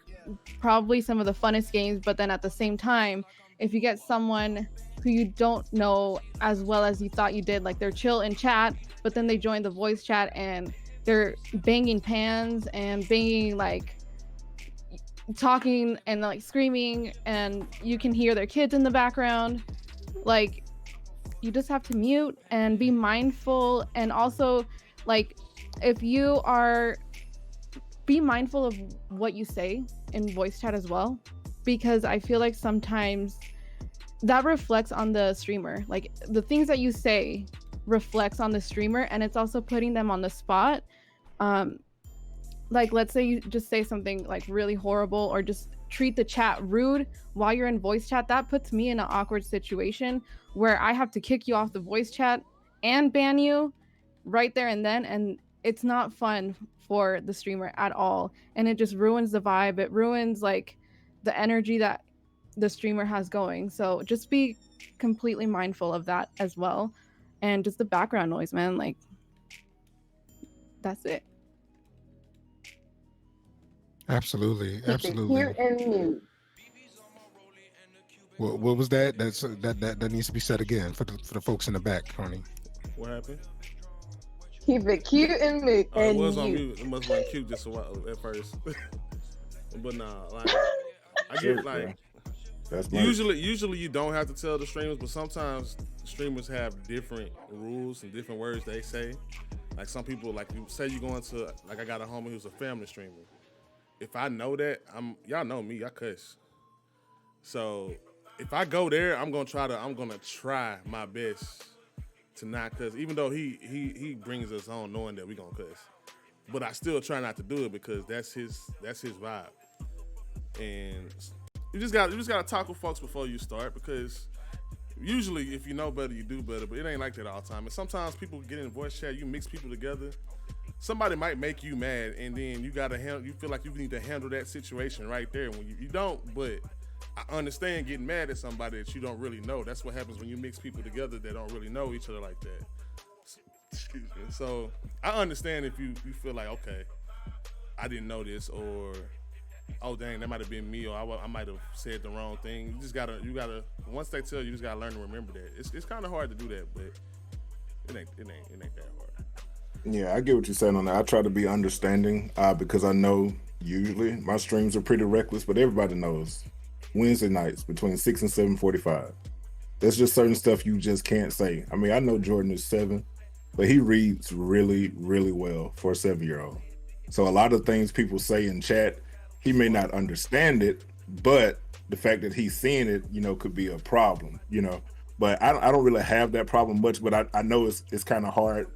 probably some of the funnest games, but then at the same time, if you get someone who you don't know as well as you thought you did, like they're chill in chat, but then they join the voice chat and they're banging pans and banging, like talking and like screaming, and you can hear their kids in the background. Like, you just have to mute and be mindful. And also, like, if you are, be mindful of what you say in voice chat as well, because I feel like sometimes that reflects on the streamer. Like, the things that you say reflects on the streamer, and it's also putting them on the spot. Like, let's say you just say something like really horrible or just treat the chat rude while you're in voice chat. That puts me in an awkward situation where I have to kick you off the voice chat and ban you right there and then, and it's not fun for the streamer at all, and it just ruins the vibe. It ruins like the energy that the streamer has going. So just be completely mindful of that as well, and just the background noise, man. Like, that's it. Absolutely. Mute and mute. What was that? That needs to be said again for the folks in the back, honey. What happened? Keep it cute and mute. It was on mute. It must have been cute just a while at first. But nah, like I get like That's usually you don't have to tell the streamers, but sometimes streamers have different rules and different words they say. Like some people, like you say you going to, like I got a homie who's a family streamer. If I know that, y'all know me, I cuss. So if I go there, I'm gonna try my best to not cuss, even though he brings us on knowing that we gonna cuss. But I still try not to do it because that's his vibe. And you just gotta talk with folks before you start, because usually if you know better, you do better, but it ain't like that all the time. And sometimes people get in voice chat, you mix people together. Somebody might make you mad, and then you feel like you need to handle that situation right there. When you don't, but I understand getting mad at somebody that you don't really know. That's what happens when you mix people together that don't really know each other like that. Excuse me. So I understand if you feel like, okay, I didn't know this, or oh dang, that might have been me, or I might have said the wrong thing. You gotta once they tell you, you just gotta learn to remember that. It's kind of hard to do that, but it ain't that hard. Yeah, I get what you're saying on that. I try to be understanding because I know usually my streams are pretty reckless, but everybody knows Wednesday nights between 6 and 7:45. There's just certain stuff you just can't say. I mean, I know Jordan is 7, but he reads really, really well for a 7-year-old. So a lot of things people say in chat, he may not understand it, but the fact that he's seeing it, could be a problem, But I don't really have that problem much, but I know it's kind of hard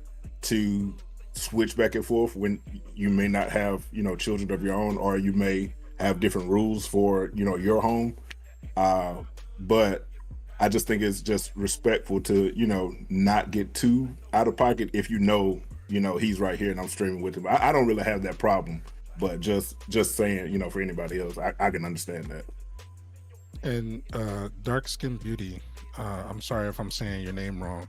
to switch back and forth when you may not have, children of your own, or you may have different rules for, your home. But I just think it's just respectful to, not get too out of pocket if he's right here and I'm streaming with him. I don't really have that problem, but just saying, for anybody else, I can understand that. And Dark Skin Beauty, I'm sorry if I'm saying your name wrong.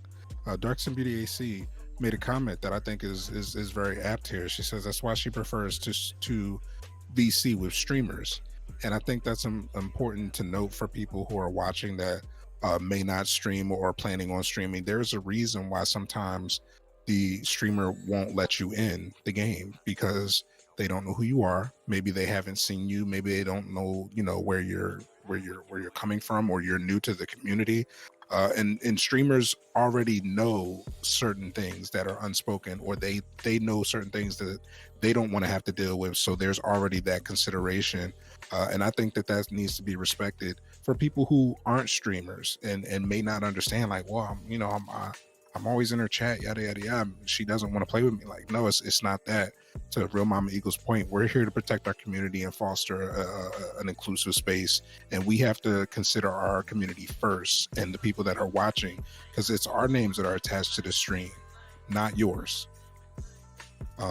Dark Skin Beauty AC made a comment that I think is very apt here. She says that's why she prefers to VC with streamers, and I think that's important to note for people who are watching that may not stream or are planning on streaming. There's a reason why sometimes the streamer won't let you in the game, because they don't know who you are. Maybe they haven't seen you. Maybe they don't know, where you're coming from, or you're new to the community. And streamers already know certain things that are unspoken, or they know certain things that they don't want to have to deal with. So there's already that consideration. And I think that needs to be respected for people who aren't streamers and may not understand, like, well, I'm always in her chat, yada, yada, yada. She doesn't want to play with me. Like, no, it's not that. To Real Mama Eagle's point, we're here to protect our community and foster an inclusive space. And we have to consider our community first and the people that are watching, because it's our names that are attached to the stream, not yours.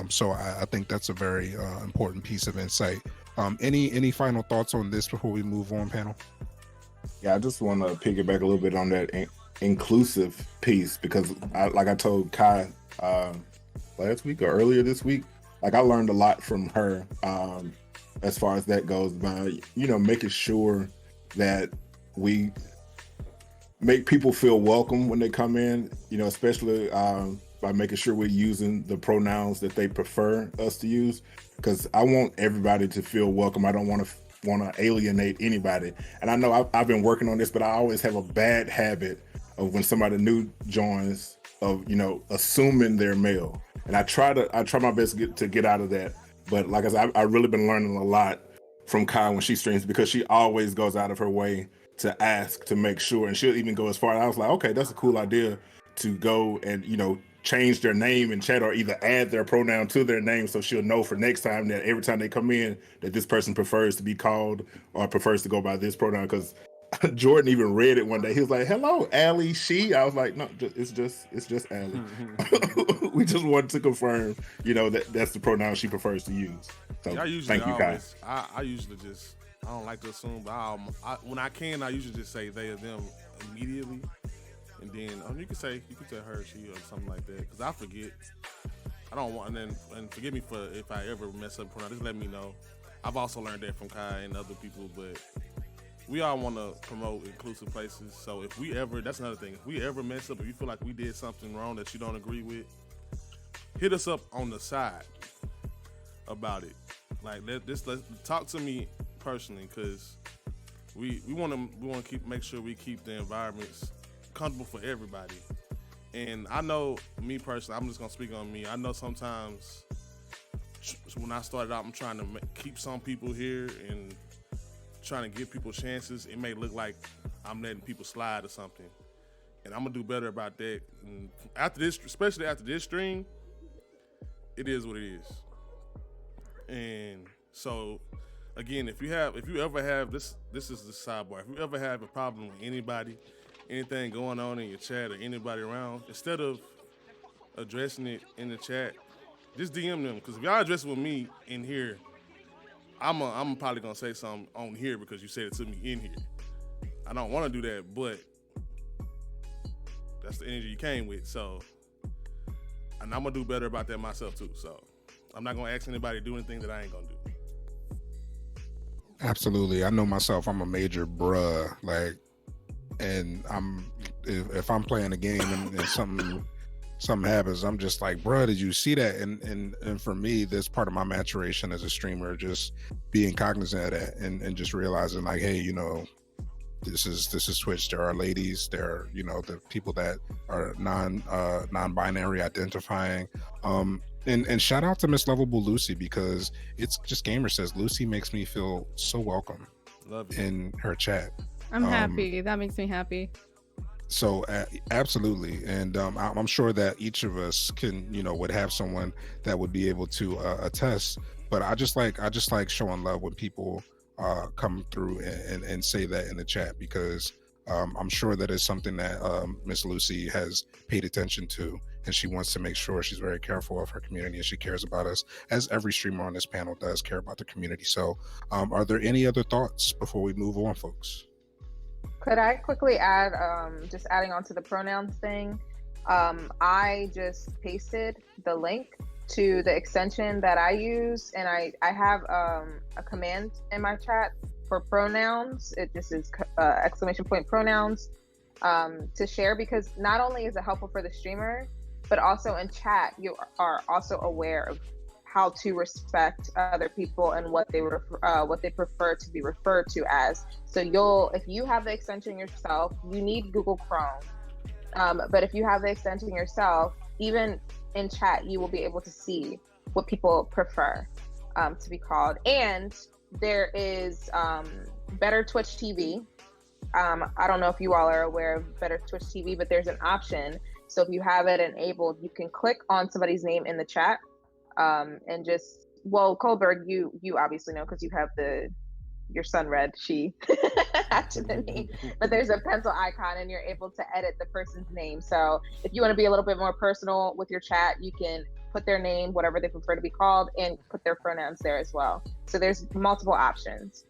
So I think that's a very important piece of insight. Any final thoughts on this before we move on, panel? Yeah, I just want to piggyback a little bit on that inclusive piece, because I told Kai last week or earlier this week, like I learned a lot from her as far as that goes, by making sure that we make people feel welcome when they come in, especially by making sure we're using the pronouns that they prefer us to use, because I want everybody to feel welcome. I don't want to alienate anybody. And I know I've been working on this, but I always have a bad habit of when somebody new joins of assuming they're male, and I try my best to get out of that. But like I said, I really been learning a lot from Kai when she streams, because she always goes out of her way to ask to make sure, and she'll even go as far. I was like, okay, that's a cool idea to go and change their name in chat, or either add their pronoun to their name, so she'll know for next time that every time they come in that this person prefers to be called or prefers to go by this pronoun. Because Jordan even read it one day. He was like, "Hello, Allie, she." I was like, "No, it's just Allie." We just wanted to confirm, that that's the pronoun she prefers to use. So thank you, Kai. I usually just, I don't like to assume, but when I can, I usually just say they or them immediately, and then you can say her, she, or something like that, because I forget. I don't want, and forgive me for if I ever mess up pronoun. Just let me know. I've also learned that from Kai and other people, but we all want to promote inclusive places. So if we ever, that's another thing, if we ever mess up, if you feel like we did something wrong that you don't agree with, hit us up on the side about it. Like, let's talk to me personally, because we want to make sure we keep the environments comfortable for everybody. And I know, me personally, I'm just gonna speak on me. I know sometimes when I started out, I'm trying to keep some people here and trying to give people chances. It may look like I'm letting people slide or something, and I'm gonna do better about that. And after this, especially after this stream, it is what it is. And so, again, if you ever have this is the sidebar. If you ever have a problem with anybody, anything going on in your chat or anybody around, instead of addressing it in the chat, just DM them. Because if y'all address it with me in here, I'm probably gonna say something on here because you said it to me in here. I don't want to do that, but that's the energy you came with. So, and I'm gonna do better about that myself too. So, I'm not gonna ask anybody to do anything that I ain't gonna do. Absolutely. I know myself, I'm a major bruh, and if I'm playing a game and something happens, I'm just like, bruh, did you see that? And for me, this part of my maturation as a streamer, just being cognizant of that and just realizing, like, hey, this is Twitch. There are ladies, there are, the people that are non-binary identifying. And shout out to Miss Lovable Lucy, because it's just Gamer Says. Lucy makes me feel so welcome in her chat. I'm happy. That makes me happy. So absolutely. And I'm sure that each of us can, would have someone that would be able to attest. But I just like showing love when people come through and say that in the chat, because I'm sure that is something that Miss Lucy has paid attention to, and she wants to make sure she's very careful of her community, and she cares about us, as every streamer on this panel does care about the community. So are there any other thoughts before we move on, folks? Could I quickly add, just adding on to the pronouns thing, I just pasted the link to the extension that I use, and I have a command in my chat for pronouns. It just is ! Pronouns to share, because not only is it helpful for the streamer, but also in chat, you are also aware of how to respect other people and what they prefer to be referred to as. So if you have the extension yourself, you need Google Chrome. But if you have the extension yourself, even in chat, you will be able to see what people prefer to be called. And there is Better Twitch TV. I don't know if you all are aware of Better Twitch TV, but there's an option. So if you have it enabled, you can click on somebody's name in the chat. And just, well, Kohlberg, you obviously know because you have your son read she after the name, but there's a pencil icon and you're able to edit the person's name. So if you want to be a little bit more personal with your chat, you can put their name, whatever they prefer to be called, and put their pronouns there as well. So there's multiple options.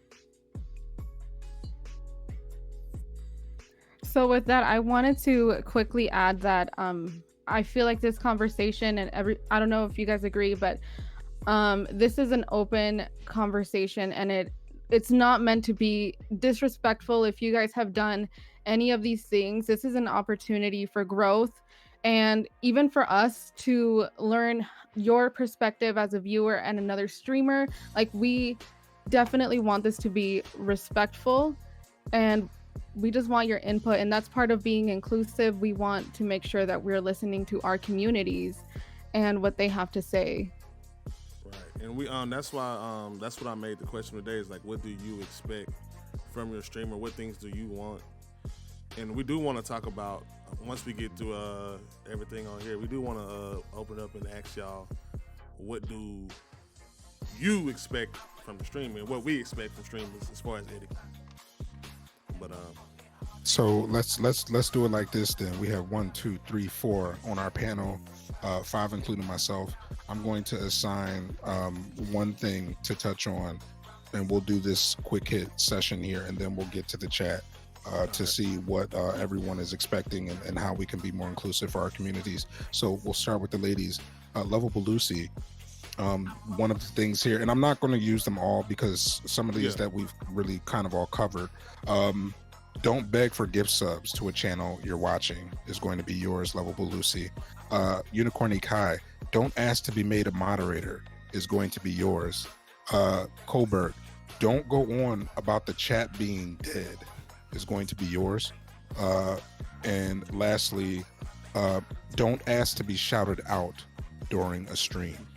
So with that, I wanted to quickly add that I feel like this conversation and I don't know if you guys agree, but This is an open conversation, and it's not meant to be disrespectful. If you guys have done any of these things, this is an opportunity for growth, and even for us to learn your perspective as a viewer and another streamer. Like, we definitely want this to be respectful, and we just want your input, and that's part of being inclusive. We want to make sure that we're listening to our communities and what they have to say. Right, and we that's why that's what I made the question today is like, what do you expect from your streamer? What things do you want? And we do want to talk about, once we get through everything on here, we do want to open up and ask y'all, what do you expect from the streamer and what we expect from streamers as far as etiquette. But so let's do it like this then. We have 1, 2, 3, 4 on our panel, 5 including myself. I'm going to assign one thing to touch on, and we'll do this quick hit session here, and then we'll get to the chat to see what everyone is expecting and how we can be more inclusive for our communities. So we'll start with the ladies. Lovable Lucy, one of the things here, and I'm not going to use them all because some of these that we've really kind of all covered. Don't beg for gift subs to a channel you're watching is going to be yours, Lovable Lucy. Unicorny Kai, don't ask to be made a moderator is going to be yours. Colbert, don't go on about the chat being dead is going to be yours. And lastly, don't ask to be shouted out during a stream.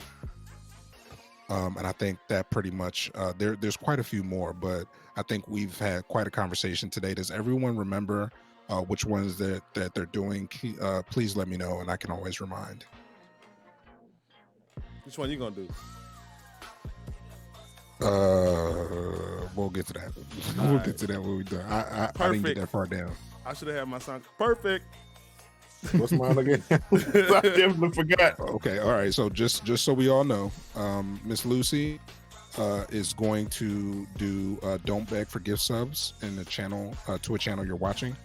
And I think that pretty much, there's quite a few more, but I think we've had quite a conversation today. Does everyone remember which ones that they're doing? Please let me know, and I can always remind. Which one you gonna do? We'll get to that. We'll get to that when we're done. I didn't get that far down. I should have had my sound perfect. What's mine again? I definitely forgot. Okay, all right. So just so we all know, Miss Lucy is going to do don't beg for gift subs in the channel to a channel you're watching.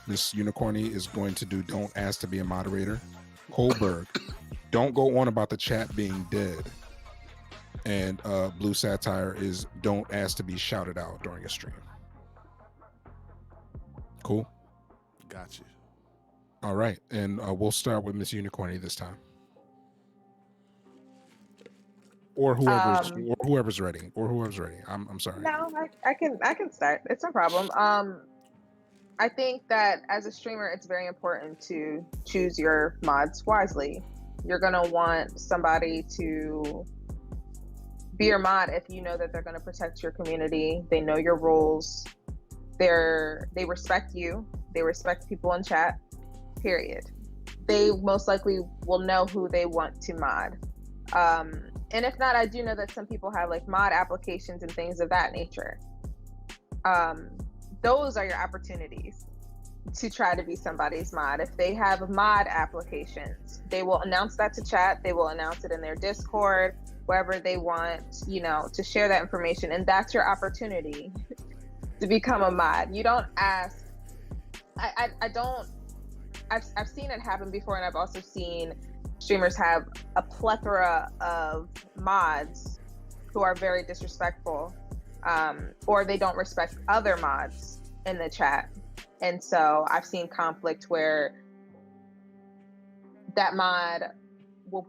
Miss Unicorny is going to do don't ask to be a moderator. Holberg, don't go on about the chat being dead. And Blue Satire is don't ask to be shouted out during a stream. Cool. Gotcha. All right, and we'll start with Miss Unicorny this time, or whoever's ready, I'm sorry. No, I can start. It's no problem. I think that as a streamer, it's very important to choose your mods wisely. You're gonna want somebody to be your mod if you know that they're gonna protect your community. They know your rules. They respect you. They respect people in chat. Period. They most likely will know who they want to mod. And if not, I do know that some people have like mod applications and things of that nature. Those are your opportunities to try to be somebody's mod. If they have mod applications, they will announce that to chat. They will announce it in their Discord, wherever they want, to share that information. And that's your opportunity to become a mod. You don't ask. I've seen it happen before, and I've also seen streamers have a plethora of mods who are very disrespectful, or they don't respect other mods in the chat. And so I've seen conflict where that mod will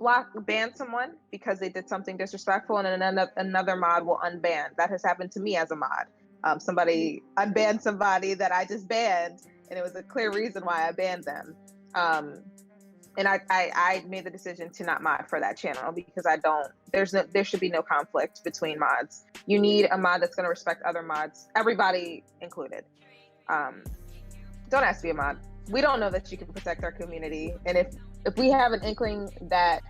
ban someone because they did something disrespectful, and then another mod will unban. That has happened to me as a mod. Somebody unbanned somebody that I just banned, and it was a clear reason why I banned them. And I made the decision to not mod for that channel because there should be no conflict between mods. You need a mod that's going to respect other mods, everybody included. Don't ask to be a mod. We don't know that you can protect our community. And if we have an inkling that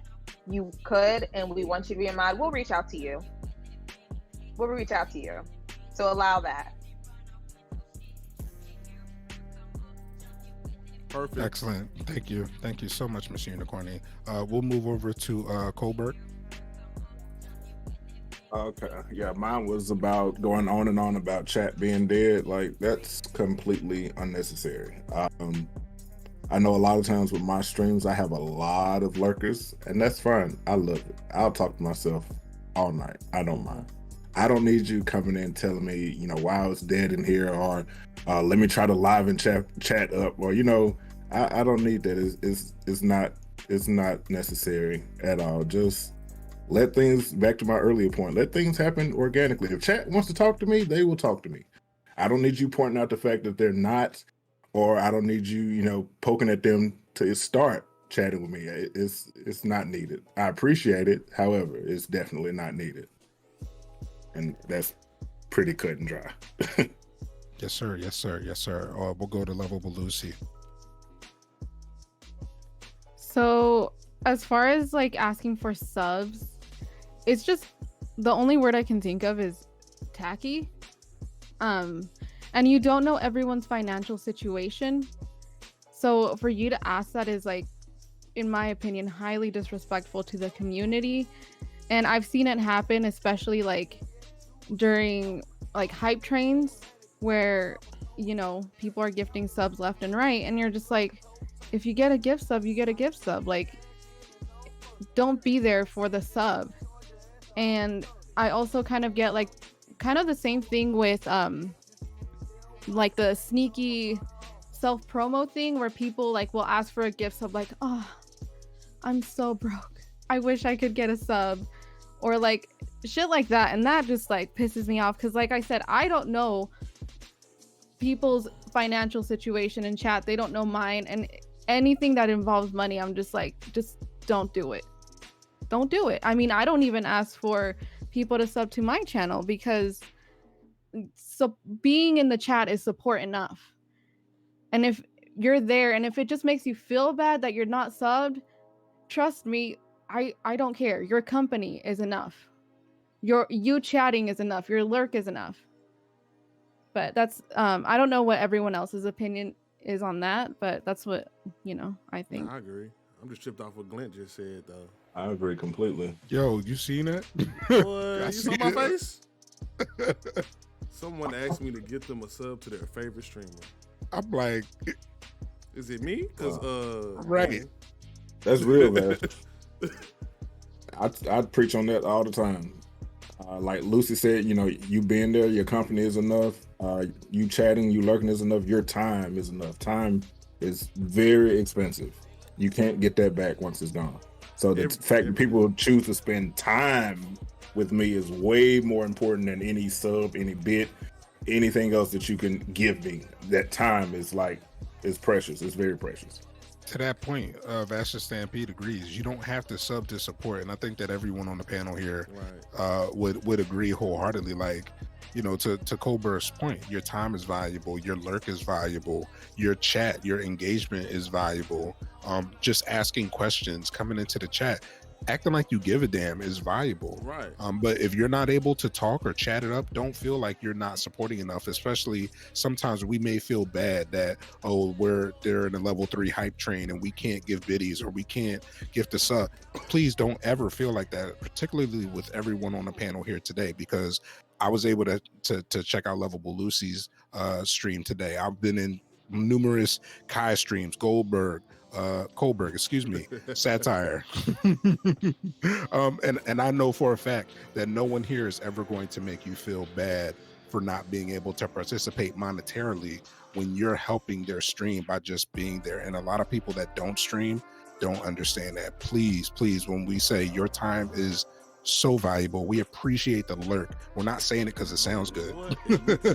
you could and we want you to be a mod, we'll reach out to you. So allow that. Perfect. Excellent. Thank you so much, Miss Unicorny. We'll move over to Colbert. Okay, yeah, mine was about going on and on about chat being dead. Like, that's completely unnecessary. I know a lot of times with my streams, I have a lot of lurkers, and that's fine. I love it. I'll talk to myself all night. I don't mind. I don't need you coming in telling me, you know, wow, it's dead in here, or let me try to live and chat up, or you know, I don't need that. It's not necessary at all. Just let things, back to my earlier point, let things happen organically. If chat wants to talk to me, they will talk to me. I don't need you pointing out the fact that they're not, or I don't need you, you know, poking at them to start chatting with me. It's not needed. I appreciate it. However, it's definitely not needed. And that's pretty cut and dry. Yes, sir. Yes, sir. Yes, sir. We'll go to Lovable Lucy. So as far as like asking for subs, it's just the only word I can think of is tacky. And you don't know everyone's financial situation. So for you to ask that is, like, in my opinion, highly disrespectful to the community. And I've seen it happen, especially like during like hype trains where, you know, people are gifting subs left and right. And you're just like, if you get a gift sub, you get a gift sub. Like, don't be there for the sub. And I also kind of get like kind of the same thing with like the sneaky self promo thing where people like will ask for a gift sub, like, oh, I'm so broke, I wish I could get a sub, or like shit like that. And that just like pisses me off, because like I said, I don't know people's financial situation in chat. They don't know mine, and anything that involves money, I'm just like, just don't do it. Don't do it. I mean, I don't even ask for people to sub to my channel, because so being in the chat is support enough. And if you're there and if it just makes you feel bad that you're not subbed, trust me, I don't care. Your company is enough. You chatting is enough. Your lurk is enough. But that's I don't know what everyone else's opinion is on that, but that's what, you know, I think. I agree. I'm just tripped off what Glint just said, though. I agree completely. Yo, you seen that? Boy, you saw my face? Someone asked me to get them a sub to their favorite streamer. I'm like, is it me? Because right. That's real, man. I preach on that all the time. Like Lucy said, you know, you being there, your company is enough. You chatting, you lurking is enough. Your time is enough. Time is very expensive. You can't get that back once it's gone. So the fact that people choose to spend time with me is way more important than any sub, any bit, anything else that you can give me. That time is precious. It's very precious. To that point, Vaster Stampede agrees. You don't have to sub to support, and I think that everyone on the panel here would agree wholeheartedly. Like, you know, to Colbert's point, your time is valuable, your lurk is valuable, your chat, your engagement is valuable. Just asking questions, coming into the chat, acting like you give a damn is valuable. Right. But if you're not able to talk or chat it up, don't feel like you're not supporting enough. Especially sometimes we may feel bad that, oh, they're in a level 3 hype train and we can't give biddies or we can't gift a sub. Please don't ever feel like that, particularly with everyone on the panel here today, because I was able to check out Lovable Lucy's stream today. I've been in numerous Kai streams, Colberg, excuse me, Satire. And I know for a fact that no one here is ever going to make you feel bad for not being able to participate monetarily when you're helping their stream by just being there. And a lot of people that don't stream don't understand that. Please, when we say your time is so valuable, we appreciate the lurk. We're not saying it because it sounds good.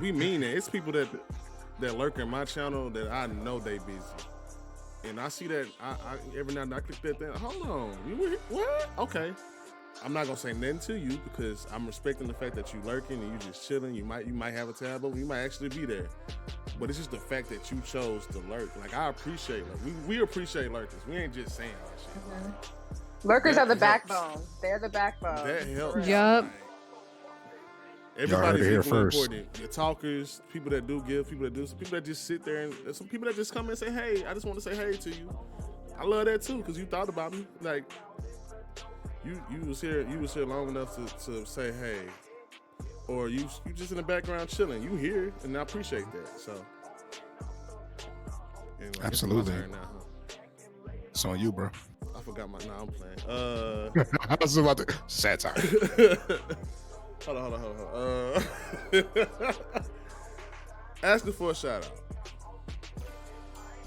We mean it. It's people that lurk in my channel that I know they busy. And I see that I every now and then I click that thing. Hold on, you were, what? Okay, I'm not gonna say nothing to you because I'm respecting the fact that you lurking and you just chilling. You might have a tab open. You might actually be there, but it's just the fact that you chose to lurk. Like, I appreciate we appreciate lurkers. We ain't just saying that shit. Mm-hmm. Lurkers are the backbone. They're the backbone. That helps. Yep. Everybody's equally important. Your talkers, people that do give, people that just sit there, and some people that just come and say, hey, I just want to say hey to you. I love that too, because you thought about me. Like, you was here long enough to say hey. Or you just in the background chilling. You here, and I appreciate that. So anyway, absolutely. It's on you, bro. I forgot forgot my. Nah, I'm playing. I was about to satire. Hold on. Asking for a shout out.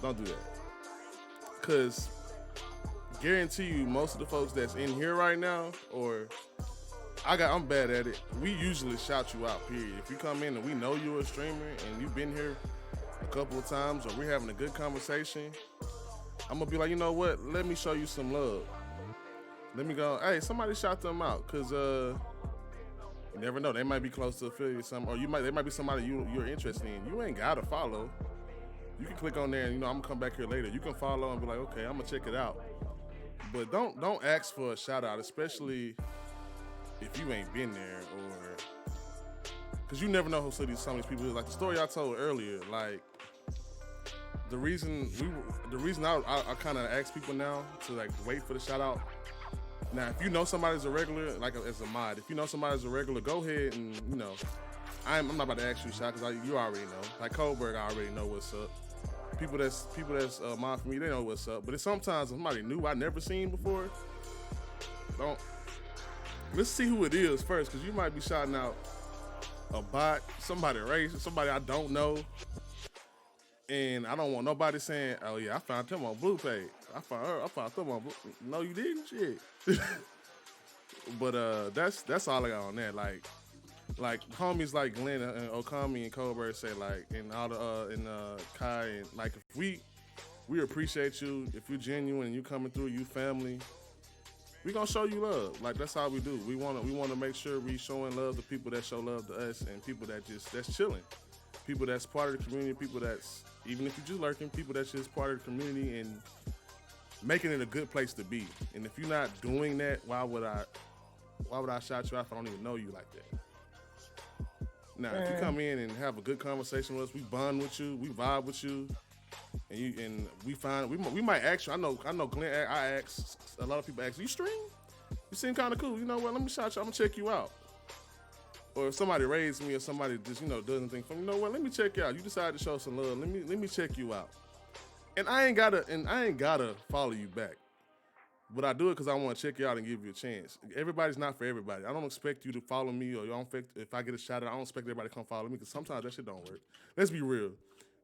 Don't do that. Cause guarantee you, most of the folks that's in here right now, or I'm bad at it. We usually shout you out. Period. If you come in and we know you're a streamer and you've been here a couple of times, or we're having a good conversation, I'm gonna be like, you know what? Let me show you some love. Let me go. Hey, somebody shout them out, cause you never know. They might be close to affiliate something, or they might be somebody you're interested in. You ain't gotta follow. You can click on there and I'm gonna come back here later. You can follow and be like, okay, I'm gonna check it out. But don't ask for a shout out, especially if you ain't been there, or because you never know who some of these people is. Like the story I told earlier, like the reason I kind of ask people now to like wait for the shout out. Now, if you know somebody's a regular, like as a mod, if you know somebody's a regular, go ahead and I'm not about to ask you a shout because you already know. Like Coldberg, I already know what's up. People that's mod for me, they know what's up. But it's sometimes somebody new I never seen before. Let's see who it is first, because you might be shouting out a bot, somebody racist, somebody I don't know. And I don't want nobody saying, oh yeah, I found him on Blue Page. I found them on Blue. No, you didn't, shit. But that's all I got on that. Like homies like Glenn and Okami and Colbert say, like, and all the Kai, and like, if we appreciate you. If you're genuine and you coming through, you family, we gonna show you love. Like, that's how we do. We wanna make sure we showing love to people that show love to us, and people that's chilling, people that's part of the community, people that's, even if you're just lurking, people that's just part of the community and making it a good place to be. And if you're not doing that, why would I shout you out if I don't even know you like that? Now, if you come in and have a good conversation with us, we bond with you, we vibe with you, and we might ask you. I know Glenn. I ask a lot of people. You stream? You seem kind of cool. You know what? Let me shout you. I'm gonna check you out. Or if somebody raised me, or somebody just does anything for me, you know what? Let me check you out. You decided to show some love. Let me check you out. And I ain't gotta follow you back. But I do it because I want to check you out and give you a chance. Everybody's not for everybody. I don't expect you to follow me, or if I get a shout out, I don't expect everybody to come follow me, because sometimes that shit don't work. Let's be real.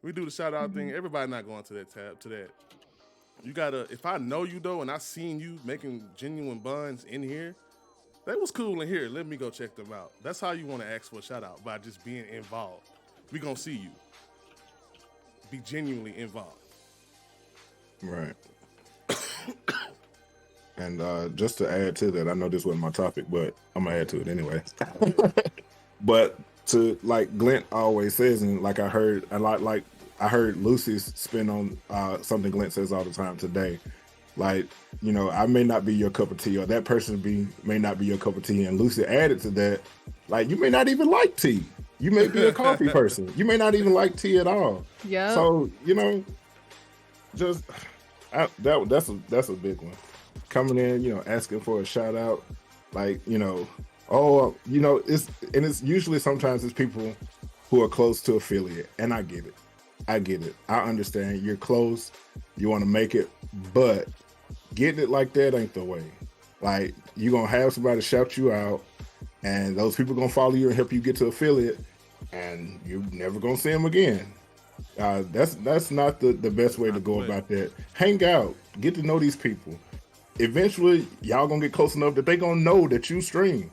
We do the shout out thing. Everybody not going to that tab, to that. You gotta, if I know you though, and I seen you making genuine bonds in here, that was cool in here. Let me go check them out. That's how you want to ask for a shout out, by just being involved. We gonna see you. Be genuinely involved. Right. And just to add to that, I know this wasn't my topic, but I'm gonna add to it anyway. But to, like Glent always says, and like I heard Lucy's spin on something Glent says all the time today. Like, I may not be your cup of tea, or that person may not be your cup of tea. And Lucy added to that, like, you may not even like tea. You may be a coffee person. You may not even like tea at all. Yeah. So, just that's a big one. Coming in, asking for a shout out, like, it's usually sometimes it's people who are close to affiliate, and I get it. I understand you're close, you want to make it, but getting it like that ain't the way. Like, you're gonna have somebody shout you out, and those people gonna follow you and help you get to affiliate, and you're never gonna see them again. That's not the best way to go about that. Hang out, get to know these people. Eventually, y'all gonna get close enough that they gonna know that you stream,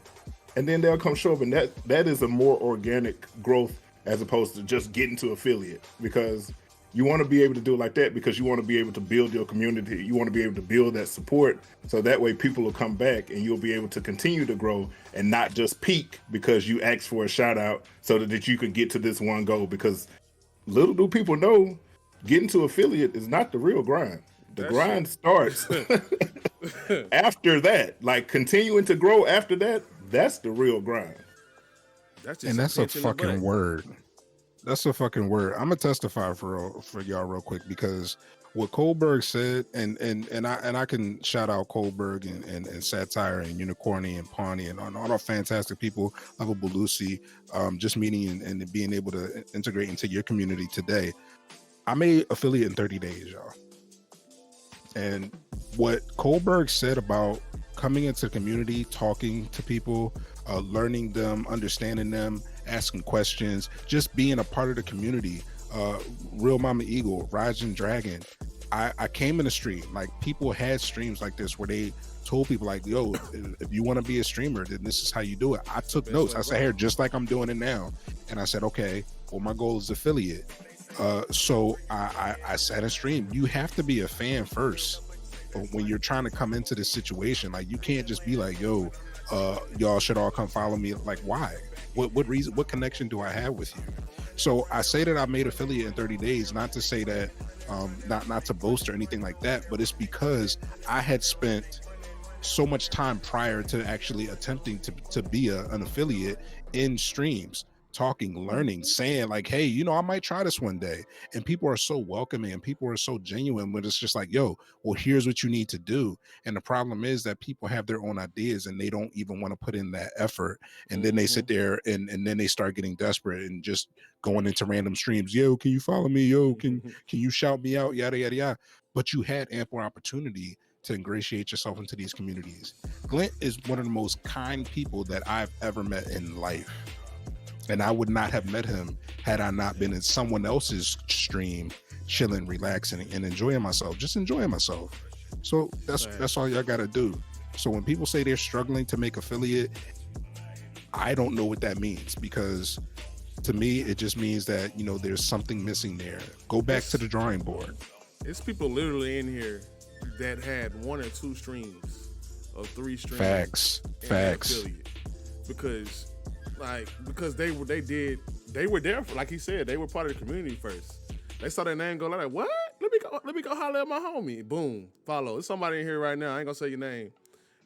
and then they'll come show up, and that is a more organic growth as opposed to just getting to affiliate, because you want to be able to do it like that, because you want to be able to build your community. You want to be able to build that support, so that way people will come back and you'll be able to continue to grow and not just peak because you asked for a shout out so that you could get to this one goal. Because little do people know, getting to affiliate is not the real grind. The grind starts after that. Like, continuing to grow after that, that's the real grind. That's a fucking word. That's a fucking word. I'm gonna testify for y'all real quick, because what Kohlberg said, and I can shout out Kohlberg and Satire and Unicorny and Pawnee and all our fantastic people, Lovable Lucy, just meeting and being able to integrate into your community today. I made affiliate in 30 days, y'all. And what Kohlberg said about coming into the community, talking to people, learning them, understanding them, asking questions, just being a part of the community. Real Mama Eagle, Rising Dragon. I came in the stream, like people had streams like this where they told people like, yo, if you want to be a streamer, then this is how you do it. I took notes. I sat here just like I'm doing it now. And I said, okay, well, my goal is affiliate. So I sat and streamed. You have to be a fan first when you're trying to come into this situation. Like, you can't just be like, yo, y'all should all come follow me. Like, why? What reason? What connection do I have with you? So I say that I made affiliate in 30 days, not to say that, not to boast or anything like that, but it's because I had spent so much time prior to actually attempting to be an affiliate in streams, talking, learning, saying like, hey, you know, I might try this one day. And people are so welcoming and people are so genuine when it's just like, yo, well, here's what you need to do. And the problem is that people have their own ideas and they don't even want to put in that effort. And then they sit there and then they start getting desperate and just going into random streams. Yo, can you follow me? Yo, can you shout me out? Yada, yada, yada. But you had ample opportunity to ingratiate yourself into these communities. Glint is one of the most kind people that I've ever met in life. And I would not have met him had I not been in someone else's stream, chilling, relaxing, and enjoying myself, just enjoying myself. So that's all y'all gotta do. So when people say they're struggling to make affiliate, I don't know what that means, because to me, it just means that, you know, there's something missing there. Go back to the drawing board. It's people literally in here that had 1 or 2 streams or 3 streams. Facts. Because they were there for, like he said, they were part of the community first. They saw their name go like, what? Let me go holler at my homie. Boom, follow. There's somebody in here right now. I ain't gonna say your name.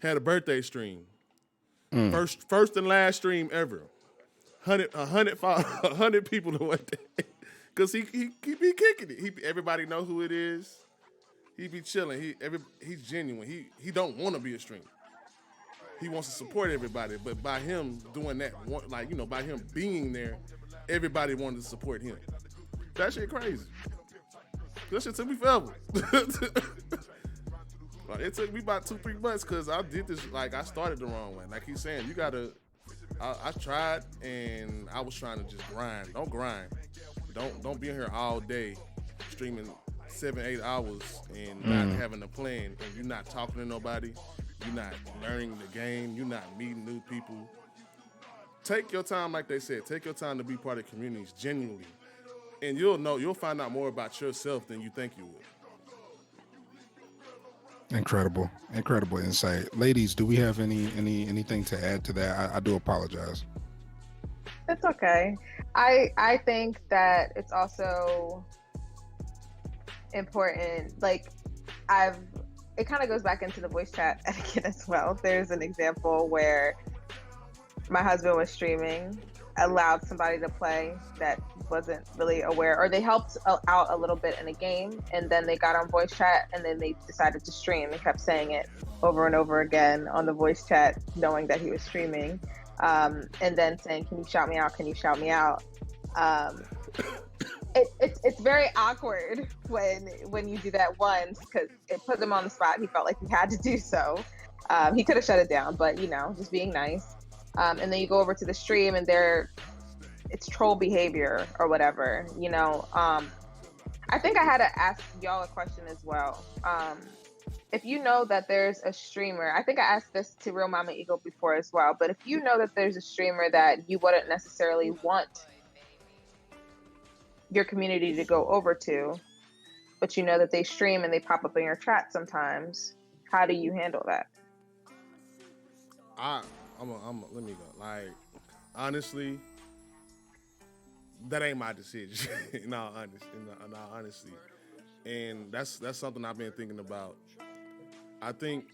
Had a birthday stream. First and last stream ever. 100 people to one day. Cause he be kicking it. Everybody know who it is. He be chilling. He's genuine. He don't want to be a streamer. He wants to support everybody, but by him doing that, like, you know, by him being there, everybody wanted to support him. That shit crazy. That shit took me forever. Like, it took me about 2-3 months because I did this, like, I started the wrong way. Like he's saying, you gotta. I tried and I was trying to just grind. Don't grind. Don't be in here all day streaming 7-8 hours and not having a plan, and you're not talking to nobody. You're not learning the game. You're not meeting new people. Take your time, like they said. Take your time to be part of communities genuinely, and you'll find out more about yourself than you think you will. Incredible insight. Ladies, do we have anything to add to that? I do apologize. It's okay. I think that it's also important. Like, it kind of goes back into the voice chat etiquette as well. There's an example where my husband was streaming, allowed somebody to play that wasn't really aware, or they helped out a little bit in a game, and then they got on voice chat, and then they decided to stream and kept saying it over and over again on the voice chat, knowing that he was streaming, and then saying, can you shout me out? Can you shout me out? It's very awkward when you do that once, because it put him on the spot. He felt like he had to do so. He could have shut it down, but, you know, just being nice. And then you go over to the stream and it's troll behavior or whatever, you know. I think I had to ask y'all a question as well. If you know that there's a streamer, I think I asked this to Real Mama Eagle before as well, but if you know that there's a streamer that you wouldn't necessarily want your community to go over to, but you know that they stream and they pop up in your chat sometimes, how do you handle that? Let me go. Like, honestly, that ain't my decision. in all honesty, and that's something I've been thinking about. I think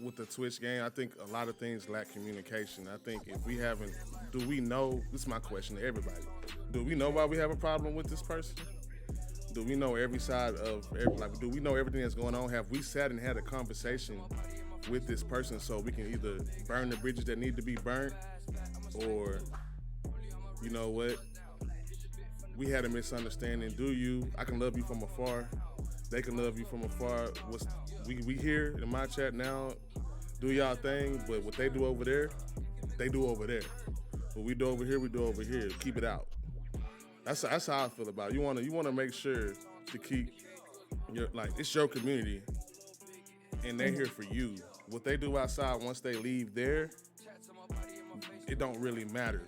with the Twitch game, I think a lot of things lack communication. I think if we haven't, do we know? This is my question to everybody. Do we know why we have a problem with this person? Do we know every side of do we know everything that's going on? Have we sat and had a conversation with this person so we can either burn the bridges that need to be burnt, or, you know what, we had a misunderstanding. I can love you from afar, They can love you from afar. We here in my chat now, do y'all thing, but what they do over there, they do over there. What we do over here, we do over here. Keep it out. That's how I feel about it. You wanna make sure to keep it's your community, and they're here for you. What they do outside once they leave there, it don't really matter.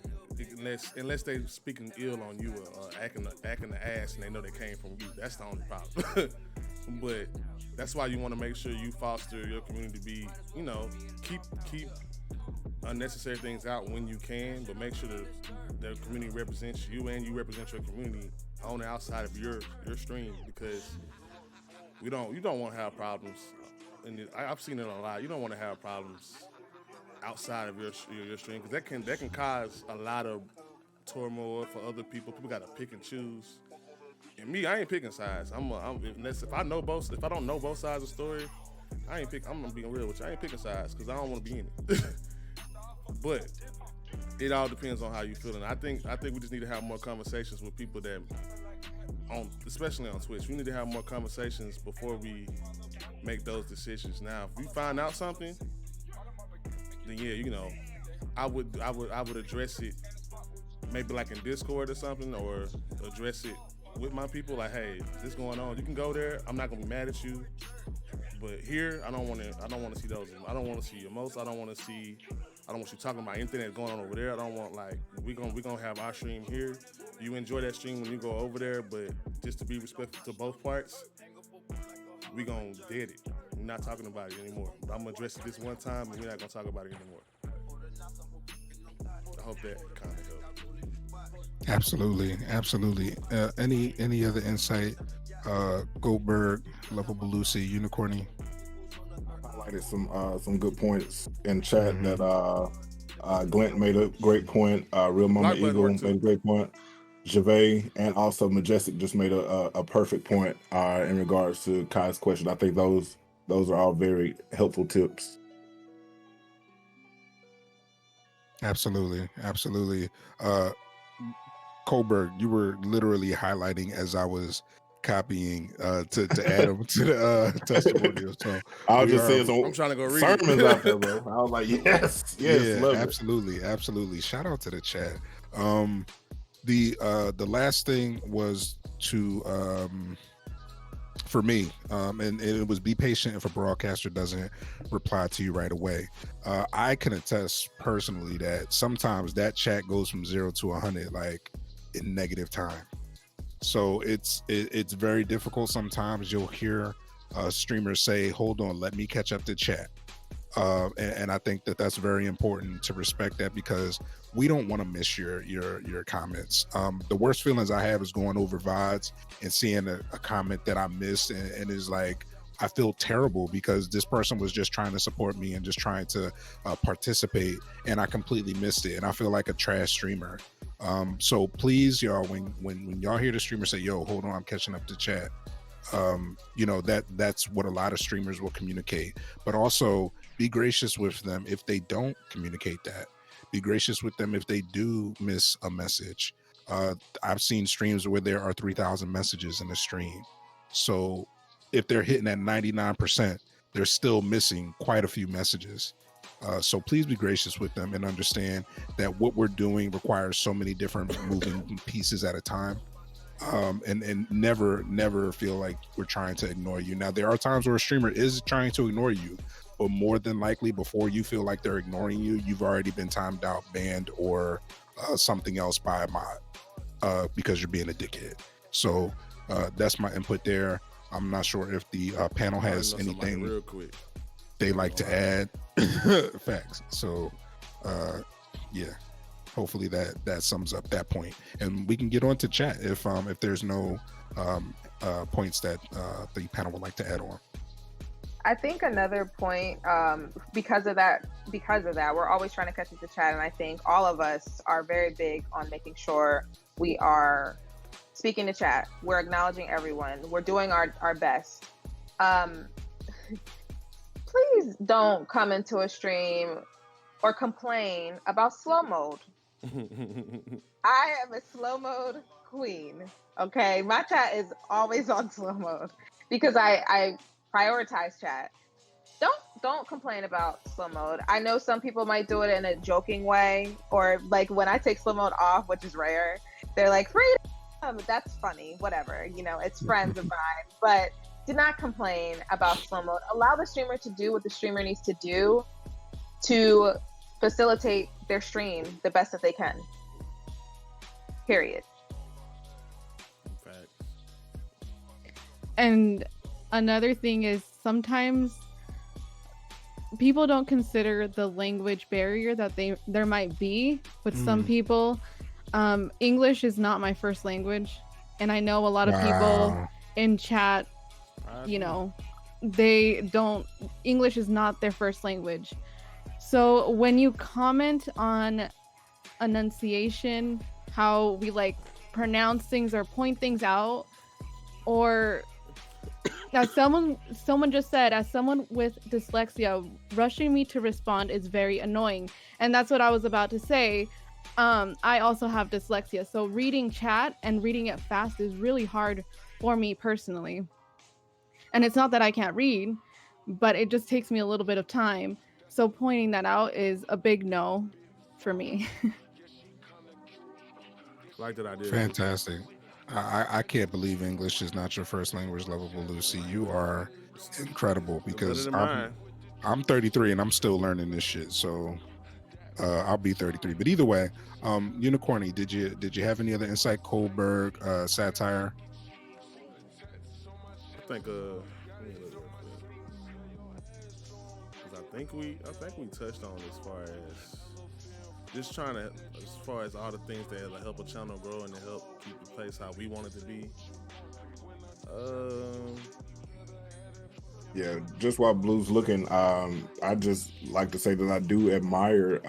Unless they speaking ill on you or acting the ass and they know they came from you. That's the only problem. But that's why you want to make sure you foster your community to be, keep unnecessary things out when you can, but make sure that the community represents you and you represent your community on the outside of your stream, because you don't want to have problems. And I've seen it a lot. You don't want to have problems outside of your stream, because that can cause a lot of turmoil for other people. People got to pick and choose. And me, I ain't picking sides. If I don't know both sides of the story, I'm gonna be real with you. I ain't picking sides because I don't want to be in it. But it all depends on how you feeling. I think we just need to have more conversations with people that especially on Twitch. We need to have more conversations before we make those decisions. Now, if we find out something, then yeah, I would address it maybe like in Discord or something, or address it with my people. Like, hey, this going on. You can go there. I'm not gonna be mad at you. But here, I don't want to see those. I don't want to see your most. I don't want you talking about anything that's going on over there. I don't want we gonna have our stream here. You enjoy that stream when you go over there, but just to be respectful to both parts, we gonna dead it. We're not talking about it anymore. But I'm gonna address it this one time, and we're not gonna talk about it anymore. I hope that kind of helps. Absolutely. Any other insight? Goldberg, Lovable Lucy, Unicorny. Highlighted some good points in chat. That Glint made a great point. Real Mama Eagle made a great point. Gervais and also Majestic just made a perfect point in regards to Kai's question. I think those are all very helpful tips. Absolutely. Goldberg, you were literally highlighting as I was copying to add them to the testimonial. So I was just saying, I'm trying to go read sermons out there, bro. I was like, yes, love absolutely. Shout out to the chat. The last thing was to for me, and it was be patient if a broadcaster doesn't reply to you right away. I can attest personally that sometimes that chat goes from 0 to 100 like in negative time. So it's very difficult. Sometimes you'll hear streamers say, hold on, let me catch up to chat. And I think that's very important to respect that, because we don't want to miss your comments. The worst feelings I have is going over VODs and seeing a comment that I missed and is like, I feel terrible because this person was just trying to support me and just trying to participate, and I completely missed it. And I feel like a trash streamer. So please, y'all, when y'all hear the streamer say, yo, hold on, I'm catching up to chat. That's what a lot of streamers will communicate, but also be gracious with them if they don't communicate that. Be gracious with them if they do miss a message. I've seen streams where there are 3,000 messages in the stream. So if they're hitting at 99%, they're still missing quite a few messages. So please be gracious with them and understand that what we're doing requires so many different moving pieces at a time. And never feel like we're trying to ignore you. Now, there are times where a streamer is trying to ignore you, but more than likely, before you feel like they're ignoring you, you've already been timed out, banned, or something else by a mod because you're being a dickhead. So that's my input there. I'm not sure if the panel has anything real quick they like to add. Facts. So yeah. Hopefully that sums up that point, and we can get on to chat if there's no points that the panel would like to add on. I think another point, because of that, we're always trying to catch up to chat, and I think all of us are very big on making sure we are speaking to chat. We're acknowledging everyone. We're doing our best. Please don't come into a stream or complain about slow mode. I am a slow mode queen. Okay, my chat is always on slow mode. because I prioritize chat. Don't complain about slow mode. I know some people might do it in a joking way, or like when I take slow mode off, which is rare, they're like, freedom. That's funny, whatever. You know, it's friends of mine. But do not complain about slow mode. Allow the streamer to do what the streamer needs to do to facilitate their stream the best that they can. Period. And another thing is sometimes people don't consider the language barrier that there might be with some people. English is not my first language, and I know a lot of people in chat, you know, English is not their first language. So when you comment on enunciation, how we like pronounce things or point things out, or as someone just said, as someone with dyslexia, rushing me to respond is very annoying. And that's what I was about to say. I also have dyslexia, so reading chat and reading it fast is really hard for me personally. And it's not that I can't read, but it just takes me a little bit of time. So pointing that out is a big no for me. Like that idea. Fantastic. I can't believe English is not your first language, Lovable Lucy. You are incredible, because I'm 33 and I'm still learning this shit. So I'll be 33. But either way, Unicorny, did you have any other insight? Kohlberg, satire? I think we touched on as far as just trying to, as far as all the things that help a channel grow and to help keep the place how we want it to be. Yeah, just while Blue's looking, I just like to say that I do admire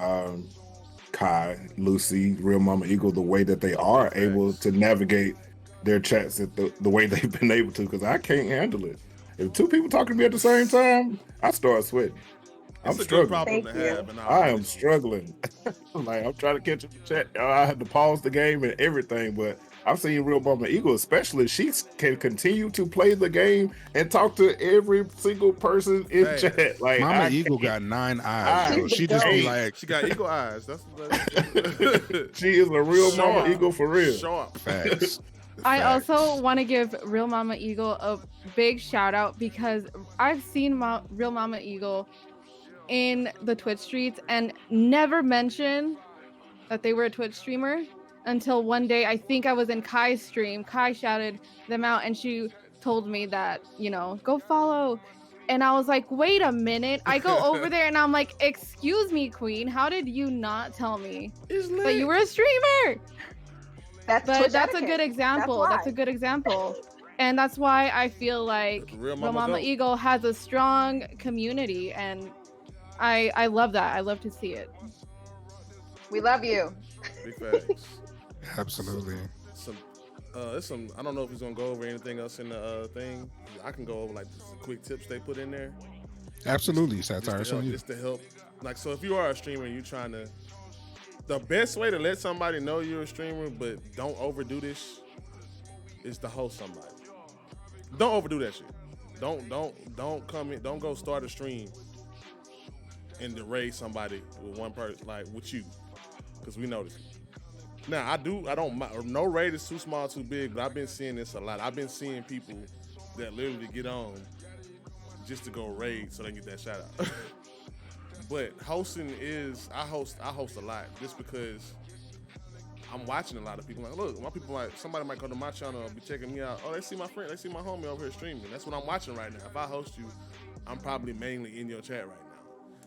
Kai, Lucy, Real Mama Eagle, the way that they are able to navigate their chats at the way they've been able to, because I can't handle it. If two people talking to me at the same time, I start sweating. I'm struggling. I am struggling. Like, I'm trying to catch up the chat. I had to pause the game and everything, but I've seen Real Mama Eagle, especially, she can continue to play the game and talk to every single person in chat. Like, Mama Eagle got 9 eyes. She just be like, she got eagle eyes. That's she is a real Mama Eagle for real. Sharp. Facts. I also want to give Real Mama Eagle a big shout out, because I've seen Real Mama Eagle in the Twitch streets and never mention that they were a Twitch streamer until one day, I think I was in Kai's stream. Kai shouted them out and she told me that, you know, go follow. And I was like, wait a minute. I go over there and I'm like, excuse me, Queen, how did you not tell me that you were a streamer? That's a good example. That's a good example. And that's why I feel like Real Mama Eagle has a strong community, and I love that. I love to see it. We love you. Big facts. Absolutely. Some I don't know if he's gonna go over anything else in the thing. I can go over like some quick tips they put in there. Absolutely, satire. Just to help. Like, so if you are a streamer and you're trying to, the best way to let somebody know you're a streamer but don't overdo this is to host somebody. Don't overdo that shit. Don't come in. Don't go start a stream and to raise somebody with one person, like with you, because we know this. Now I don't. No raid is too small, too big, but I've been seeing this a lot. I've been seeing people that literally get on just to go raid so they can get that shout out. But hosting is, I host a lot just because I'm watching a lot of people. Like, look, my people somebody might come to my channel and be checking me out. Oh, they see my friend, they see my homie over here streaming. That's what I'm watching right now. If I host you, I'm probably mainly in your chat right now.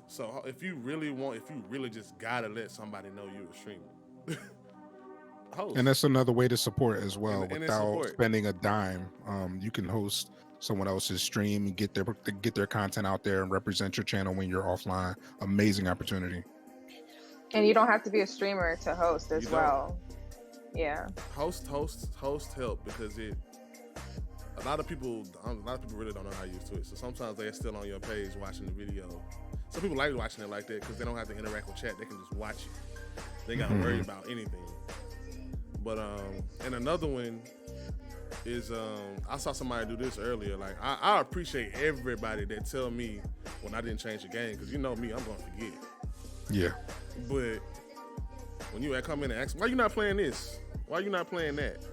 So if you really just gotta let somebody know you're a streamer. Host. And that's another way to support as well, without spending a dime. You can host someone else's stream and get their content out there and represent your channel when you're offline. Amazing opportunity. And you don't have to be a streamer to host as well. Yeah. Host help, because a lot of people really don't know how to use Twitch. So sometimes they're still on your page watching the video. Some people like watching it like that because they don't have to interact with chat. They can just watch it. They got to worry about anything. But and another one, is I saw somebody do this earlier. Like I appreciate everybody that tell me when I didn't change the game, because you know me, I'm gonna forget. Yeah. But when you come in and ask, why you not playing this? Why you not playing that?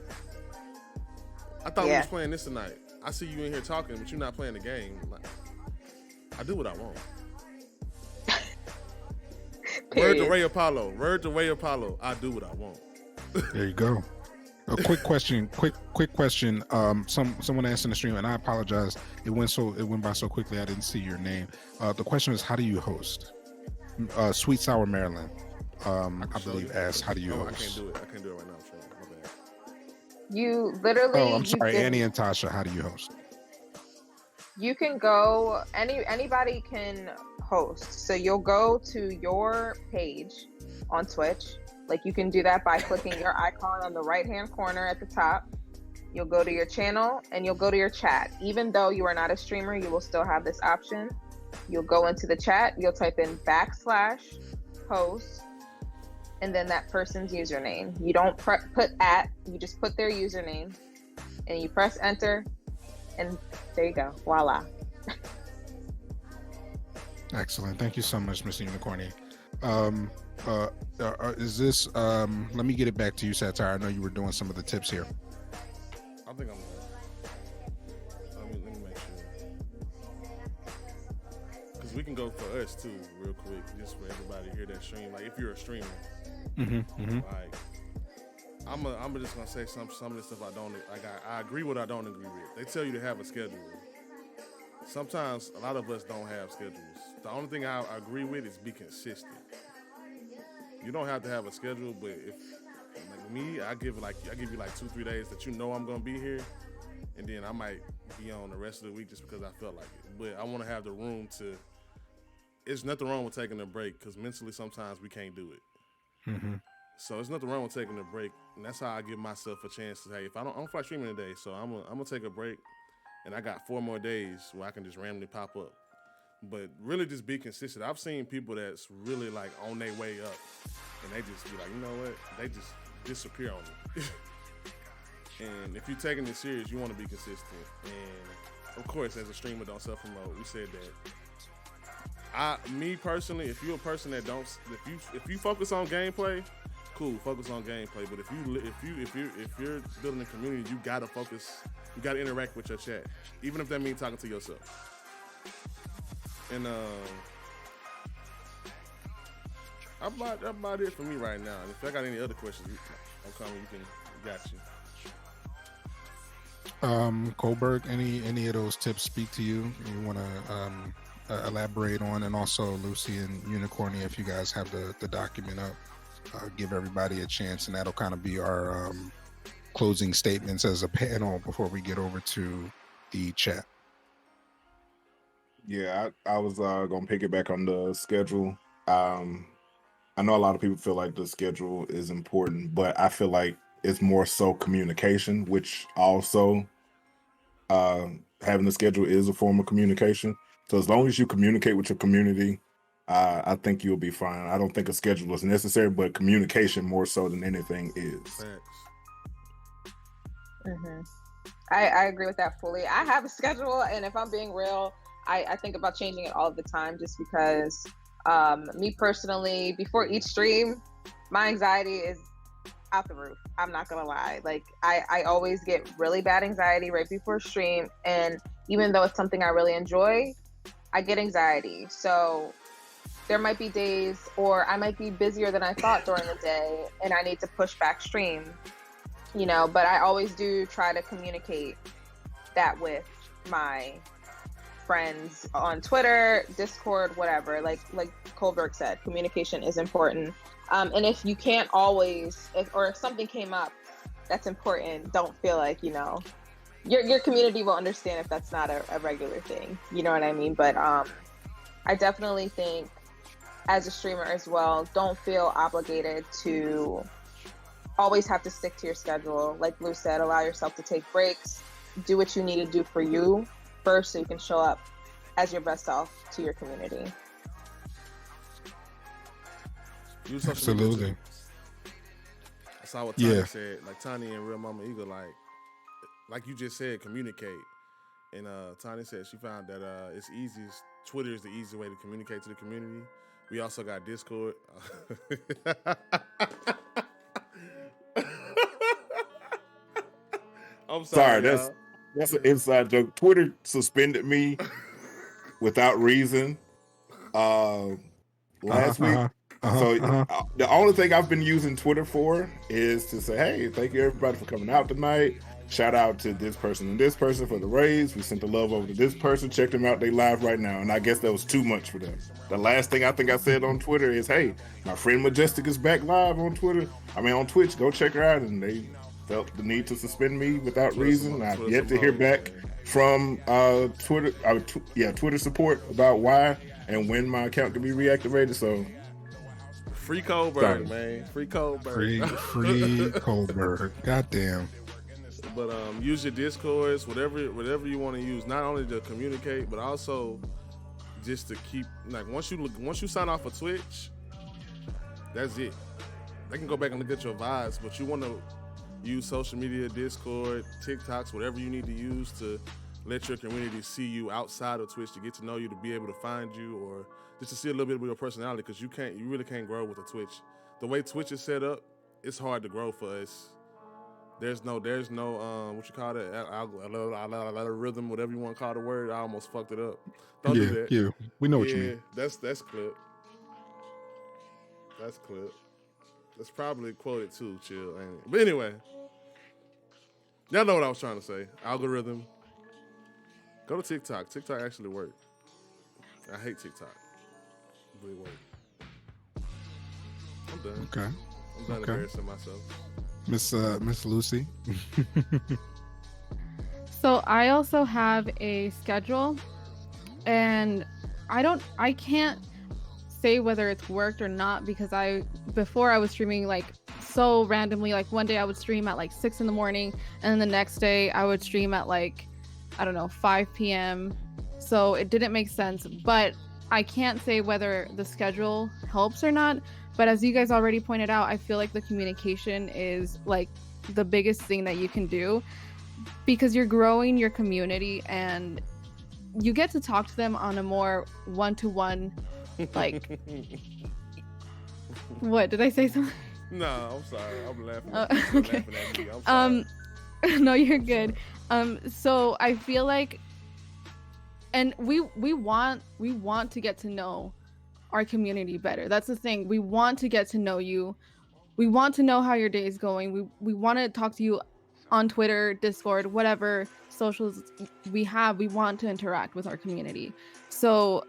I thought we was playing this tonight. I see you in here talking, but you're not playing the game. Like, I do what I want. Word to Ray Apollo. Word to Ray Apollo. I do what I want. There you go. A quick question. Quick question. Someone asked in the stream, and I apologize. It went by so quickly I didn't see your name. The question is, how do you host? Sweet Sour Maryland, I believe, asked, how do you host? I can't do it. I can't do it right now. I'm sorry. My bad. You literally. Oh, I'm sorry, Annie and Tasha. How do you host? You can go. Anybody can host. So you'll go to your page on Twitch. Like you can do that by clicking your icon on the right-hand corner at the top. You'll go to your channel and you'll go to your chat. Even though you are not a streamer, you will still have this option. You'll go into the chat, you'll type in /host, and then that person's username. You don't put @ you just put their username, and you press enter, and there you go. Voila. Excellent. Thank you so much, Mr. Unicorny. Is this, let me get it back to you, Satire. I know you were doing some of the tips here. I think I'm let me make sure. Because we can go for us too, real quick, just for everybody to hear that stream. Like if you're a streamer, like I'm just gonna say some of the stuff I don't like. I agree with, I don't agree with. They tell you to have a schedule. Sometimes a lot of us don't have schedules. The only thing I agree with is be consistent. You don't have to have a schedule, but if like me, I give you like 2-3 days that you know I'm gonna be here, and then I might be on the rest of the week just because I felt like it. But I want to have the room to. It's nothing wrong with taking a break, because mentally sometimes we can't do it. Mm-hmm. So it's nothing wrong with taking a break, and that's how I give myself a chance to say, if I don't feel like streaming today, so I'm gonna take a break, and I got 4 more days where I can just randomly pop up. But really just be consistent. I've seen people that's really like on their way up, and they just be like, you know what? They just disappear on you. And if you're taking this serious, you want to be consistent. And of course, as a streamer, don't self-promote. We said that. Me personally, if you're a person that don't, if you focus on gameplay, cool, focus on gameplay. But if you're building a community, you gotta focus. You gotta interact with your chat, even if that means talking to yourself. And that's about it for me right now. And if I got any other questions, I'm coming. Got you. Goldberg, any of those tips speak to you? You want to elaborate on, and also Lucy and Unicorny, if you guys have the document up, give everybody a chance, and that'll kind of be our closing statements as a panel before we get over to the chat. Yeah, I was gonna pick it back on the schedule. I know a lot of people feel like the schedule is important, but I feel like it's more so communication, which also having the schedule is a form of communication. So as long as you communicate with your community, I think you'll be fine. I don't think a schedule is necessary, but communication more so than anything is. Mm-hmm. I agree with that fully. I have a schedule, and if I'm being real, I think about changing it all the time, just because me personally, before each stream, my anxiety is out the roof. I'm not gonna lie. Like I always get really bad anxiety right before stream, and even though it's something I really enjoy, I get anxiety. So there might be days, or I might be busier than I thought during the day, and I need to push back stream, you know, but I always do try to communicate that with my friends on Twitter, Discord, whatever. Like Kohlberg said, communication is important. And if you can't always, if something came up that's important, don't feel like, you know, your community will understand if that's not a regular thing. You know what I mean? But I definitely think as a streamer as well, don't feel obligated to always have to stick to your schedule. Like Blue said, allow yourself to take breaks, do what you need to do for you first so you can show up as your best self to your community. Absolutely. I saw what Tanya said. Like Tanya and Real Mama Eagle, like like you just said, communicate. And Tanya said she found that it's easy. Twitter is the easy way to communicate to the community. We also got Discord. I'm sorry, that's an inside joke. Twitter suspended me without reason last week. The only thing I've been using Twitter for is to say, hey, thank you everybody for coming out tonight. Shout out to this person and this person for the raise. We sent the love over to this person. Check them out. They live right now. And I guess that was too much for them. The last thing I think I said on Twitter is, hey, my friend Majestic is back live on on Twitch. Go check her out. And they felt the need to suspend me without reason. I've yet to hear back from Twitter support about why and when my account can be reactivated. So free Coldberg, man. Free Coldberg. Free Coldberg. Goddamn. But use your Discords, whatever you want to use, not only to communicate, but also just to keep, like, once you sign off of Twitch, that's it. They can go back and look at your vibes, but you want to use social media, Discord, TikToks, whatever you need to use to let your community see you outside of Twitch, to get to know you, to be able to find you, or just to see a little bit of your personality, because you really can't grow with a Twitch. The way Twitch is set up, it's hard to grow for us. There's no what you call it, algorithm, whatever you want to call the word. I almost fucked it up. Don't do that. Yeah, we know what you mean. That's clip. That's clip. That's probably quoted too, chill. Ain't it? But anyway, y'all know what I was trying to say. Algorithm. Go to TikTok. TikTok actually worked. I hate TikTok. It really worked. I'm done. Okay. I'm done embarrassing myself. Miss Lucy. So I also have a schedule, and I can't say whether it's worked or not, because before I was streaming like so randomly. Like one day I would stream at like 6 a.m, and then the next day I would stream at like, I don't know, 5 p.m. So it didn't make sense, but I can't say whether the schedule helps or not. But as you guys already pointed out, I feel like the communication is like the biggest thing that you can do, because you're growing your community and you get to talk to them on a more one-to-one, like, what, did I say something? No, I'm sorry. I'm laughing. Okay. Laughing at me. I'm sorry. No, you're good. So I feel like, and we want to get to know our community better. That's the thing. We want to get to know you. We want to know how your day is going. We want to talk to you on Twitter, Discord, whatever socials we have. We want to interact with our community. So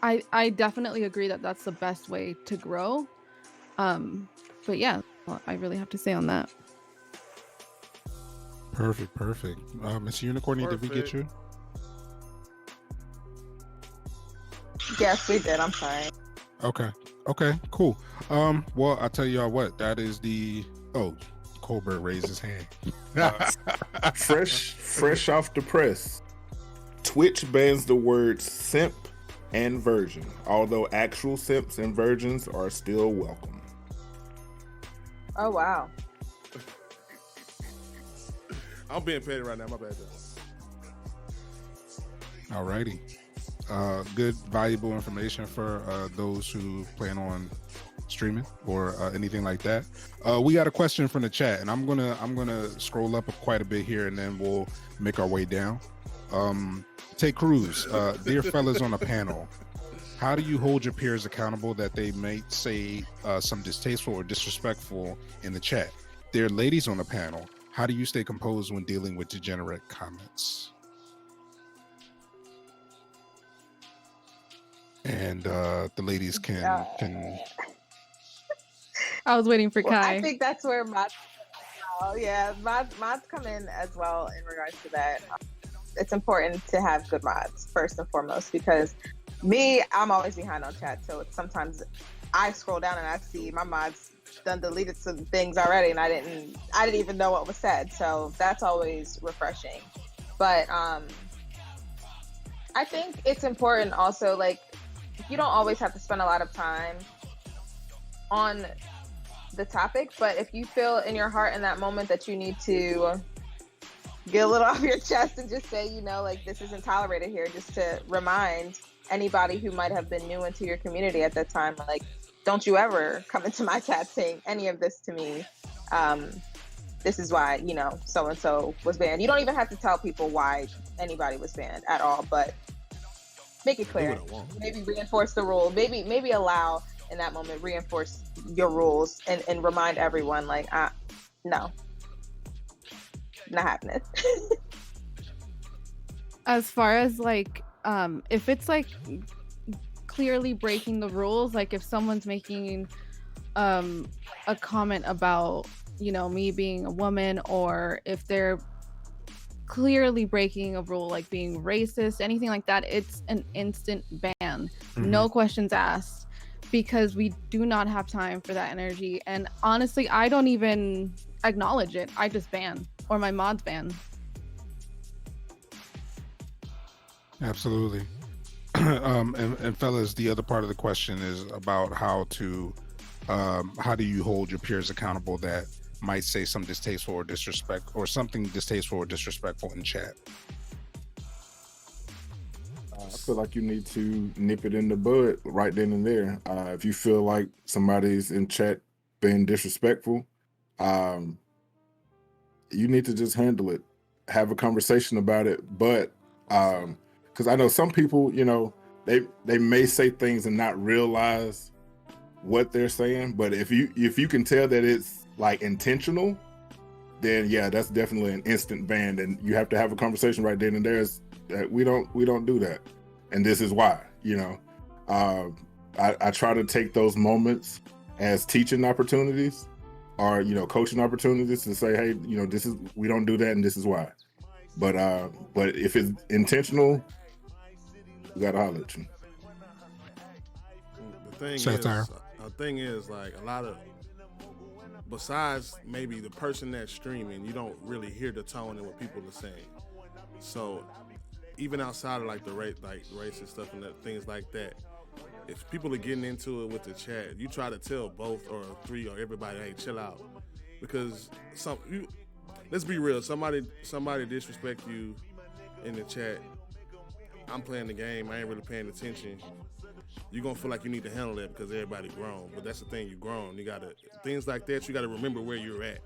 I definitely agree that that's the best way to grow. But yeah, I really have to say on that. Perfect. Miss Unicorny, did we get you? Yes, we did. I'm sorry. Okay, cool. Well, I'll tell y'all what, that is Colbert raised his hand. fresh off the press. Twitch bans the words simp and virgin, although actual simps and virgins are still welcome. Oh, wow. I'm being paid right now. My bad. Alrighty. Good, valuable information for those who plan on streaming or anything like that. We got a question from the chat, and I'm gonna scroll up quite a bit here, and then we'll make our way down. Tay Cruz, dear fellas on the panel, how do you hold your peers accountable that they may say some distasteful or disrespectful in the chat? Dear ladies on the panel, how do you stay composed when dealing with degenerate comments? And the ladies can. I was waiting for Kai. I think that's where mods come in as well in regards to that. It's important to have good mods first and foremost, because I'm always behind on chat, so sometimes I scroll down and I see my mods done deleted some things already, and I didn't even know what was said. So that's always refreshing. But I think it's important also, like, you don't always have to spend a lot of time on the topic, but if you feel in your heart in that moment that you need to get a little off your chest and just say, like, this isn't tolerated here, just to remind anybody who might have been new into your community at that time, like, don't you ever come into my chat saying any of this to me. This is why, so-and-so was banned. You don't even have to tell people why anybody was banned at all, but make it clear. Maybe reinforce the rule. Maybe allow, in that moment, reinforce your rules and remind everyone, like, no, not happening. As far as, like, if it's, like, clearly breaking the rules, like if someone's making a comment about, me being a woman, or if they're clearly breaking a rule, like being racist, anything like that, it's an instant ban. No questions asked, because we do not have time for that energy. And honestly, I don't even acknowledge it. I just ban, or my mods ban. Absolutely. And fellas, the other part of the question is about how do you hold your peers accountable that might say some distasteful or disrespect, or something distasteful or disrespectful in chat? I feel like you need to nip it in the bud right then and there. If you feel like somebody's in chat being disrespectful, you need to just handle it. Have a conversation about it. But because I know some people, they may say things and not realize what they're saying. But if you can tell that it's like intentional, then yeah, that's definitely an instant ban. And you have to have a conversation right then and there. That we don't do that, and this is why. I try to take those moments as teaching opportunities, or coaching opportunities, to say, hey, we don't do that, and this is why. But if it's intentional, you gotta holler at you. The thing is, like, a lot of, besides maybe the person that's streaming, you don't really hear the tone and what people are saying. So even outside of like the racist stuff and things like that, if people are getting into it with the chat, you try to tell both or three or everybody, hey, chill out, because let's be real, somebody disrespect you in the chat. I'm playing the game, I ain't really paying attention. You're gonna feel like you need to handle that because everybody grown. But that's the thing, you grown. You gotta, things like that, you gotta remember where you're at.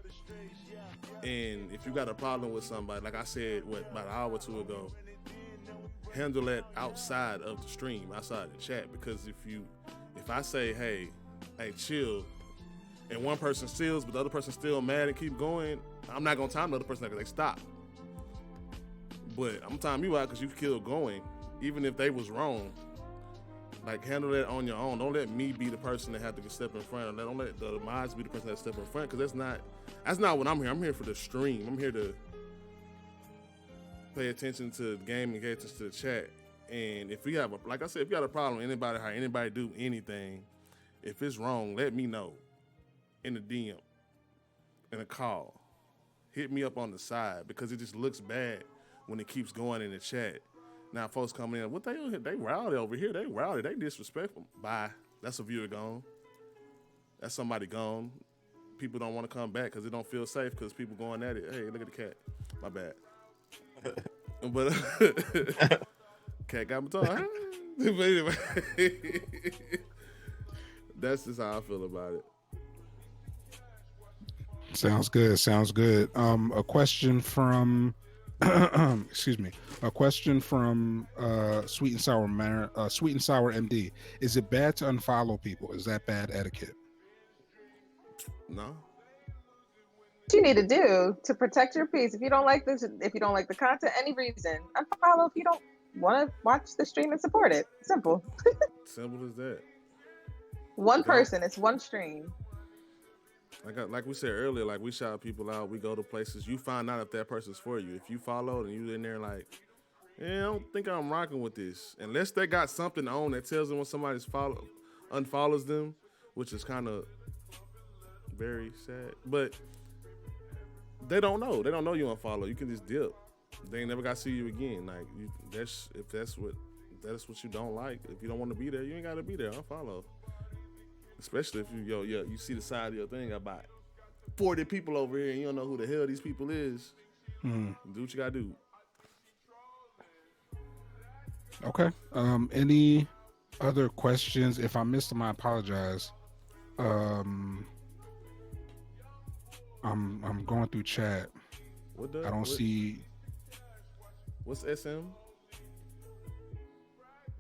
And if you got a problem with somebody, like I said, about an hour or two ago, handle that outside of the stream, outside the chat. Because if I say, hey, chill, and one person steals, but the other person's still mad and keep going, I'm not gonna time the other person because they stop. But I'm timing you out because you still going, even if they was wrong. Like, handle that on your own. Don't let me be the person that have to step in front. Don't let the mods be the person that step in front, because that's not what I'm here. I'm here for the stream. I'm here to pay attention to the game and pay attention to the chat. And if we have like I said, if you got a problem, anybody do anything, if it's wrong, let me know in the DM, in a call. Hit me up on the side, because it just looks bad when it keeps going in the chat. Now folks coming in, what they rowdy over here, they rowdy, they disrespectful. Bye. That's a viewer gone. That's somebody gone. People don't want to come back because they don't feel safe, because people going at it. Hey, look at the cat. My bad. But cat got my tongue. But anyway, that's just how I feel about it. Sounds good. A question from excuse me. A question from Sweet and Sour MD. Is it bad to unfollow people? Is that bad etiquette? No. What you need to do to protect your peace, if you don't like this, if you don't like the content, any reason, unfollow if you don't want to watch the stream and support it. Simple. Simple as that. One person, it's one stream. Like we said earlier, like, we shout people out, we go to places, you find out if that person's for you. If you follow and you in there like, I don't think I'm rocking with this, unless they got something on that tells them when somebody's unfollows them, which is kind of very sad. But they don't know you unfollow. You can just dip. They ain't never got to see you again. Like, if that's what you don't like. If you don't want to be there, you ain't got to be there. Unfollow. Especially if you see the side of your thing about 40 people over here and you don't know who the hell these people is. Hmm. Do what you gotta do. Okay. Any other questions? If I missed them, I apologize. I'm going through chat. I don't see. What's SM?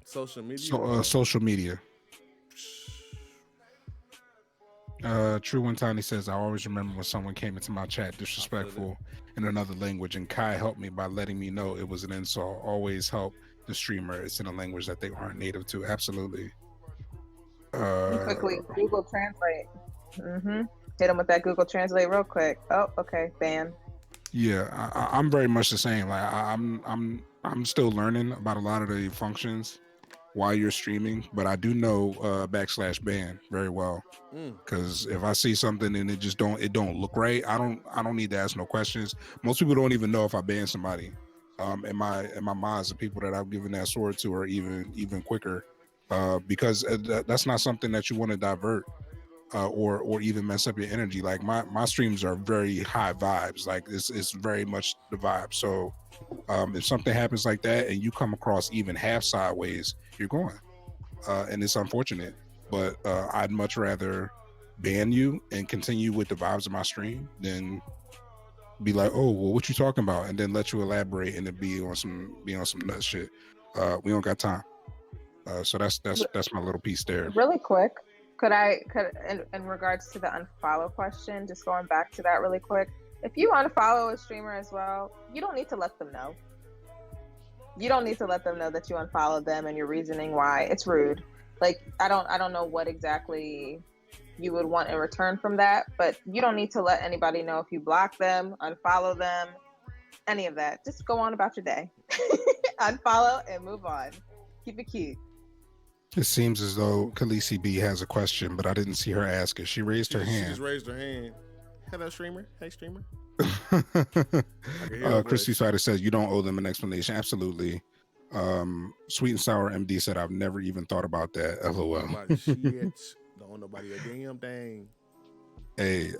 Social media. Social media. True One Tiny says, I always remember when someone came into my chat disrespectful in another language, and Kai helped me by letting me know it was an insult. Always help the streamer. It's in a language that they aren't native to. Absolutely. Quickly Google Translate. Hit him with that Google Translate real quick. Oh, okay, ban. Yeah, I'm very much the same. Like I'm still learning about a lot of the functions while you're streaming, but I do know /ban very well. Because if I see something and it don't look right, I don't need to ask no questions. Most people don't even know if I ban somebody. And my mods, the people that I've given that sword to, are even quicker, because that's not something that you want to divert. Or even mess up your energy. Like my streams are very high vibes. Like it's very much the vibe. So if something happens like that and you come across even half sideways, you're going. And it's unfortunate. But I'd much rather ban you and continue with the vibes of my stream than be like, oh, well, what you talking about? And then let you elaborate and then be on some nut shit. We don't got time. So that's my little piece there. Really quick, could in regards to the unfollow question, just going back to that really quick, if you unfollow a streamer as well, you don't need to let them know. You don't need to let them know that you unfollowed them and your reasoning why. It's rude. Like I don't know what exactly you would want in return from that, but you don't need to let anybody know if you block them, unfollow them, any of that. Just go on about your day. Unfollow and move on. Keep it cute. It seems as though Khaleesi B has a question, but I didn't see her ask it. She raised her hand. She just raised her hand. Hello, streamer. Hey, streamer. Christy Swider says, you don't owe them an explanation. Absolutely. Sweet and Sour MD said, I've never even thought about that. LOL. Shit. Don't owe nobody a damn thing. Hey,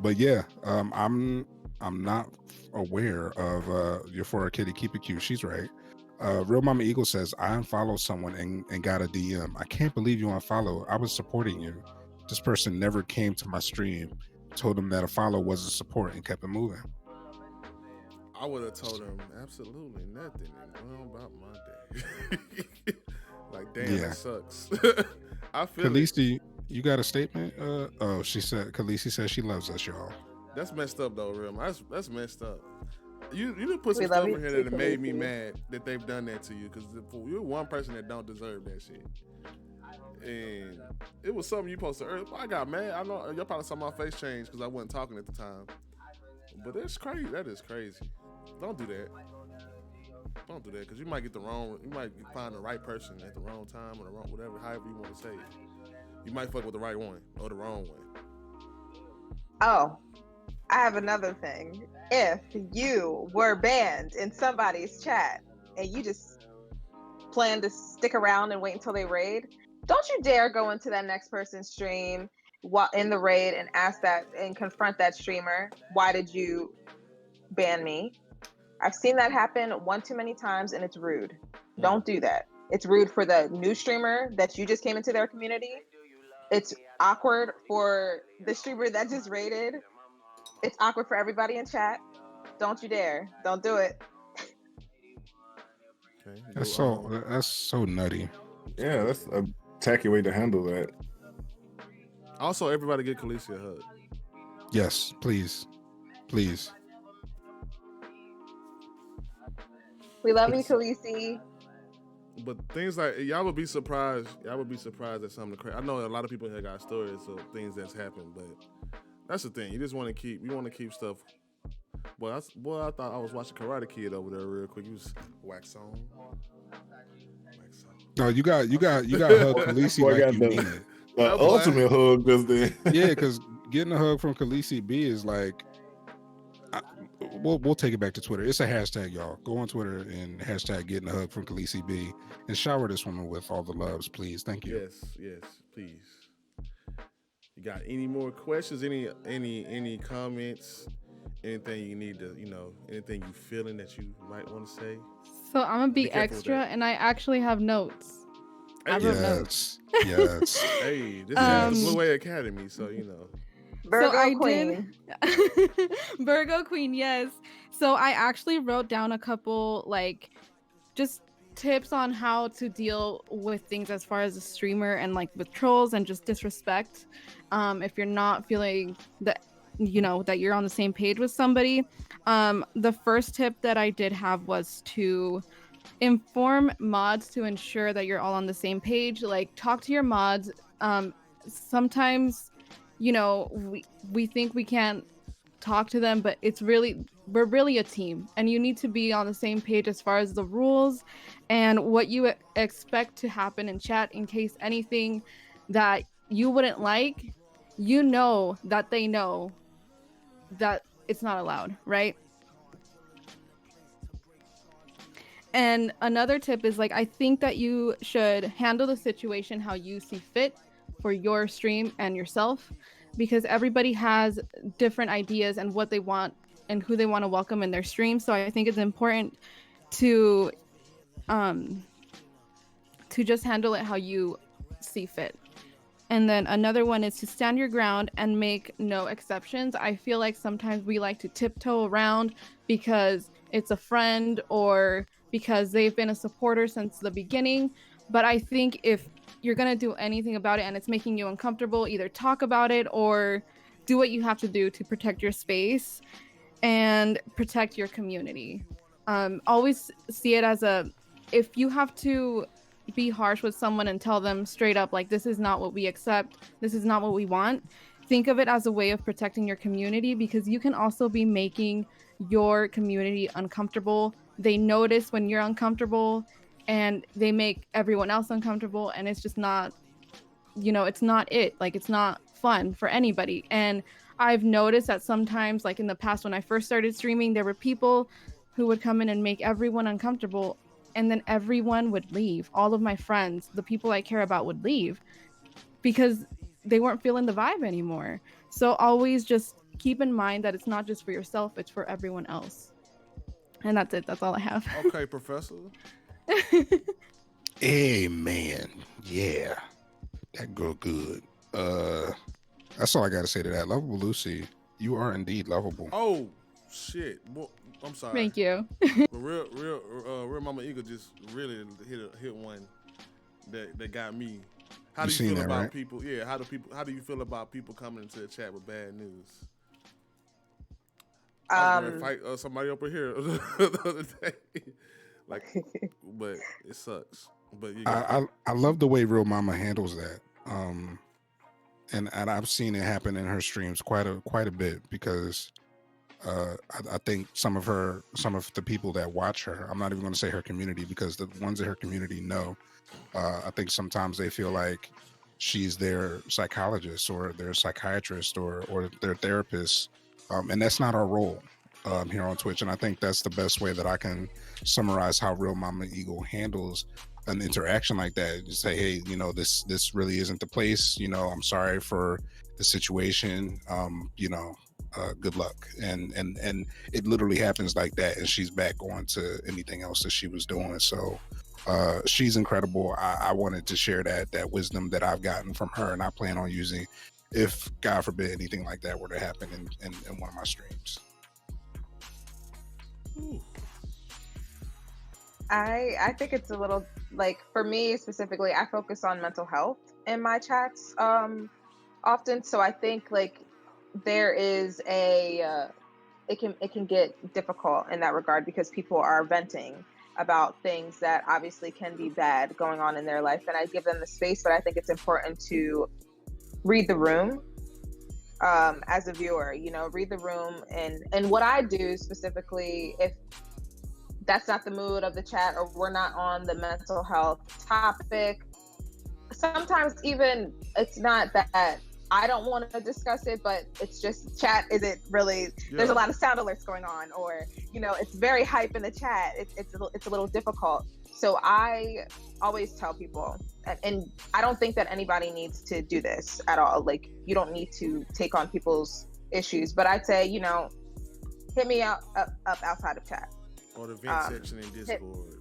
but yeah, I'm not aware of your for a kitty keep it cute. She's right. Real Mama Eagle says, I unfollowed someone and got a DM. I can't believe you unfollowed. I was supporting you. This person never came to my stream. Told him that a follow wasn't support and kept it moving. I would have told him absolutely nothing and went on about my day. Like, damn, Yeah. It sucks. I feel Khaleesi, you got a statement? She said, Khaleesi says she loves us, y'all. That's messed up though, real. That's messed up. You done put some stuff in here that have made me mad that they've done that to you, because you're one person that don't deserve that shit. And it was something you posted earlier. I got mad. I know y'all probably saw my face change because I wasn't talking at the time. But that's crazy. That is crazy. Don't do that. Don't do that, because you might find the right person at the wrong time or the wrong, whatever, however you want to say it. You might fuck with the right one or the wrong one. Oh, I have another thing. If you were banned in somebody's chat and you just plan to stick around and wait until they raid, don't you dare go into that next person's stream in the raid and ask that and confront that streamer. Why did you ban me? I've seen that happen one too many times, and it's rude. Don't do that. It's rude for the new streamer that you just came into their community. It's awkward for the streamer that just raided. It's awkward for everybody in chat. Don't you dare. Don't do it. Okay. That's so nutty. Yeah, that's a tacky way to handle that. Also, everybody get Khaleesi a hug. Yes, please. Please. We love you, Khaleesi. But things like, y'all would be surprised. Y'all would be surprised at some of the crazy. I know a lot of people here got stories of things that's happened, but that's the thing. You just want to keep stuff. Boy, I thought I was watching Karate Kid over there real quick. You was wax on. No, you got hug Khaleesi like you mean it. The ultimate hug just then. Yeah, because getting a hug from Khaleesi B is like, we'll take it back to Twitter. It's a hashtag, y'all. Go on Twitter and hashtag getting a hug from Khaleesi B and shower this woman with all the loves, please. Thank you. Yes, please. You got any more questions? Any comments? anything you need to, anything you feeling that you might want to say. So I'm gonna be Be careful with extra, that. and I actually have notes. I wrote notes. Yes. Hey, this is the Blue Way Academy, so Virgo so I Queen. did Virgo Queen, yes. So I actually wrote down a couple like just tips on how to deal with things as far as a streamer and like with trolls and just disrespect. If you're not feeling that that you're on the same page with somebody. The first tip that I did have was to inform mods to ensure that you're all on the same page. Like talk to your mods. Sometimes we think we can't talk to them, but we're really a team, and you need to be on the same page as far as the rules and what you expect to happen in chat in case anything that you wouldn't like, that they know that it's not allowed, right? And another tip is I think that you should handle the situation how you see fit for your stream and yourself, because everybody has different ideas and what they want and who they want to welcome in their stream. So I think it's important to just handle it how you see fit. And then another one is to stand your ground and make no exceptions. I feel like sometimes we like to tiptoe around because it's a friend or because they've been a supporter since the beginning. But I think if you're going to do anything about it and it's making you uncomfortable, either talk about it or do what you have to do to protect your space and protect your community. Always see it as if you have to be harsh with someone and tell them straight up, this is not what we accept, this is not what we want, think of it as a way of protecting your community, because you can also be making your community uncomfortable. They notice when you're uncomfortable and they make everyone else uncomfortable, and it's just not, it's not it's not fun for anybody. And I've noticed that sometimes, in the past when I first started streaming, there were people who would come in and make everyone uncomfortable, and then everyone would leave. All of my friends, the people I care about, would leave because they weren't feeling the vibe anymore. So always just keep in mind that it's not just for yourself, it's for everyone else. And that's it. That's all I have. Okay, Professor. Amen. Yeah. That girl good. That's all I gotta say to that. Lovable Lucy, you are indeed lovable. Oh shit. Well, I'm sorry. Thank you. But real Mama Eagle just really hit one that got me. How do you feel about people? Yeah, how do you feel about people coming into the chat with bad news? I was gonna fight somebody up here the other day. But it sucks. But I love the way Real Mama handles that. And I've seen it happen in her streams quite a bit, because I think some of the people that watch her, I'm not even going to say her community, because the ones in her community know, I think sometimes they feel like she's their psychologist or their psychiatrist or their therapist, and that's not our role here on Twitch. And I think that's the best way that I can summarize how Real Mama Eagle handles an interaction like that. Just say, hey, this really isn't the place. I'm sorry for the situation. Good luck. And it literally happens like that, and she's back on to anything else that she was doing. So she's incredible. I wanted to share that wisdom that I've gotten from her, and I plan on using, if God forbid anything like that were to happen in one of my streams. Ooh. I think it's a little, for me specifically, I focus on mental health in my chats often. So I think there is it can get difficult in that regard, because people are venting about things that obviously can be bad going on in their life, and I give them the space. But I think it's important to read the room as a viewer, read the room. And what I do specifically, if that's not the mood of the chat or we're not on the mental health topic, sometimes even it's not that I don't want to discuss it, but it's just chat isn't really, there's a lot of sound alerts going on, or, it's very hype in the chat. It's a little difficult. So I always tell people, and I don't think that anybody needs to do this at all. You don't need to take on people's issues, but I'd say, hit me up outside of chat. Or the vent section in Discord.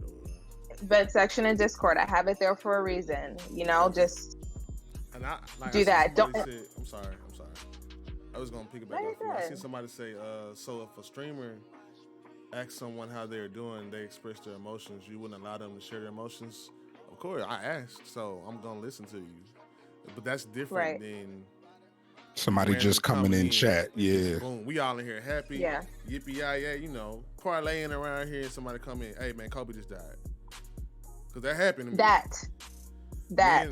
Vent section in Discord. I have it there for a reason. Just do that. Don't. I'm sorry. I was gonna pick it back up. I seen somebody say, so if a streamer asks someone how they're doing, they express their emotions, you wouldn't allow them to share their emotions? Of course, I asked, so I'm gonna listen to you. But that's different than somebody just coming in chat. Yeah. Boom, we all in here happy. Yeah. Yippee-yi-yi, parlaying around here and somebody come in, hey man, Kobe just died. Because that happened to me.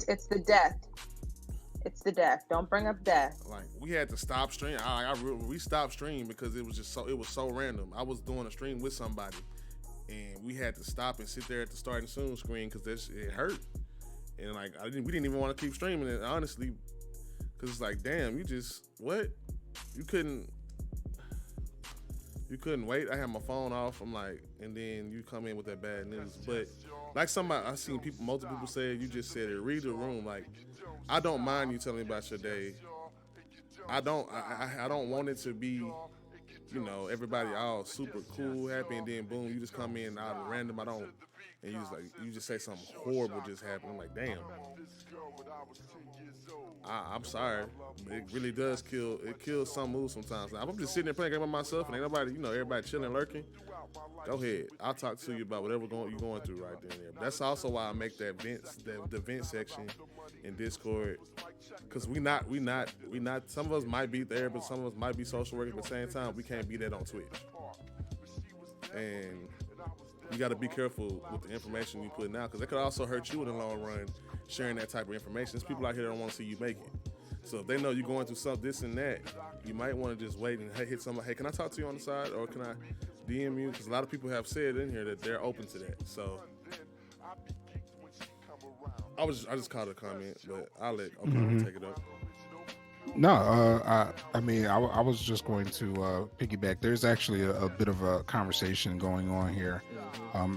It's the death. It's the death. Don't bring up death. Like, we had to stop stream. We stopped stream because it was so random. I was doing a stream with somebody and we had to stop and sit there at the starting soon screen because it hurt. And like, we didn't even want to keep streaming it, honestly, because it's like, damn, what? You couldn't wait. I had my phone off. I'm like, and then you come in with that bad news. But like I seen multiple people say, you just said it, read the room. Like, I don't mind you telling me about your day. I don't want it to be, everybody all super cool, happy, and then boom, you just come in out of random. And you just say something horrible just happened. I'm like, damn. I'm sorry, but it really does kill. It kills some moves sometimes. Now, if I'm just sitting there playing a game by myself and ain't nobody, everybody chilling, lurking, go ahead. I'll talk to you about whatever you're going through right there and there. But that's also why I make that the vent section in Discord, because we not. Some of us might be there, but some of us might be social workers. But at the same time, we can't be that on Twitch. And you got to be careful with the information you put out, because it could also hurt you in the long run, sharing that type of information. There's people out here that don't want to see you make it. So if they know you're going through something, this and that, you might want to just wait and hit somebody, hey, can I talk to you on the side, or can I DM you? Because a lot of people have said in here that they're open to that. So I just caught a comment, but I'll let take it up. No, I mean, I was just going to piggyback. There's actually a bit of a conversation going on here,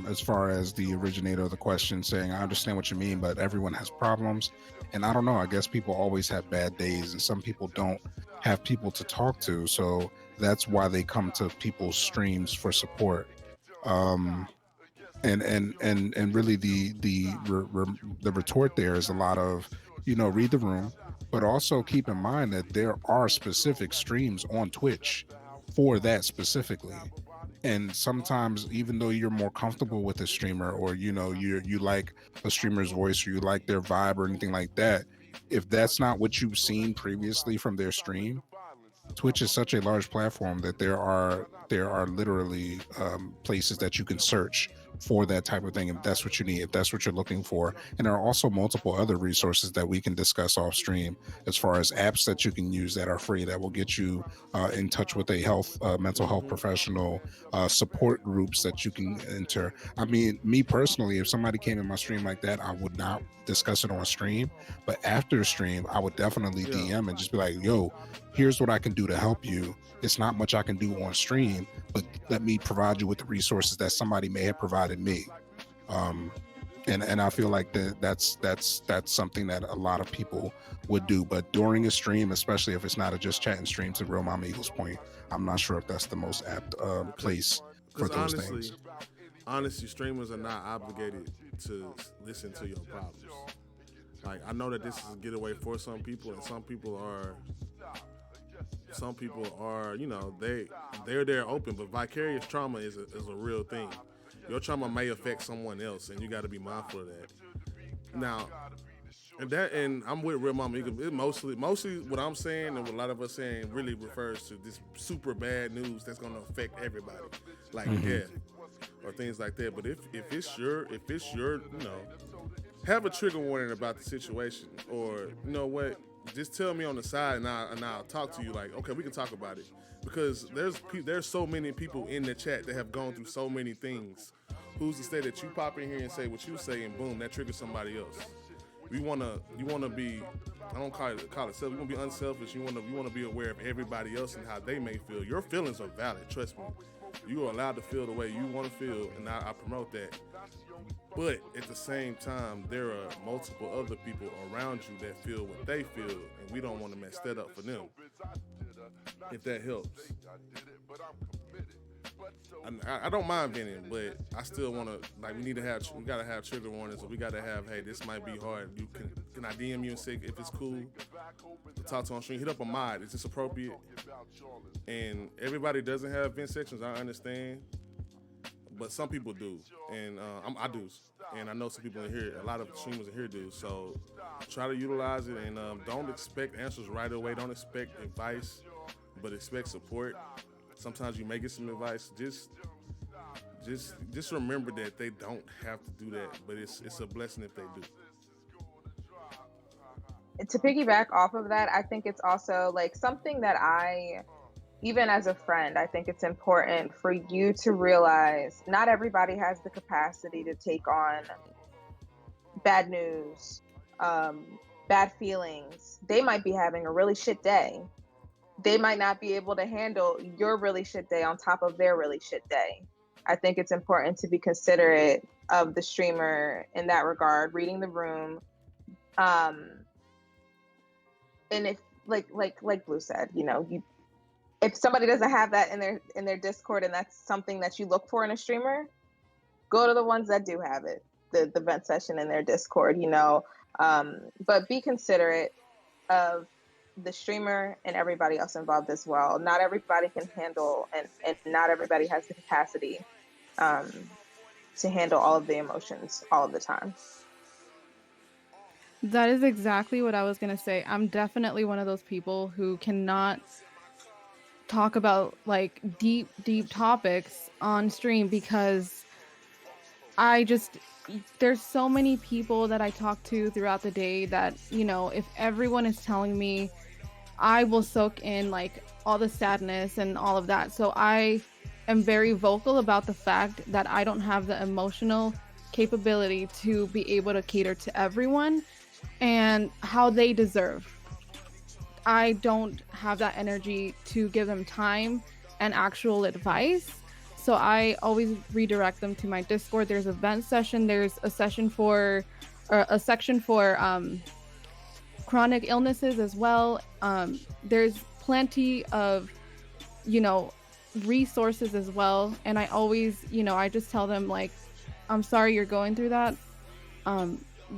as far as the originator of the question saying, I understand what you mean, but everyone has problems. And I don't know, I guess people always have bad days, and some people don't have people to talk to. So that's why they come to people's streams for support. And really the retort there is a lot of, read the room, but also keep in mind that there are specific streams on Twitch for that specifically. And sometimes, even though you're more comfortable with a streamer, or you like a streamer's voice, or you like their vibe or anything like that, if that's not what you've seen previously from their stream, Twitch is such a large platform that there are literally places that you can search for that type of thing if that's what you need, if that's what you're looking for. And there are also multiple other resources that we can discuss off stream, as far as apps that you can use that are free, that will get you in touch with a mental health professional, support groups that you can enter. I mean, me personally, if somebody came in my stream like that, I would not discuss it on stream, but after stream, I would definitely DM and just be like, yo, here's what I can do to help you. It's not much I can do on stream, but let me provide you with the resources that somebody may have provided me. And I feel like that's something that a lot of people would do. But during a stream, especially if it's not a just chatting stream, to Real Mama Eagle's point, I'm not sure if that's the most apt place for those things. Honestly, streamers are not obligated to listen to your problems. Like, I know that this is a getaway for some people, and some people are, they're there open, but vicarious trauma is a real thing. Your trauma may affect someone else, and you got to be mindful of that. Now, and I'm with Real Mama Eagle. It mostly what I'm saying and what a lot of us saying really refers to this super bad news that's going to affect everybody, like death or things like that. But if it's your, have a trigger warning about the situation, or just tell me on the side and I'll talk to you. Like, okay, we can talk about it, because there's so many people in the chat that have gone through so many things. Who's to say that you pop in here and say what you say and boom, that triggers somebody else? You wanna be, I don't call it self. You wanna be unselfish. You wanna be aware of everybody else and how they may feel. Your feelings are valid. Trust me. You are allowed to feel the way you want to feel, and I promote that. But at the same time, there are multiple other people around you that feel what they feel, and we don't want to mess that up for them. If that helps. I don't mind venting, but I still want to, like, we gotta have trigger warnings, or we gotta have, hey, this might be hard. Can I DM you and say if it's cool to talk to on stream? Hit up a mod. Is this appropriate? And everybody doesn't have vent sections. I understand, but some people do, and I do, and I know some people in here, a lot of streamers in here do. So try to utilize it, and don't expect answers right away. Don't expect advice, but expect support. Sometimes you may get some advice. Just remember that they don't have to do that, but it's a blessing if they do. To piggyback off of that, I think it's also like something that even as a friend, I think it's important for you to realize not everybody has the capacity to take on bad news, bad feelings. They might be having a really shit day. They might not be able to handle your really shit day on top of their really shit day. I think it's important to be considerate of the streamer in that regard, reading the room. And if like Blue said, if somebody doesn't have that in their Discord and that's something that you look for in a streamer, go to the ones that do have it, the vent session in their Discord, but be considerate of the streamer and everybody else involved as well. Not everybody can handle, and not everybody has the capacity to handle all of the emotions all of the time. That is exactly what I was going to say. I'm definitely one of those people who cannot talk about like deep topics on stream because there's so many people that I talk to throughout the day that, if everyone is telling me, I will soak in like all the sadness and all of that. So I am very vocal about the fact that I don't have the emotional capability to be able to cater to everyone and how they deserve. I don't have that energy to give them time and actual advice. So I always redirect them to my Discord. There's a vent session. There's a section for chronic illnesses as well. There's plenty of, resources as well. And I always, I just tell them like, I'm sorry you're going through that.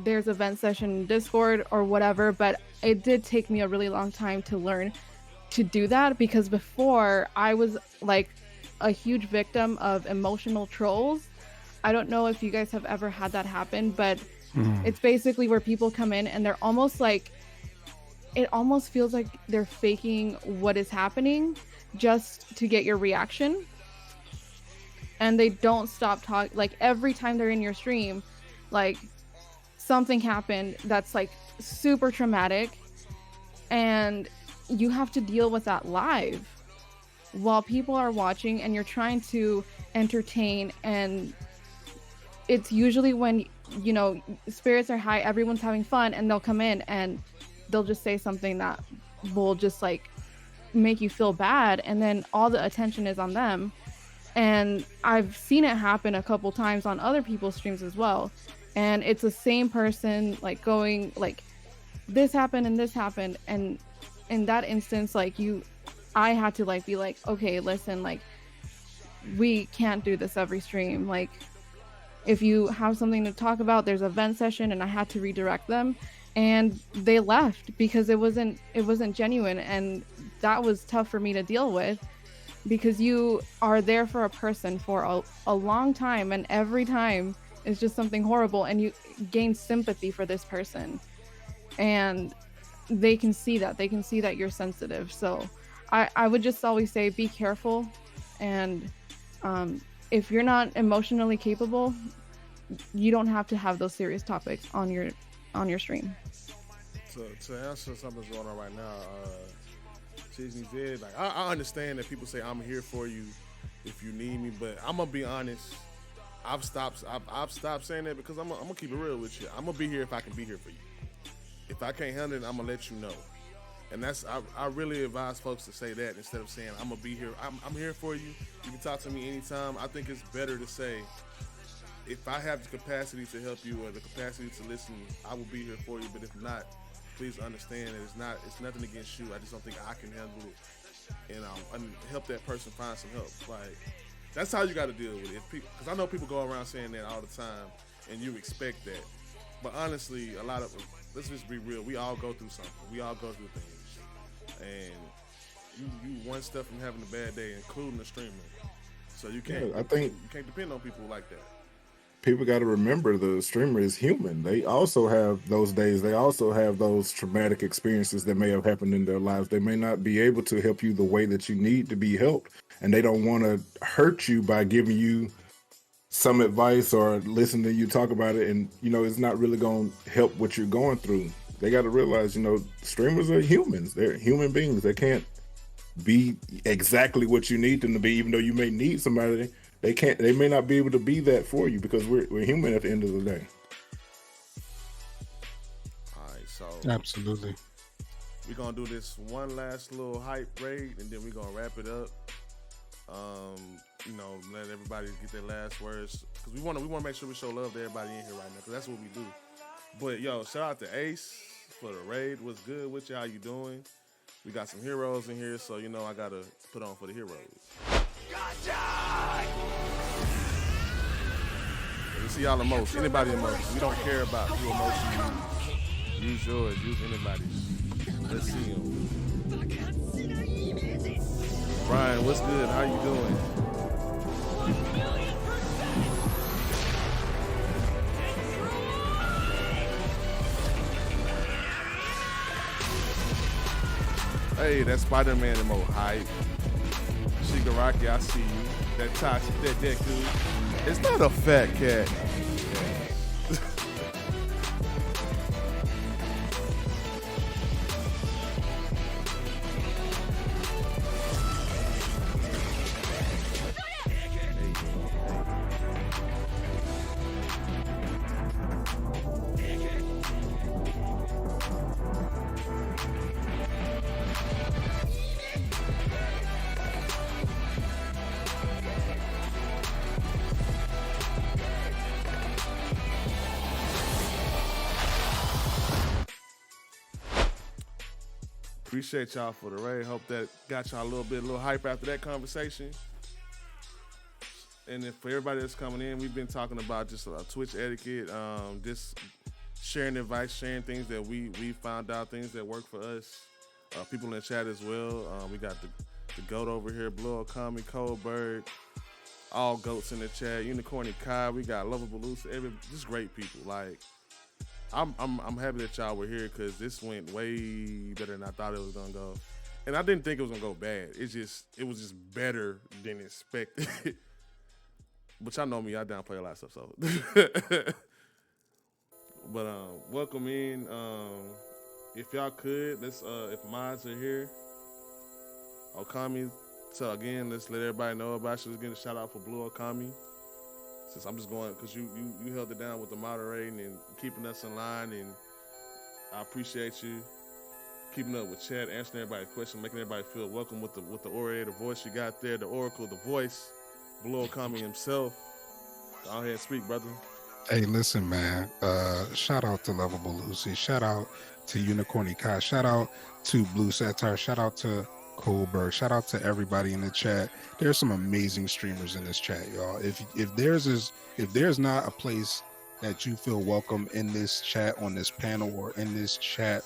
There's a vent session in Discord or whatever, but it did take me a really long time to learn to do that because before I was like a huge victim of emotional trolls. I don't know if you guys have ever had that happen, but it's basically where people come in and they're almost like, it almost feels like they're faking what is happening just to get your reaction. And they don't stop talking. Like every time they're in your stream, like something happened that's like super traumatic and you have to deal with that live while people are watching and you're trying to entertain. And it's usually when, spirits are high, everyone's having fun, and they'll come in and they'll just say something that will just like make you feel bad. And then all the attention is on them. And I've seen it happen a couple times on other people's streams as well. And it's the same person like going like, this happened and this happened. And in that instance, like I had to like be like, okay, listen, like we can't do this every stream. Like if you have something to talk about, there's a vent session, and I had to redirect them and they left because it wasn't genuine. And that was tough for me to deal with because you are there for a person for a long time, and every time is just something horrible, and you gain sympathy for this person, and they can see that you're sensitive. So I would just always say be careful, and if you're not emotionally capable, you don't have to have those serious topics on your stream. So to answer something that's going on right now, Disney did, like I understand that people say I'm here for you if you need me, but I'm gonna be honest. I've stopped saying that because I'm gonna keep it real with you. I'm gonna be here if I can be here for you. If I can't handle it, I'm gonna let you know. And that's I really advise folks to say that instead of saying I'm gonna be here. I'm here for you. You can talk to me anytime. I think it's better to say if I have the capacity to help you or the capacity to listen, I will be here for you. But if not, please understand that it's nothing against you. I just don't think I can handle it, and help that person find some help. Like That's how you got to deal with it. Because I know people go around saying that all the time, and you expect that. But honestly, let's just be real. We all go through something. We all go through things, and you one step from having a bad day, including the streamer. So you can't. I think you can't depend on people like that. People got to remember the streamer is human. They also have those days. They also have those traumatic experiences that may have happened in their lives. They may not be able to help you the way that you need to be helped. And they don't want to hurt you by giving you some advice or listen to you talk about it. And, it's not really going to help what you're going through. They got to realize, streamers are humans. They're human beings. They can't be exactly what you need them to be, even though you may need somebody. They may not be able to be that for you because we're human at the end of the day. All right, so absolutely, we're gonna do this one last little hype raid, and then we're gonna wrap it up. Let everybody get their last words because we want to make sure we show love to everybody in here right now because that's what we do. But shout out to Ace for the raid. What's good with you? How you doing? We got some heroes in here, so I gotta put on for the heroes. We see y'all emotion. Anybody emotion. We don't care about who emotion you use. Use yours. Use anybody's. Let's see him. Brian, what's good? How you doing? Hey, that Spider-Man emo hype. Shigaraki, I see you. That toxic, that Deku. It's not a fat cat. Appreciate y'all for the raid. Hope that got y'all a little hype after that conversation. And then for everybody that's coming in, we've been talking about just Twitch etiquette, just sharing advice, sharing things that we found out, things that work for us. People in the chat as well. We got the goat over here, Blue Okami, Coldberg, all goats in the chat, Unicorny Kai. We got Lovable Loose, just great people. Like. I'm happy that y'all were here because this went way better than I thought it was gonna go, and I didn't think it was gonna go bad. It was just better than expected. But y'all know me, I downplay a lot of stuff. So, but welcome in. If y'all could, let's if mods are here, Okami. So again, let's let everybody know about you. Let's get a shout out for Blue Okami. Since I'm just going, because you held it down with the moderating and keeping us in line, and I appreciate you keeping up with chat, answering everybody's questions, making everybody feel welcome with the orator voice you got there, the oracle, the voice, Blue Okami himself. Go ahead and speak, brother. Hey, listen, man. Shout out to Lovable Lucy. Shout out to Unicorny Kai. Shout out to Blue Satire. Shout out to Kohlberg. Shout out to everybody in the chat. There's some amazing streamers in this chat, y'all. If there's not a place that you feel welcome in this chat, on this panel, or in this chat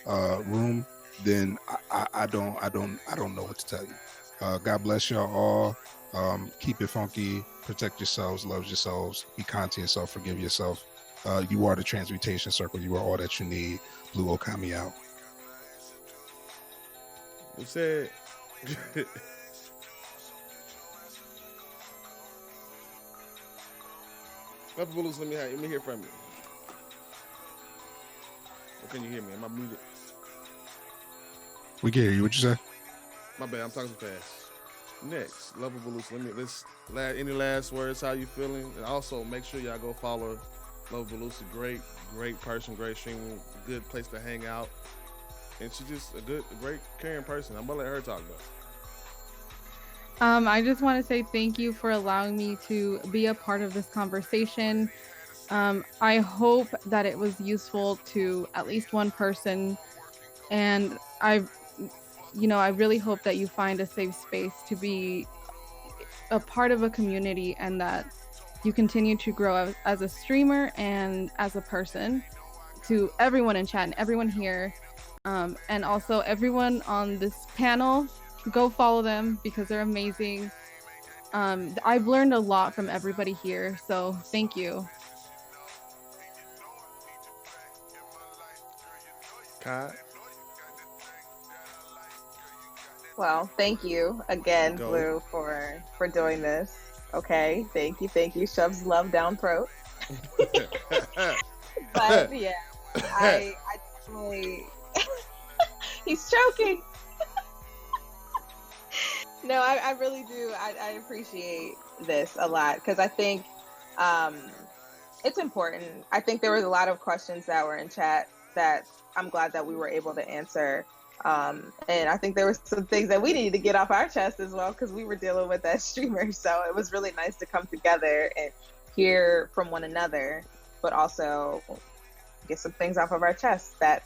room, then I don't know what to tell you. God bless y'all all. Keep it funky. Protect yourselves. Love yourselves. Be kind to yourself. Forgive yourself. You are the Transmutation Circle. You are all that you need. Blue Okami out. Who said? Let me hear from you. Or can you hear me? Am I muted? We can hear you. What you say? My bad. I'm talking too fast. Next, Lovable Loose. Any last words? How you feeling? And also make sure y'all go follow Lovable Loose. Great person, great streamer, good place to hang out. And she's just a great, caring person. I'm gonna let her talk about it. I just want to say thank you for allowing me to be a part of this conversation. I hope that it was useful to at least one person, and I really hope that you find a safe space to be a part of a community and that you continue to grow as a streamer and as a person. To everyone in chat and everyone here, and also everyone on this panel, go follow them because they're amazing. I've learned a lot from everybody here, so thank you. Kai? Well, thank you again, Go. Blue, for doing this. Okay, thank you. Shoves love down throat. But yeah, I definitely. He's choking. No, I really do. I appreciate this a lot because I think it's important. I think there was a lot of questions that were in chat that I'm glad that we were able to answer. And I think there were some things that we needed to get off our chest as well because we were dealing with that streamer. So it was really nice to come together and hear from one another, but also get some things off of our chest that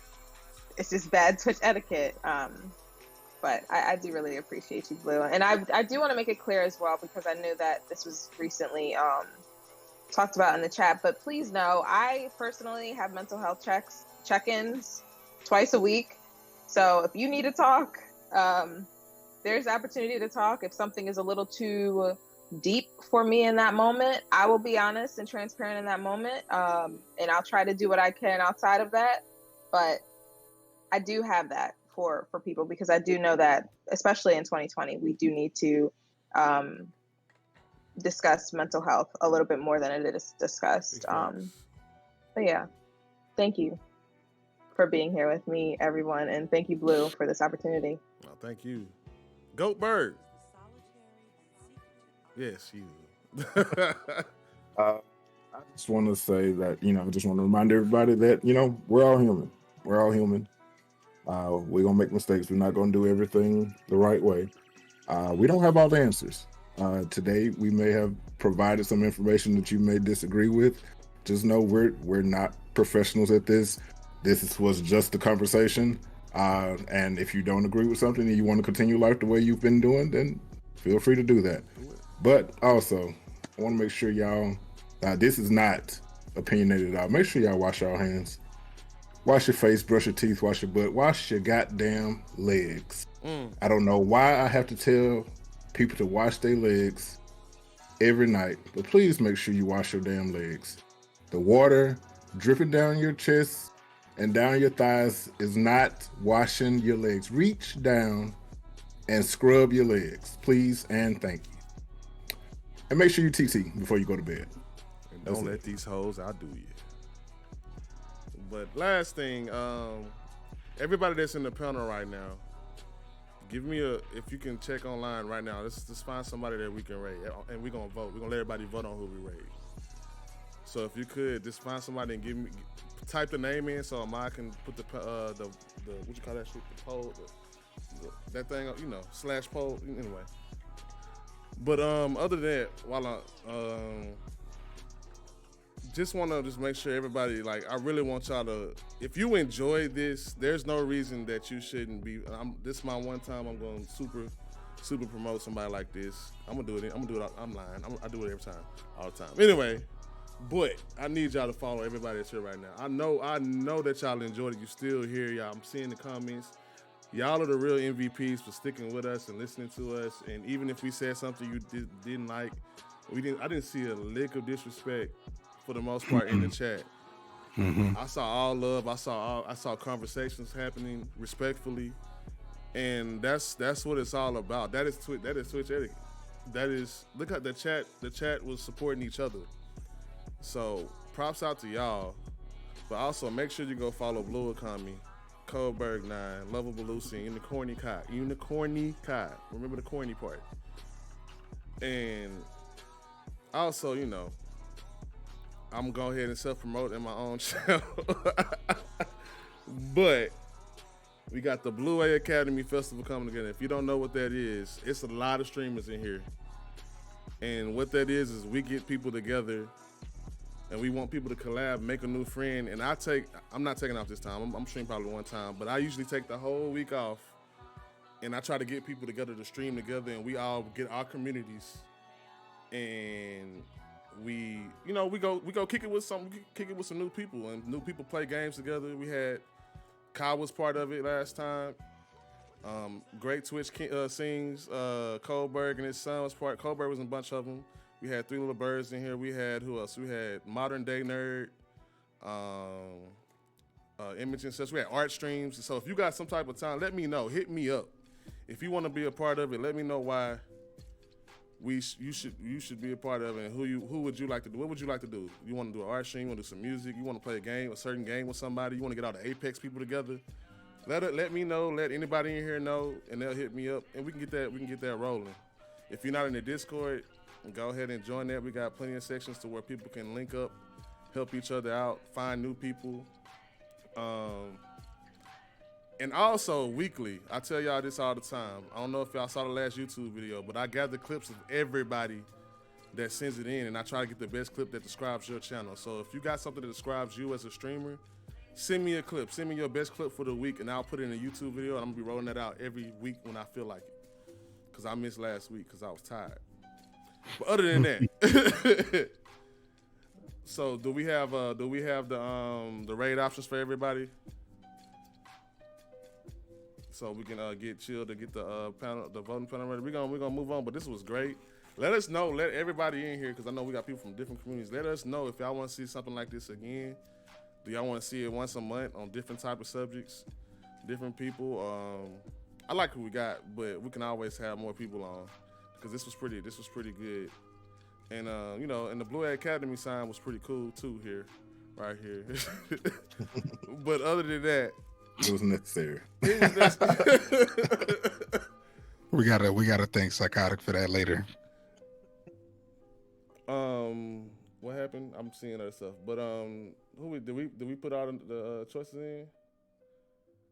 it's just bad Twitch etiquette. But I do really appreciate you, Blue. And I do want to make it clear as well, because I knew that this was recently talked about in the chat, but please know, I personally have mental health check-ins twice a week. So if you need to talk, there's opportunity to talk. If something is a little too deep for me in that moment, I will be honest and transparent in that moment. And I'll try to do what I can outside of that. But I do have that for people, because I do know that, especially in 2020, we do need to discuss mental health a little bit more than it is discussed. But yeah, thank you for being here with me, everyone. And thank you, Blue, for this opportunity. Oh, thank you. Goat Bird. Yes, you. I just want to say that, I just want to remind everybody that, we're all human. We're all human. We're going to make mistakes. We're not going to do everything the right way. We don't have all the answers. Today, we may have provided some information that you may disagree with. Just know we're not professionals at this. This was just a conversation. And if you don't agree with something and you want to continue life the way you've been doing, then feel free to do that. But also, I want to make sure y'all, this is not opinionated at all. Make sure y'all wash your hands. Wash your face, brush your teeth, wash your butt, wash your goddamn legs. I don't know why I have to tell people to wash their legs every night, but please make sure you wash your damn legs. The water dripping down your chest and down your thighs is not washing your legs. Reach down and scrub your legs, please and thank you. And make sure you TT before you go to bed. And don't let these hoes outdo you. But last thing, everybody that's in the panel right now, give me if you can check online right now, let's just find somebody that we can rate, and we're gonna vote. We're gonna let everybody vote on who we rate. So if you could just find somebody and type the name in so I can put the what you call that shit, the poll, that thing, slash poll, anyway. But other than that, while I just want to make sure everybody, I really want y'all to, if you enjoy this, there's no reason that you shouldn't be. This is my one time I'm going to super promote somebody like this. I'm gonna do it. I'm lying. I do it every time, all the time. Anyway, but I need y'all to follow everybody that's here right now. I know that y'all enjoyed it. You still here, y'all. I'm seeing the comments. Y'all are the real MVPs for sticking with us and listening to us. And even if we said something you didn't like, I didn't see a lick of disrespect for the most part in the chat. Mm-hmm. I saw all love. I saw conversations happening respectfully, and that's what it's all about. That is Twitch etiquette. That is, look at the chat. The chat was supporting each other. So props out to y'all, but also make sure you go follow Blue Economy, Coldberg 9, Lovable Lucy, and Unicorny Kai. Remember the corny part. And also, I'm gonna go ahead and self-promote in my own channel. But we got the Blue A Academy Festival coming together. If you don't know what that is, it's a lot of streamers in here. And what that is we get people together and we want people to collab, make a new friend. And I'm not taking off this time. I'm streaming probably one time, but I usually take the whole week off and I try to get people together to stream together, and we all get our communities and we go kick it with some new people, and new people play games together. We had Kyle was part of it last time. Great Twitch sings. Coldberg and his son was part. Coldberg was in a bunch of them. We had Three Little Birds in here. We had who else? We had Modern Day Nerd, Image and such. We had art streams. So if you got some type of time, let me know. Hit me up. If you want to be a part of it, let me know why you should be a part of it. And who would you like to do? What would you like to do? You want to do an art stream? You want to do some music? You want to play a certain game with somebody? You want to get all the Apex people together? Let me know. Let anybody in here know, and they'll hit me up, and we can get that rolling. If you're not in the Discord, go ahead and join that. We got plenty of sections to where people can link up, help each other out, find new people. And also weekly, I tell y'all this all the time. I don't know if y'all saw the last YouTube video, but I gather clips of everybody that sends it in, and I try to get the best clip that describes your channel. So if you got something that describes you as a streamer, send me a clip. Send me your best clip for the week, and I'll put it in a YouTube video, and I'm gonna be rolling that out every week when I feel like it. Because I missed last week because I was tired. But other than that, so do we have the raid options for everybody? So we can get chilled to get the voting panel ready. We're gonna move on, but this was great. Let us know. Let everybody in here, because I know we got people from different communities. Let us know if y'all want to see something like this again. Do y'all want to see it once a month on different type of subjects, different people? I like who we got, but we can always have more people on, because this was pretty good. And and the Blue Academy sign was pretty cool too right here. But other than that, it was necessary. We gotta thank Psychotic for that later. What happened? I'm seeing other stuff, but did we put all the choices in?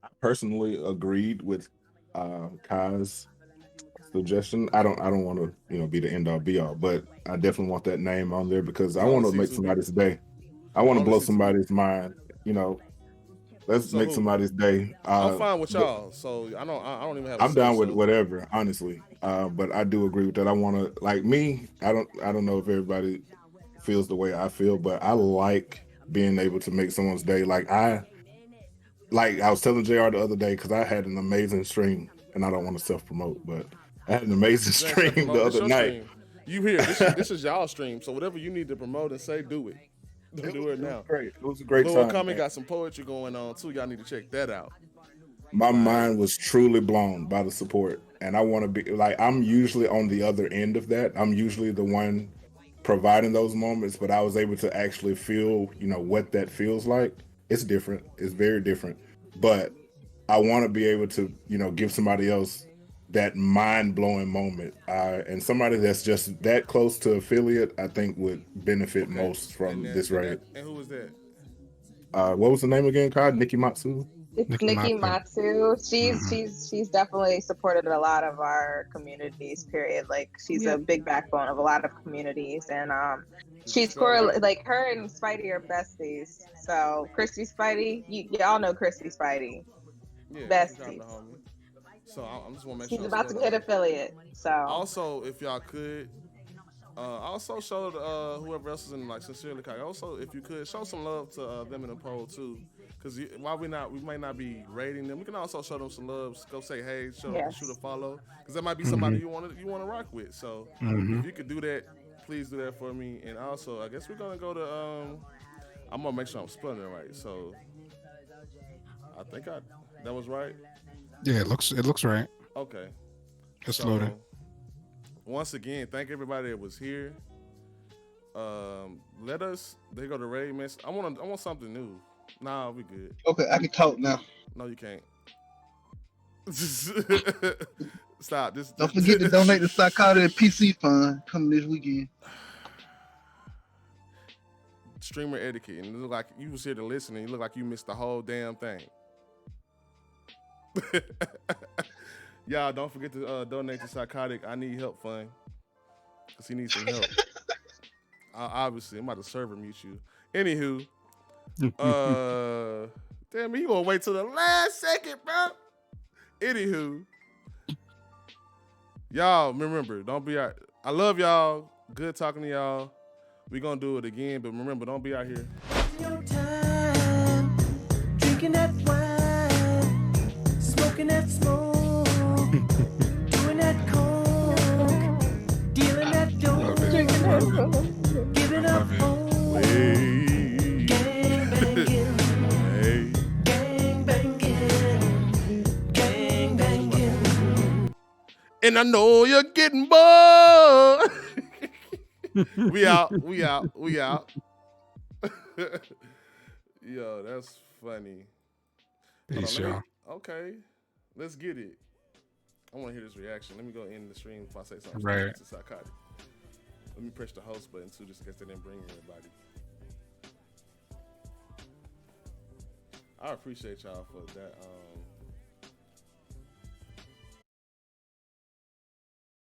I personally agreed with Kai's suggestion. I don't want to be the end all be all, but I definitely want that name on there because I want to make somebody's day. I want to blow somebody's mind. Let's make somebody's day. I'm fine with y'all, so I don't even have. I'm down with whatever, honestly. But I do agree with that. I want to, like me. I don't know if everybody feels the way I feel, but I like being able to make someone's day. I was telling JR the other day, because I had an amazing stream, and I don't want to self promote, but I had an amazing stream the other night. You hear this is y'all stream, so whatever you need to promote and say, do it. Do it now. Great. It was a great time. Coming got some poetry going on too. Y'all need to check that out. My mind was truly blown by the support, and I want to be I'm usually on the other end of that. I'm usually the one providing those moments, but I was able to actually feel, what that feels like. It's different. It's very different, but I want to be able to, give somebody else that mind-blowing moment, and somebody that's just that close to affiliate, I think would benefit most from this raid. And who was that? What was the name again, Kai? Nikki Matsu? It's Nikki Matsu. She's definitely supported a lot of our communities, period. She's a big backbone of a lot of communities, and she's her and Spidey are besties. So Christy Spidey, y'all know Christy Spidey. Yeah, besties. So I just want to make sure. She's about to hit affiliate. So also, if y'all could, also show whoever else is in Sincerely Kai. Also, if you could show some love to them in the poll too, because while we might not be rating them, we can also show them some love. Go say hey, shoot a follow, because that might be somebody you want to rock with. So if you could do that, please do that for me. And also, I guess we're gonna go to I'm gonna make sure I'm spelling it right. So I think that was right. Yeah, it looks right. Okay. It's loading. Once again, thank everybody that was here. They go to raid mess. I want something new. Nah, we good. Okay, I can talk now. No, you can't. Stop. Don't forget to donate to Psychotic PC Fund coming this weekend. Streamer etiquette, and it look like you was here to listen, and you look like you missed the whole damn thing. Y'all don't forget to donate to Psychotic I Need Help Fund, because he needs some help. Obviously, I'm about to server mute you. Anywho, damn it, you gonna wait till the last second, bro. Anywho, y'all remember, don't be. I love y'all. Good talking to y'all. We gonna do it again, but remember, don't be out here. Your time, drinking that wine, smoking that smoke, doing that coke, dealing that dope, giving up hope, gang banging, gang banging, gang banging. And I know you're getting bored. We out. Yo, that's funny. Peace, y'all. Okay, let's get it. I want to hear this reaction. Let me go in the stream if I say something. Right. It's psychotic. Let me press the host button too, just in case they didn't bring everybody. I appreciate y'all for that.